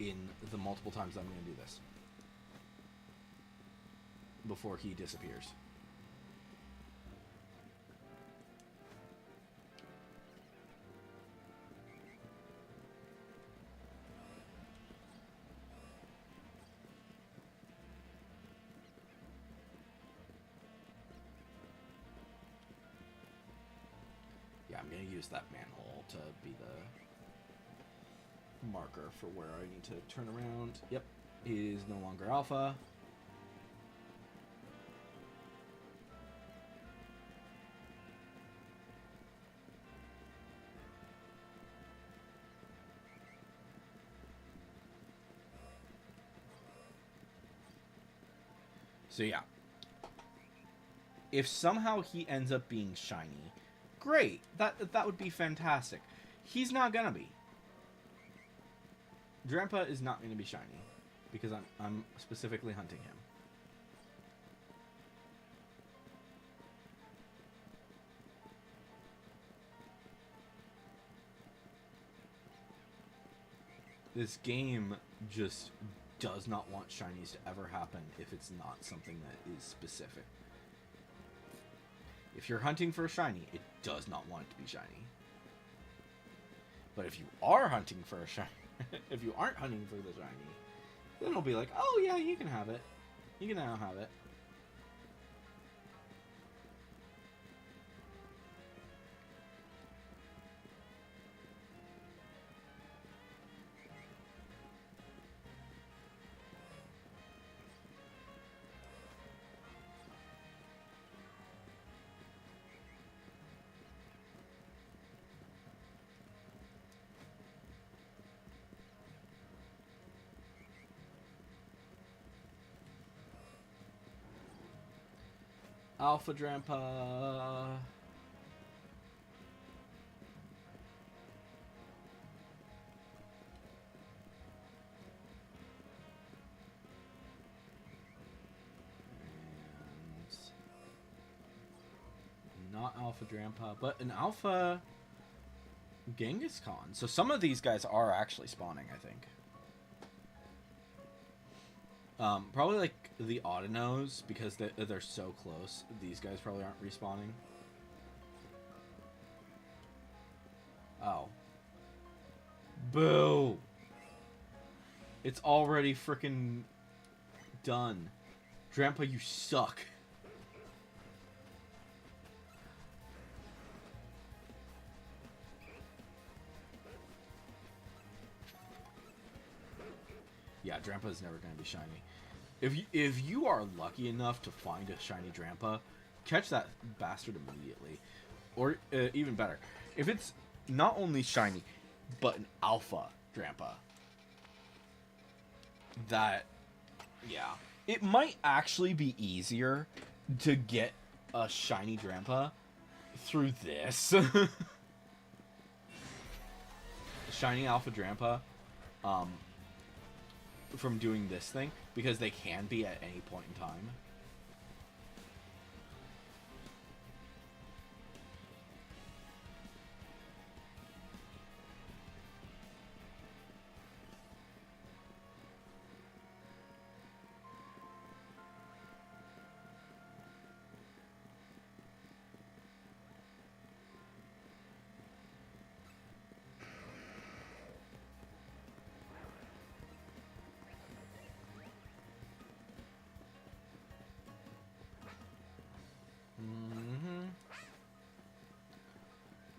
in the multiple times I'm going to do this before he disappears. Yeah, I'm going to use that manhole to be the marker for where I need to turn around. Yep, he is no longer alpha. So yeah, if somehow he ends up being shiny, great. That would be fantastic. He's not gonna be. Grandpa is not going to be shiny because I'm specifically hunting him. This game just does not want shinies to ever happen if it's not something that is specific. If you're hunting for a shiny, it does not want it to be shiny. But if you are hunting for a shiny, if you aren't hunting for the shiny, then it'll be like, oh yeah, you can have it. You can now have it. Alpha Drampa. Not Alpha Drampa, but an Alpha Genghis Khan. So some of these guys are actually spawning, I think. Probably like the Autonos, because they're so close. These guys probably aren't respawning. Oh. Boo! It's already freaking done. Drampa, you suck. Yeah, Drampa is never going to be shiny. If you are lucky enough to find a shiny Drampa, catch that bastard immediately. Or even better, if it's not only shiny, but an Alpha Drampa. That, yeah. It might actually be easier to get a shiny Drampa through this. Shiny Alpha Drampa, from doing this thing, because they can be at any point in time.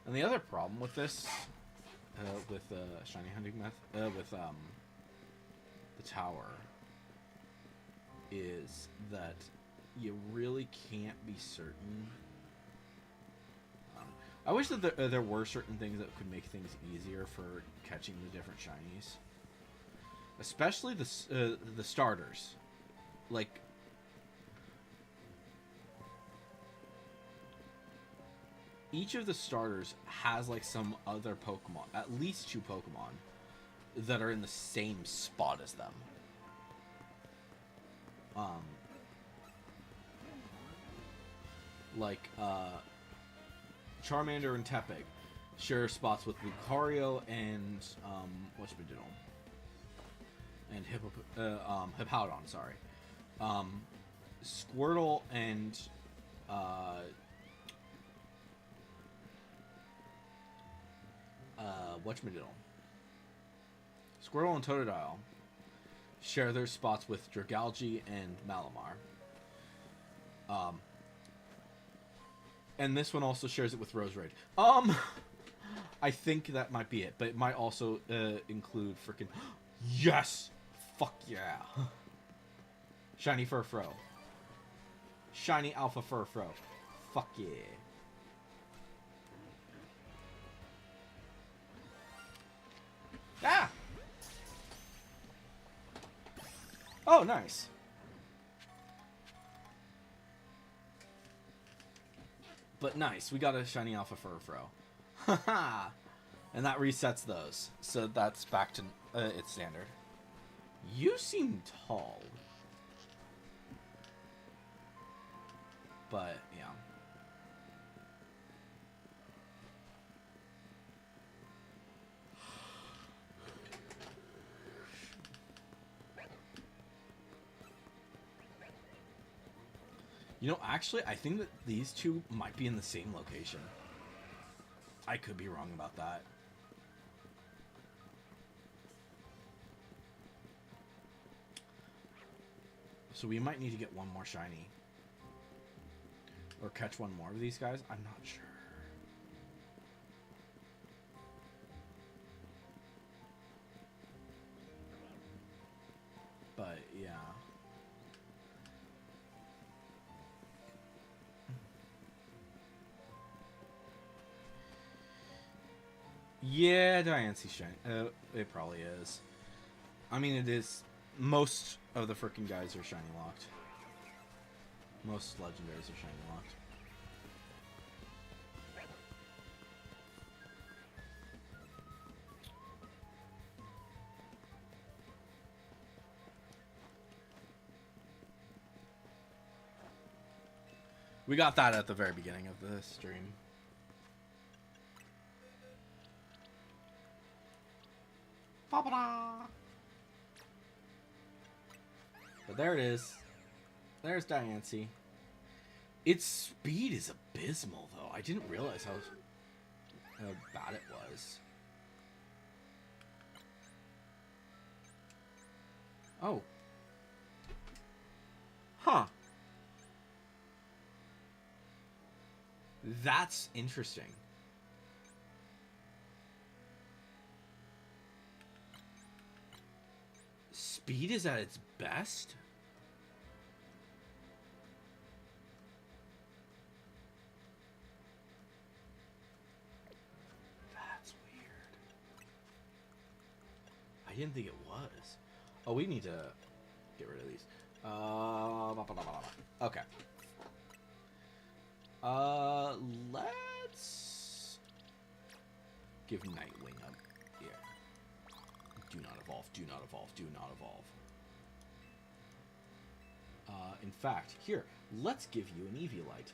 And the other problem with this, with shiny hunting method, with the tower, is that you really can't be certain. I wish that there were certain things that could make things easier for catching the different shinies, especially the starters, like. Each of the starters has like some other Pokemon, at least 2 Pokemon, that are in the same spot as them. Like Charmander and Tepig share spots with Lucario and whatchamadiddle, and Hippowdon. Sorry, Squirtle and whatchamadiddle. Squirtle and Totodile share their spots with Dragalge and Malamar. And this one also shares it with Roserade. I think that might be it, but it might also include freaking yes! Fuck yeah! Shiny Furfrou. Shiny Alpha Furfrou. Fuck yeah. Ah! Oh, nice. But nice, we got a shiny Alpha Furfrou. Haha! And that resets those. So that's back to its standard. You seem tall. But, yeah. You know, actually, I think that these two might be in the same location. I could be wrong about that. So we might need to get one more shiny. Or catch one more of these guys. I'm not sure. But, yeah. Yeah, Diancie shiny. It probably is. I mean, it is. Most of the freaking guys are shiny locked. Most legendaries are shiny locked. We got that at the very beginning of the stream. Ba-ba-da! But there it is. There's Diancie. Its speed is abysmal, though. I didn't realize how bad it was. Oh. Huh. That's interesting. Speed is at its best? That's weird. I didn't think it was. Oh, we need to get rid of these. Okay. Let's give Nightwing up. Yeah. Do not evolve. Do not evolve. Do not evolve. In fact, here, let's give you an Eviolite.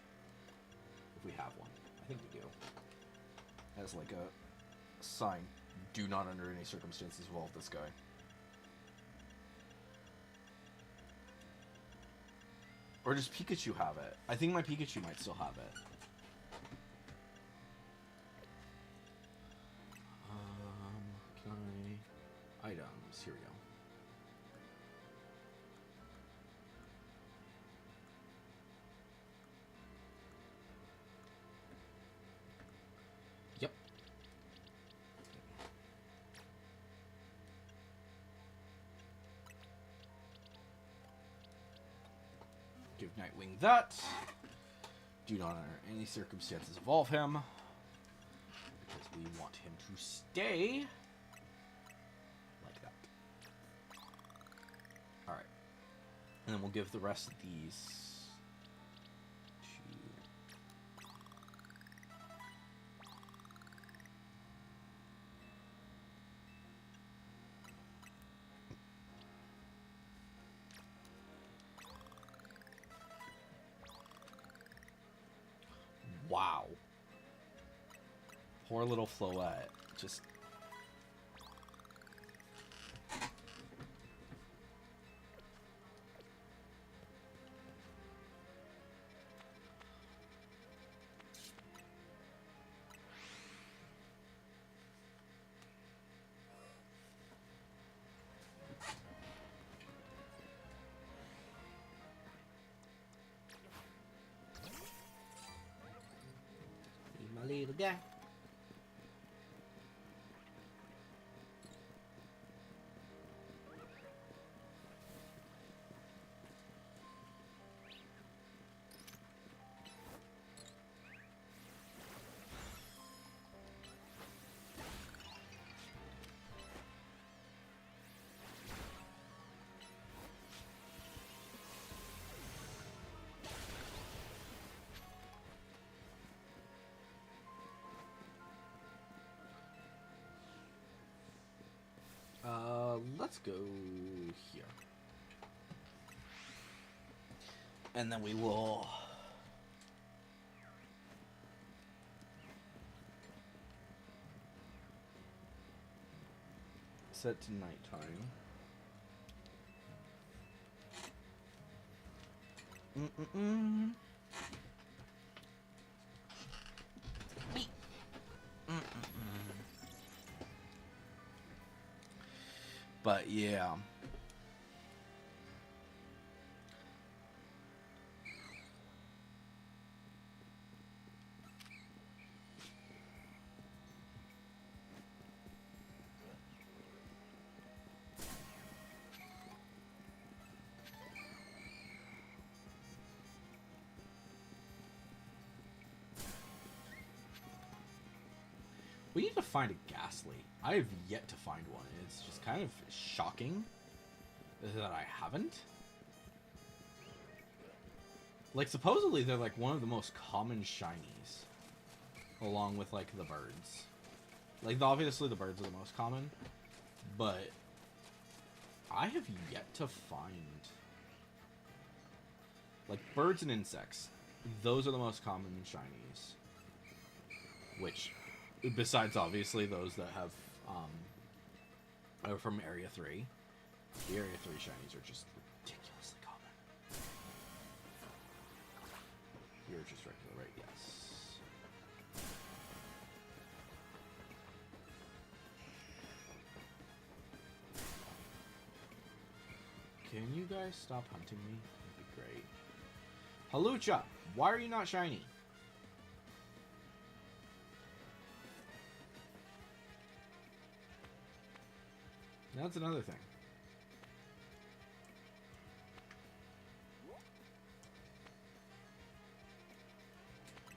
If we have one. I think we do. As like a sign. Do not under any circumstances evolve this guy. Or does Pikachu have it? I think my Pikachu might still have it. Can I... Items. Here we go. Yep. Give Nightwing that. Do not under any circumstances evolve him. Because we want him to stay like that. Alright. And then we'll give the rest of these to... Wow. Poor little Floette. Just... my little guy. Let's go here. And then we will... set to nighttime. But yeah. We need to find a Ghastly. I have yet to find one. It's just kind of shocking that I haven't. Like, supposedly they're like one of the most common shinies, along with like the birds. Like, obviously the birds are the most common, but I have yet to find, like, birds and insects. Those are the most common shinies. Which, besides obviously those that have are from Area 3, the Area 3 shinies are just ridiculously common. You're just regular, right? Yes. Can you guys stop hunting me? That'd be great. Halucha, why are you not shiny? That's another thing.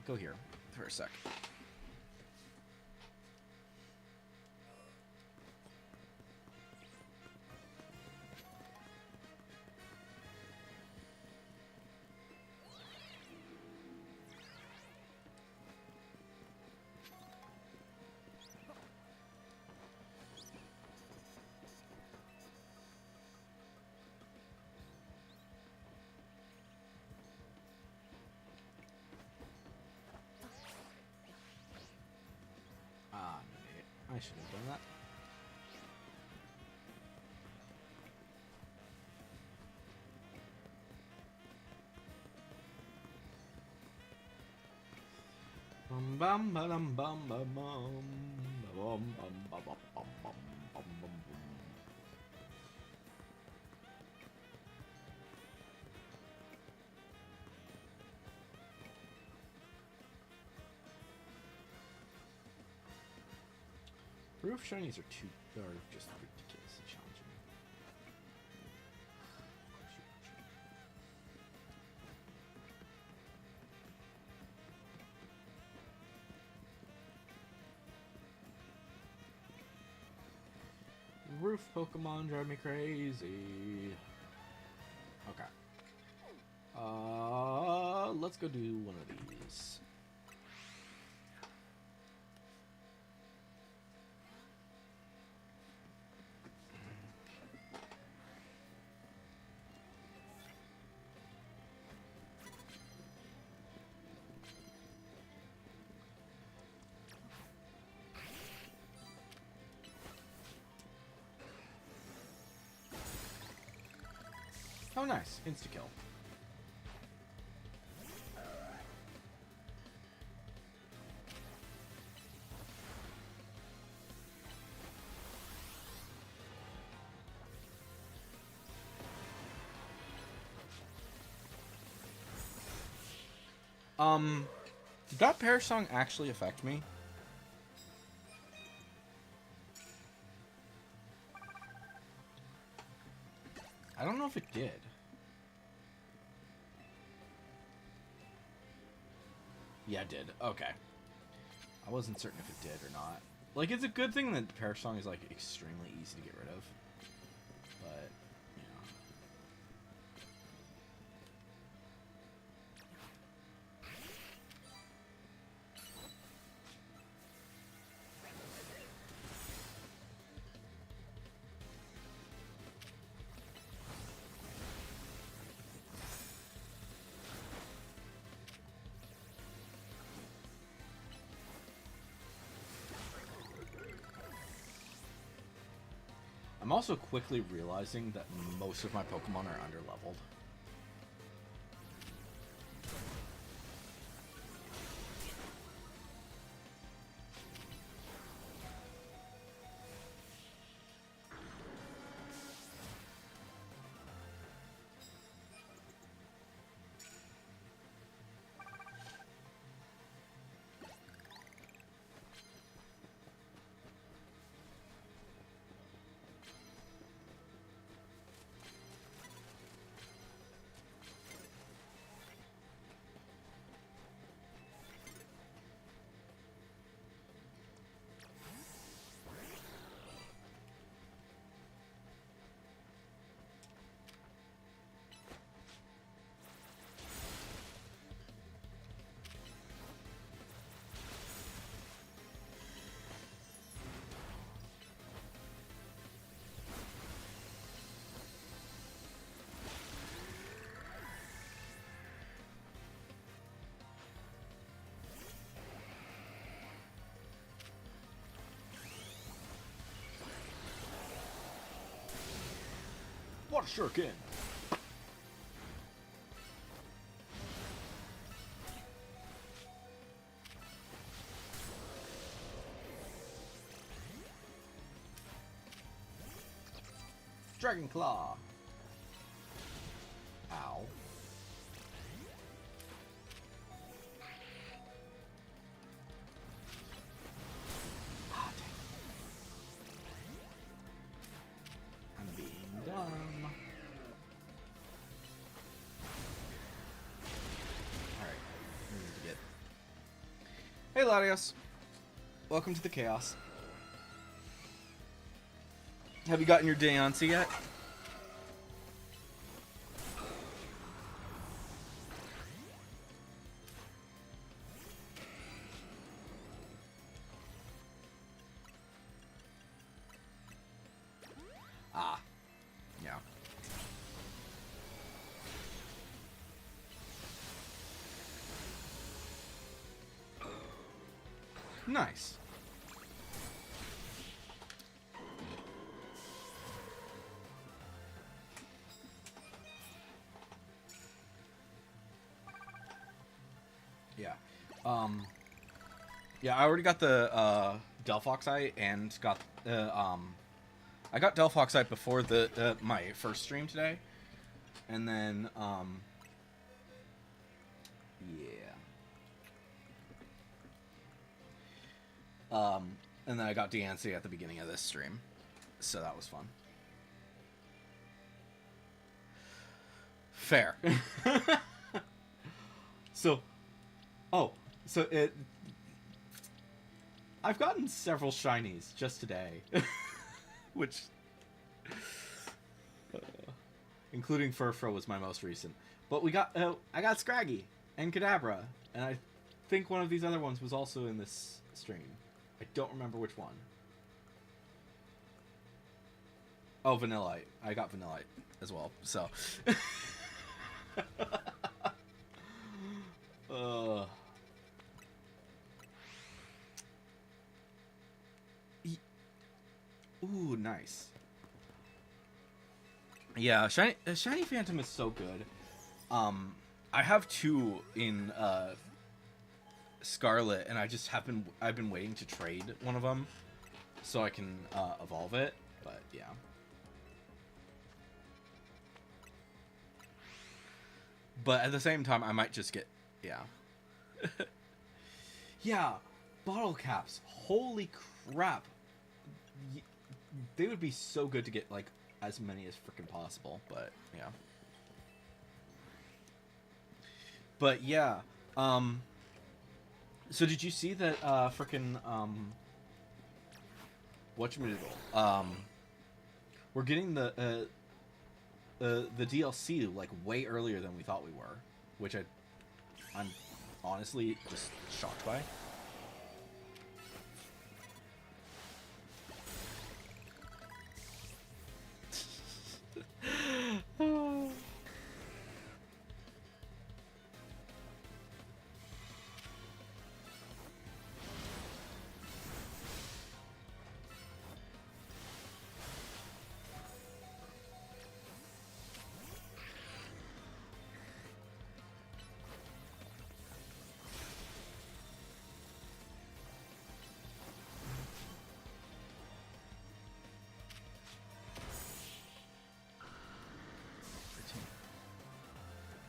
Go here for a sec. I should have done that. Bum bum ba dum bum bum bum bum bum bum bum bum bum bum bum. Roof shinies are just ridiculously challenging. Roof Pokemon drive me crazy. Okay. Let's go do one of these. Oh, nice. Insta-kill. Did that Pear Song actually affect me? I don't know if it did. Yeah, it did. Okay. I wasn't certain if it did or not. Like, it's a good thing that Pear Song is, like, extremely easy to get rid of. But, you know. I'm also quickly realizing that most of my Pokemon are underleveled. sure can. Dragon Claw. Ow. Ah, dang. I'm being dumb. Alright. We need to get... Hey, Latios. Welcome to the chaos. Have you gotten your Diancie yet? Ah. Yeah. Nice. Yeah. Yeah, I already got the Delphoxite and got I got Delphoxite before the my first stream today. And then yeah. And then I got Diancie at the beginning of this stream. So that was fun. Fair. So I've gotten several shinies just today, which, including Furfro was my most recent. But I got Scraggy and Kadabra, and I think one of these other ones was also in this stream. I don't remember which one. Oh, Vanillite. I got Vanillite as well, so. Ooh, nice. Yeah, Shiny Phantom is so good. I have two in Scarlet, and I've been waiting to trade one of them so I can evolve it. But yeah. But at the same time, I might just get yeah. Yeah, bottle caps. Holy crap. They would be so good to get, like, as many as freaking possible, but, yeah. But, yeah, so did you see that, freaking, whatchamadiddle, we're getting the DLC, like, way earlier than we thought we were, which I'm honestly just shocked by.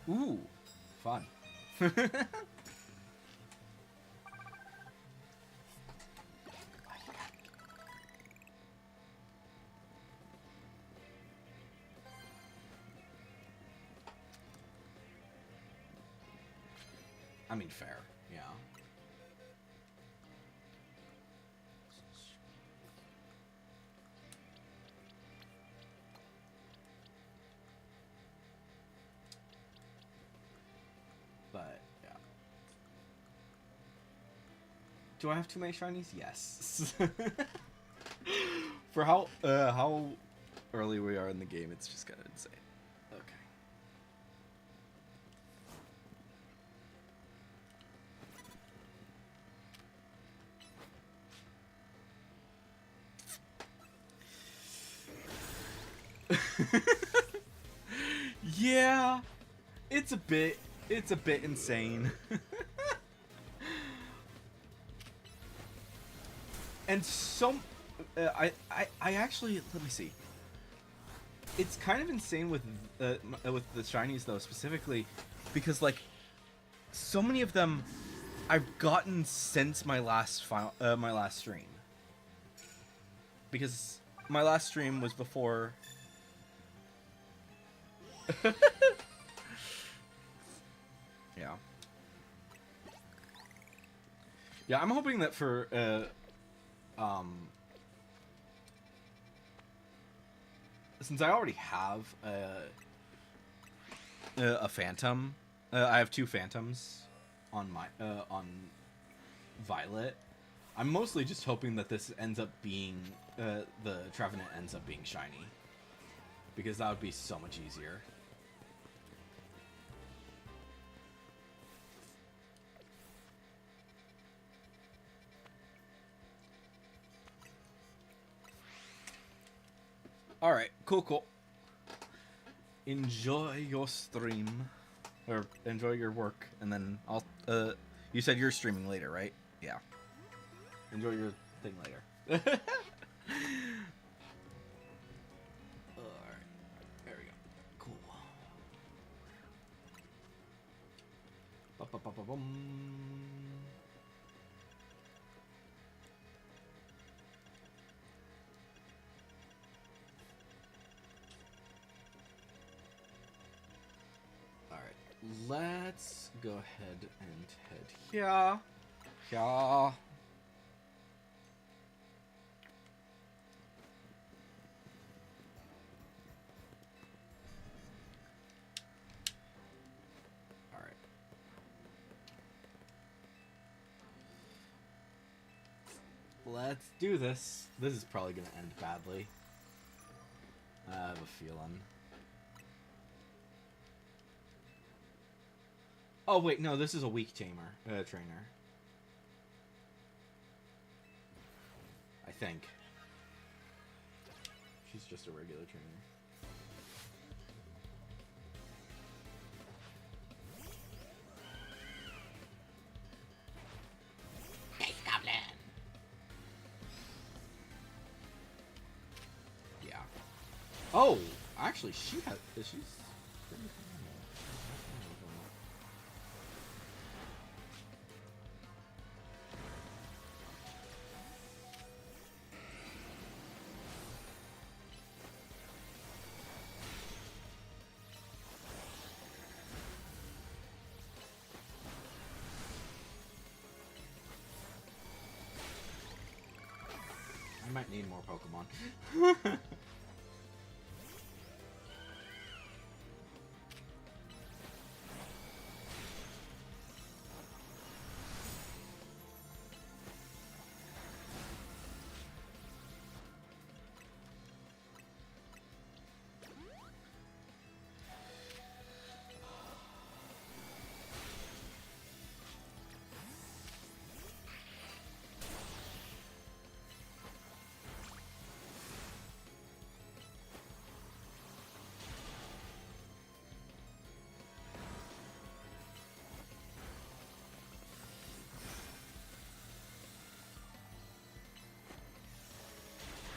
Ooh, fun. I mean, fair, yeah. But, yeah. Do I have too many shinies? Yes. For how early we are in the game, it's just kind of insane. Okay. it's a bit insane. And I actually, let me see. It's kind of insane with the shinies though, specifically because like so many of them I've gotten since my last stream. Because my last stream was before. Yeah. Yeah, I'm hoping that for since I already have a phantom, I have 2 phantoms on my on Violet. I'm mostly just hoping that this ends up being the Trevenant ends up being shiny, because that would be so much easier. All right, cool. Enjoy your stream, or enjoy your work, and then I'll. You said you're streaming later, right? Yeah. Enjoy your thing later. Alright. There we go. Cool. Ba-ba-ba-ba-bum. Alright. Let's go ahead and head here. Here. Let's do this. This is probably going to end badly. I have a feeling. Oh, wait, no, this is a weak trainer. I think. She's just a regular trainer. Oh, actually, she's pretty I might need more Pokemon.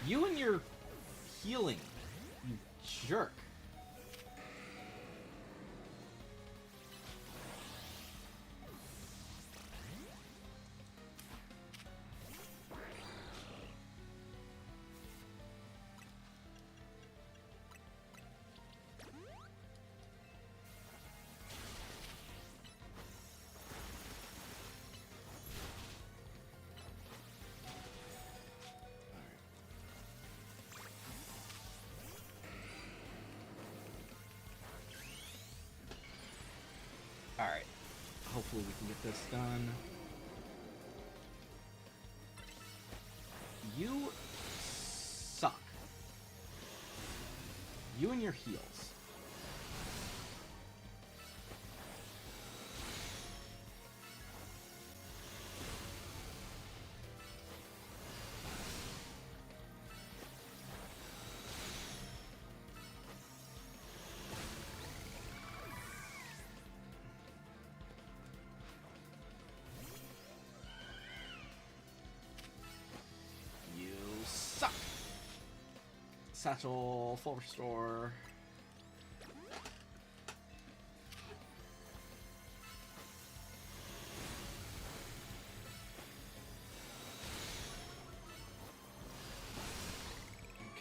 You and your healing, you jerk. Alright. Hopefully we can get this done. You suck. You and your heals. Satchel, full restore.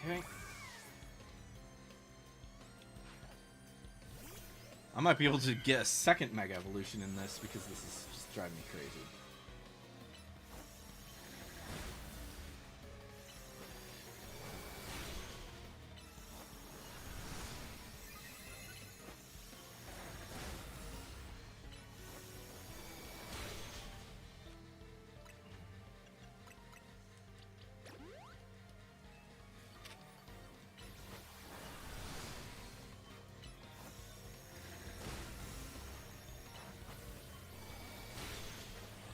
Okay. I might be able to get a second Mega Evolution in this because this is just driving me crazy.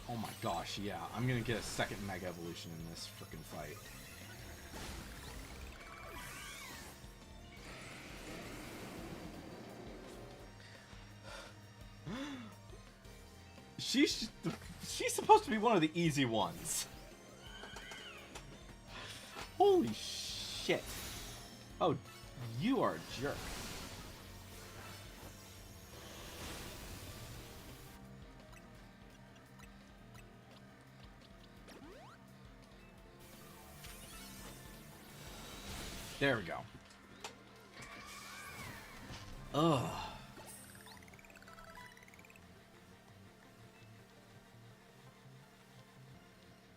Oh my gosh, yeah. I'm gonna get a second Mega Evolution in this frickin' fight. She's supposed to be one of the easy ones. Holy shit. Oh, you are a jerk. There we go. Ugh.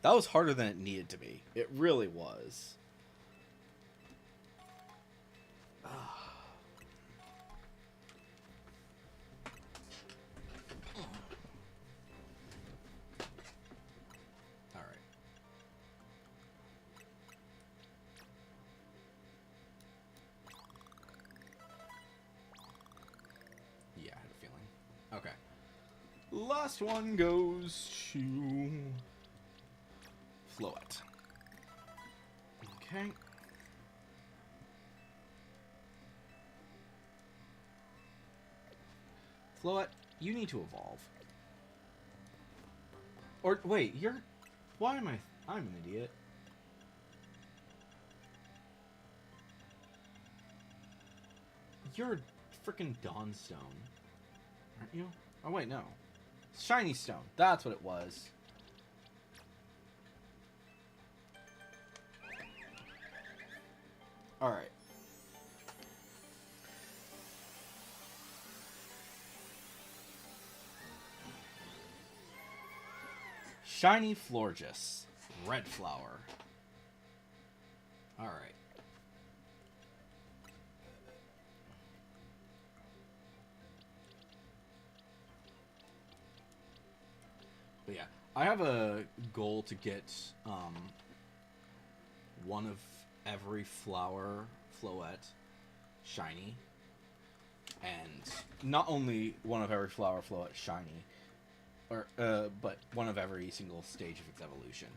That was harder than it needed to be. It really was. Alright. Yeah, I had a feeling. Okay. Last one goes to Floet. Okay. Floet, you need to evolve. Or, wait, you're... Why am I... I'm an idiot. You're frickin' Dawnstone. Aren't you? Oh, wait, no. Shiny Stone. That's what it was. Alright. Shiny Florges. Red Flower. Alright. But yeah, I have a goal to get one of every flower Floet shiny. And not only one of every flower Floet shiny, or but one of every single stage of its evolution.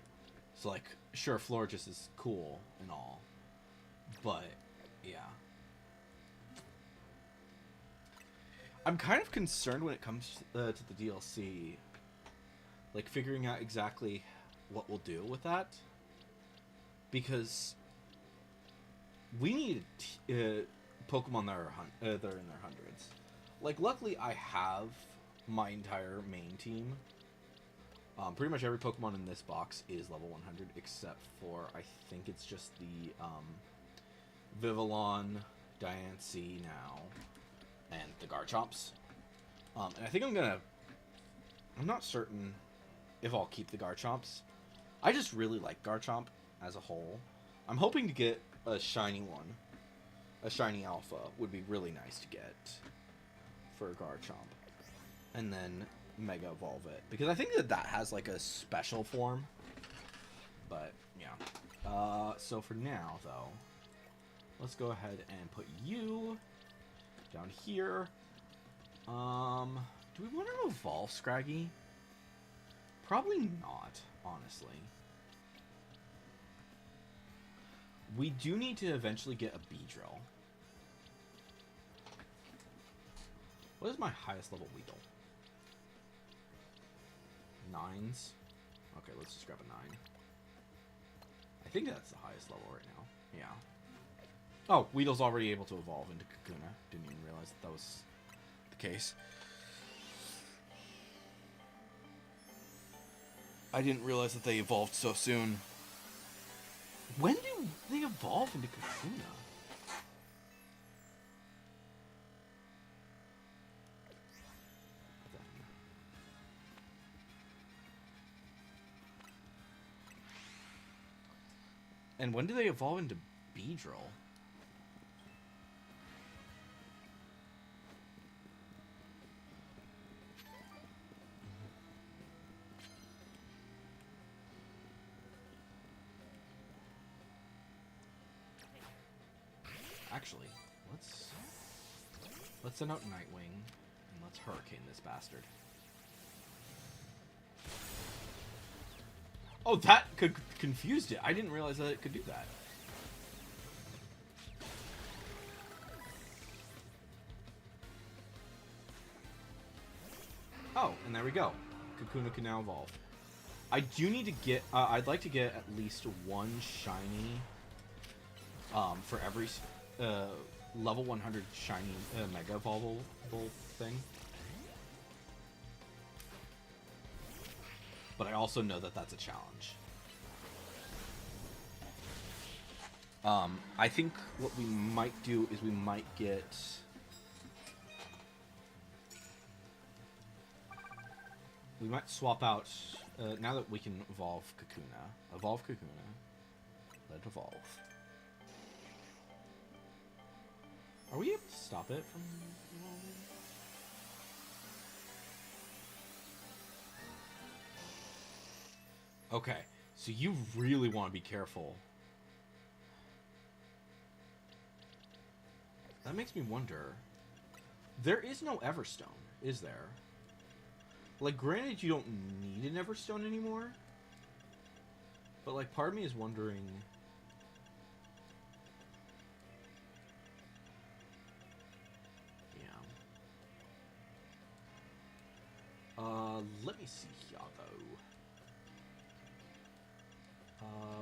So like, sure, Florges is cool and all, but yeah. I'm kind of concerned when it comes to the DLC, like figuring out exactly what we'll do with that, because we need Pokemon that are that are in their hundreds. Like, luckily I have my entire main team. Pretty much every Pokemon in this box is level 100, except for, I think it's just the Vivillon, Diancie now, and the Garchomps. And I think I'm not certain if I'll keep the Garchomps. I just really like Garchomp as a whole. I'm hoping to get a shiny one. A shiny alpha would be really nice to get for Garchomp. And then Mega Evolve it, because I think that has like a special form. But yeah. So for now though, let's go ahead and put you down here. Do we want to evolve Scraggy? Probably not, honestly. We do need to eventually get a Beedrill. What is my highest level Weedle? 9s? Okay, let's just grab a 9. I think that's the highest level right now. Yeah. Oh, Weedle's already able to evolve into Kakuna. Didn't even realize that was the case. I didn't realize that they evolved so soon. When do they evolve into Kakuna? And when do they evolve into Beedrill? Actually, let's send out Nightwing and let's Hurricane this bastard. Oh, that confused it. I didn't realize that it could do that. Oh, and there we go. Kakuna can now evolve. I do need to get... I'd like to get at least one shiny for every level 100 shiny Mega Evolvable thing. But I also know that that's a challenge. I think what we might do is we might get... We might swap out... now that we can evolve Kakuna. Evolve Kakuna. Let it evolve. Are we able to stop it from evolving? Okay, so you really want to be careful. That makes me wonder. There is no Everstone, is there? Like, granted, you don't need an Everstone anymore. But, like, part of me is wondering... Yeah. Let me see here, though.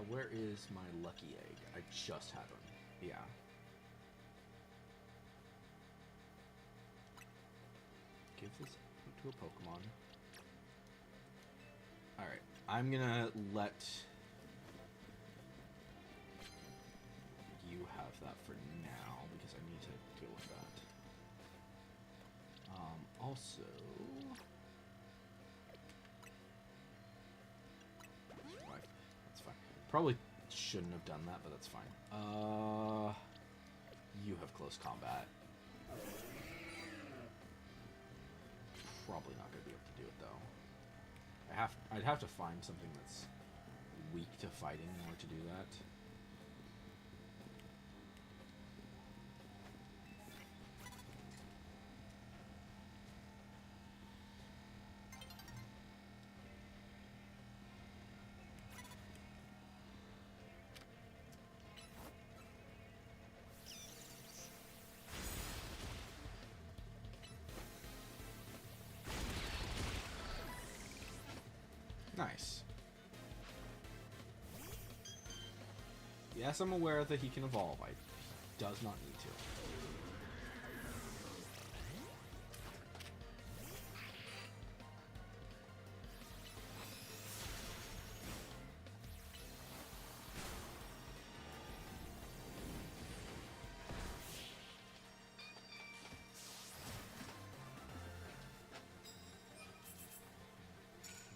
Where is my lucky egg? I just had him. Yeah. Give this to a Pokemon. Alright, I'm gonna let you have that for now, because I need to deal with that. Also... That's fine. Probably shouldn't have done that, but that's fine. You have close combat. Probably not going to be able to do it, though. I'd have to find something that's weak to fighting in order to do that. Nice. Yes, I'm aware that he can evolve. He does not need to.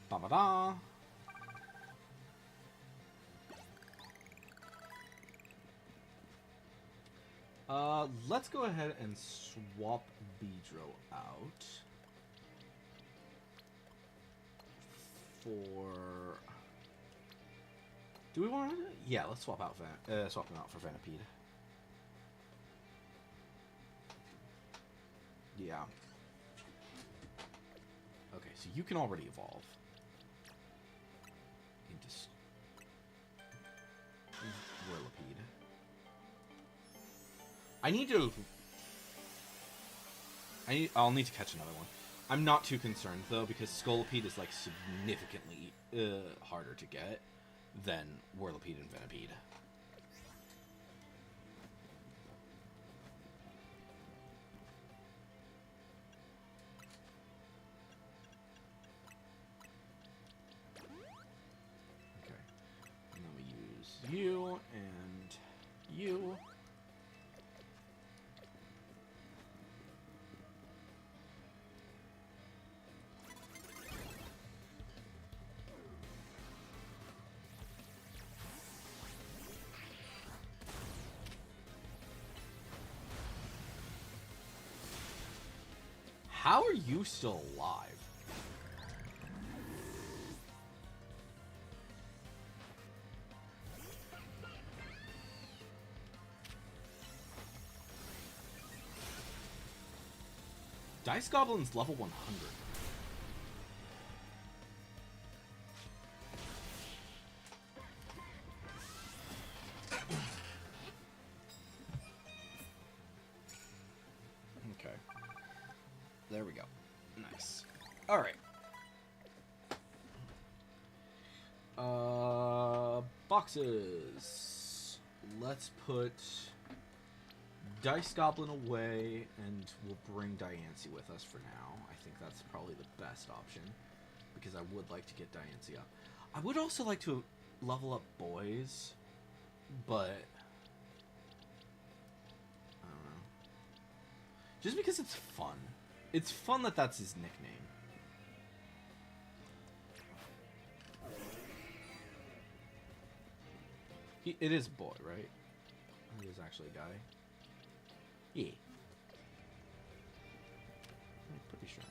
Ba-ba-da! Let's go ahead and swap Beedrill out for... Do we want to... Yeah, let's swap out swap him out for Venipede. Yeah. Okay, so you can already evolve into Whirlipede. I'll need to catch another one. I'm not too concerned though, because Scolipede is like significantly harder to get than Whirlipede and Venipede. you and you. How are you still alive? Dice Goblin's level 100. Okay. There we go. Nice. Alright. Boxes. Let's put Dice Goblin away, and we'll bring Diancie with us for now. I think that's probably the best option, because I would like to get Diancie up. I would also like to level up boys, but I don't know. Just because it's fun. It's fun that that's his nickname. It is a boy, right? It is actually a guy. Yeah. I'm pretty sure.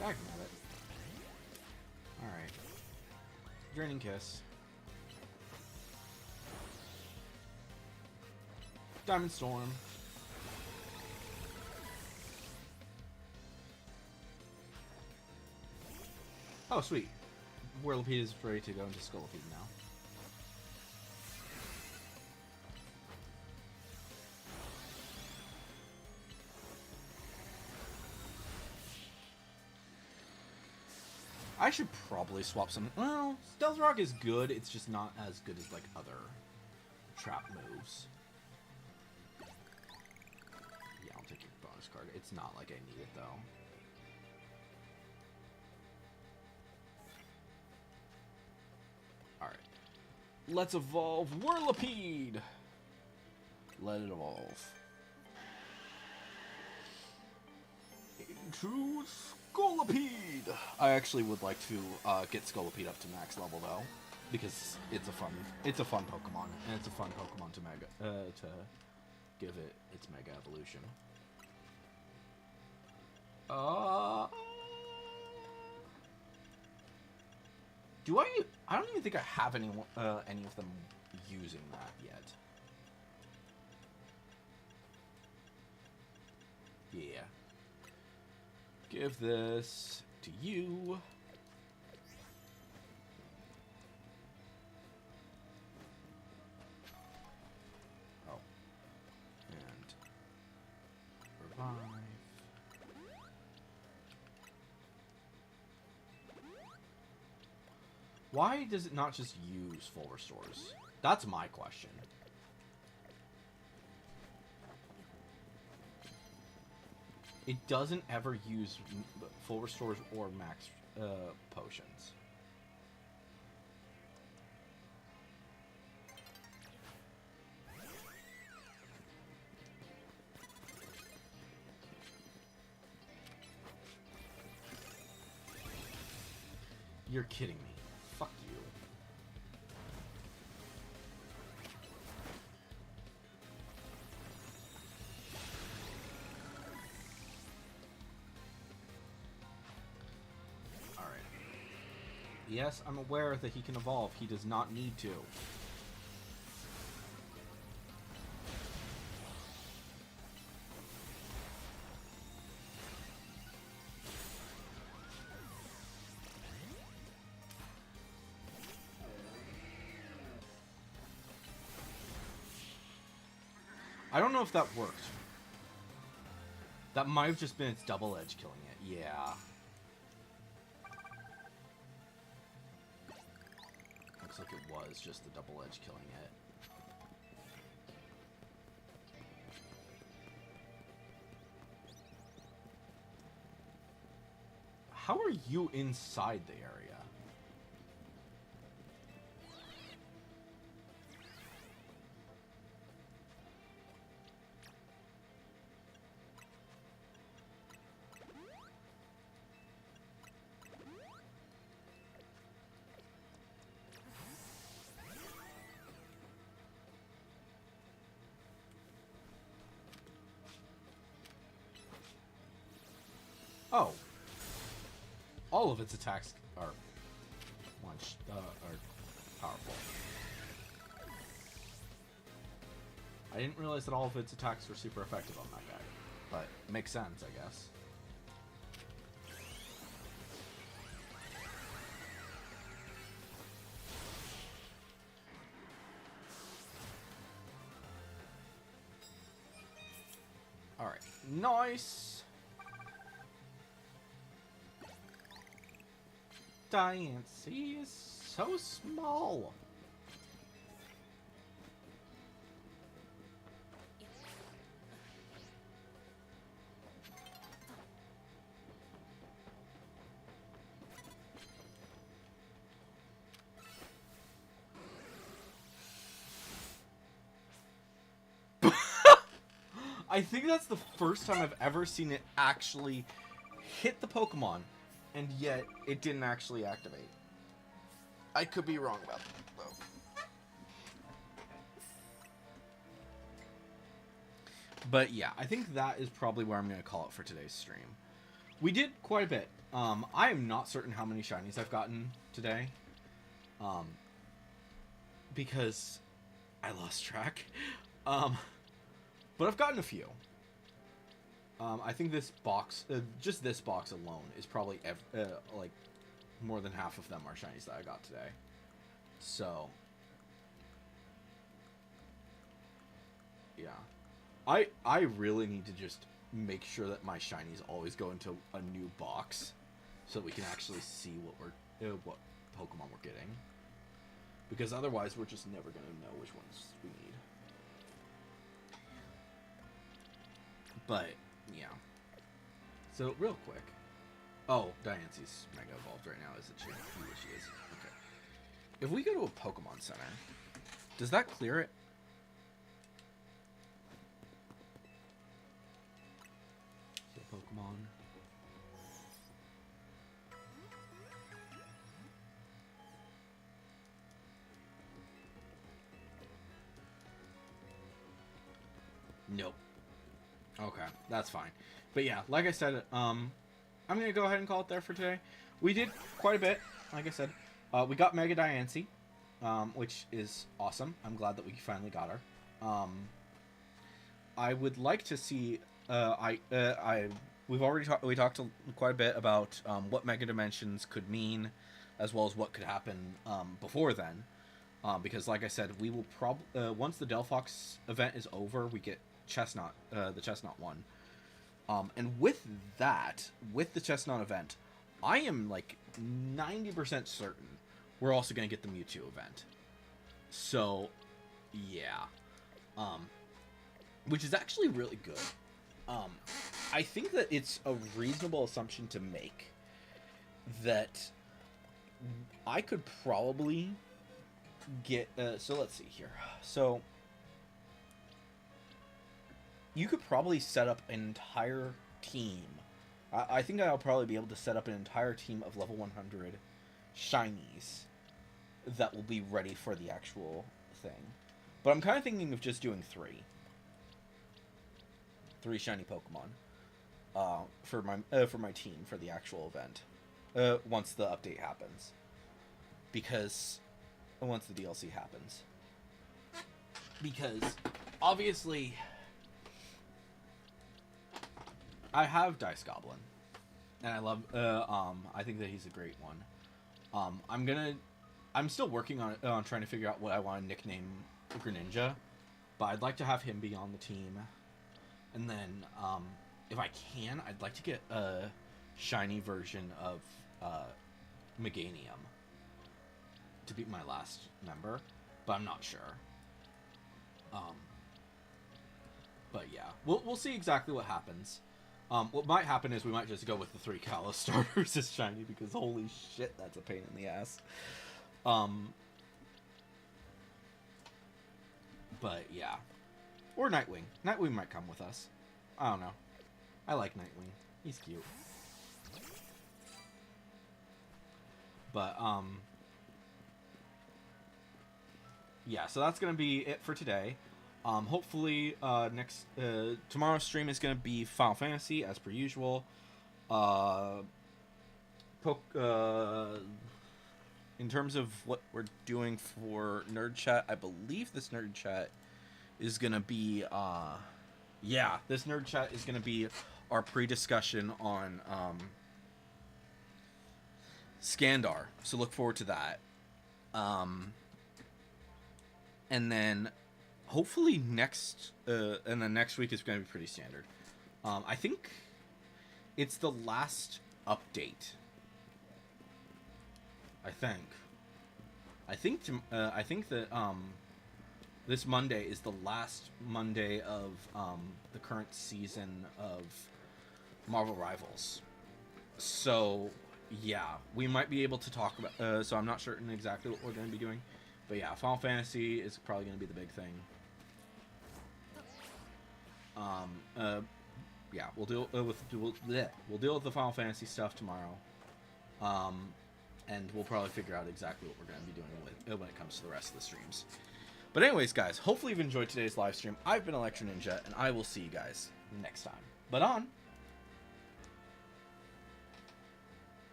Back at it. Alright. Draining Kiss. Diamond Storm. Oh, sweet. Whirlipede is ready to go into Scolipede now. I should probably swap some. Well, Stealth Rock is good. It's just not as good as, like, other trap moves. Yeah, I'll take your bonus card. It's not like I need it, though. Alright. Let's evolve Whirlipede! Let it evolve. Into Scolipede! I actually would like to get Scolipede up to max level, though. Because it's a fun Pokemon. And it's a fun Pokemon to give it its Mega Evolution. Do I don't even think I have any of them using that yet. Yeah. Give this to you. Oh. And revive. Why does it not just use full restores? That's my question. It doesn't ever use full restores or max potions. You're kidding me. Fuck you. Alright. Yes, I'm aware that he can evolve. He does not need to. I don't know if that worked. That might have just been its double edge killing it. Yeah. Looks like it was just the double edge killing it. How are you inside the area? Oh. All of its attacks are powerful. I didn't realize that all of its attacks were super effective on that guy, but it makes sense, I guess. Alright, nice! Diancie is so small. I think that's the first time I've ever seen it actually hit the Pokemon, and yet it didn't actually activate. I could be wrong about that, though. But yeah, I think that is probably where I'm going to call it for today's stream. We did quite a bit. I am not certain how many shinies I've gotten today. Because I lost track. But I've gotten a few. I think this box, just this box alone, is probably like more than half of them are shinies that I got today. So, yeah, I really need to just make sure that my shinies always go into a new box, so that we can actually see what Pokemon we're getting. Because otherwise, we're just never gonna know which ones we need. But, yeah. So, real quick. Oh, Diancie's Mega Evolved right now, isn't she? She is. Okay. If we go to a Pokemon Center, does that clear it? So, Pokemon. Nope. Okay, that's fine. But yeah, like I said, I'm going to go ahead and call it there for today. We did quite a bit, like I said. We got Mega Diancie, which is awesome. I'm glad that we finally got her. I would like to see... we talked quite a bit about what Mega Dimensions could mean, as well as what could happen before then. Because, like I said, we will probably... once the Delphox event is over, we get Chestnut, the Chestnut one. And with that, with the Chestnut event, I am like 90% certain we're also going to get the Mewtwo event. So, yeah. Which is actually really good. I think that it's a reasonable assumption to make that I could probably get... so let's see here. So... you could probably set up an entire team. I think I'll probably be able to set up an entire team of level 100 shinies that will be ready for the actual thing. But I'm kind of thinking of just doing 3 shiny Pokemon for my team for the actual event once the update happens. Because once the DLC happens. Because obviously... I have Dice Goblin, and I love. I think that he's a great one. I'm still working on trying to figure out what I want to nickname Greninja, but I'd like to have him be on the team, and then if I can, I'd like to get a shiny version of Meganium to be my last member, but I'm not sure. But yeah, we'll see exactly what happens. What might happen is we might just go with the 3 Kalos starters as shiny, because holy shit, that's a pain in the ass. But yeah. Or Nightwing. Nightwing might come with us. I don't know. I like Nightwing. He's cute. But, yeah, so that's gonna be it for today. Hopefully, tomorrow's stream is gonna be Final Fantasy, as per usual. In terms of what we're doing for Nerd Chat, I believe this Nerd Chat is gonna be, this Nerd Chat is gonna be our pre-discussion on, Skandar, so look forward to that. And then hopefully next week is going to be pretty standard. I think it's the last update. I think that this Monday is the last Monday of the current season of Marvel Rivals. So yeah, we might be able to talk about. So I'm not certain exactly what we're going to be doing, but yeah, Final Fantasy is probably going to be the big thing. Yeah, we'll deal with the Final Fantasy stuff tomorrow, and we'll probably figure out exactly what we're going to be doing when it comes to the rest of the streams. But anyways, guys, hopefully you've enjoyed today's live stream. I've been Electro Ninja, and I will see you guys next time. But on.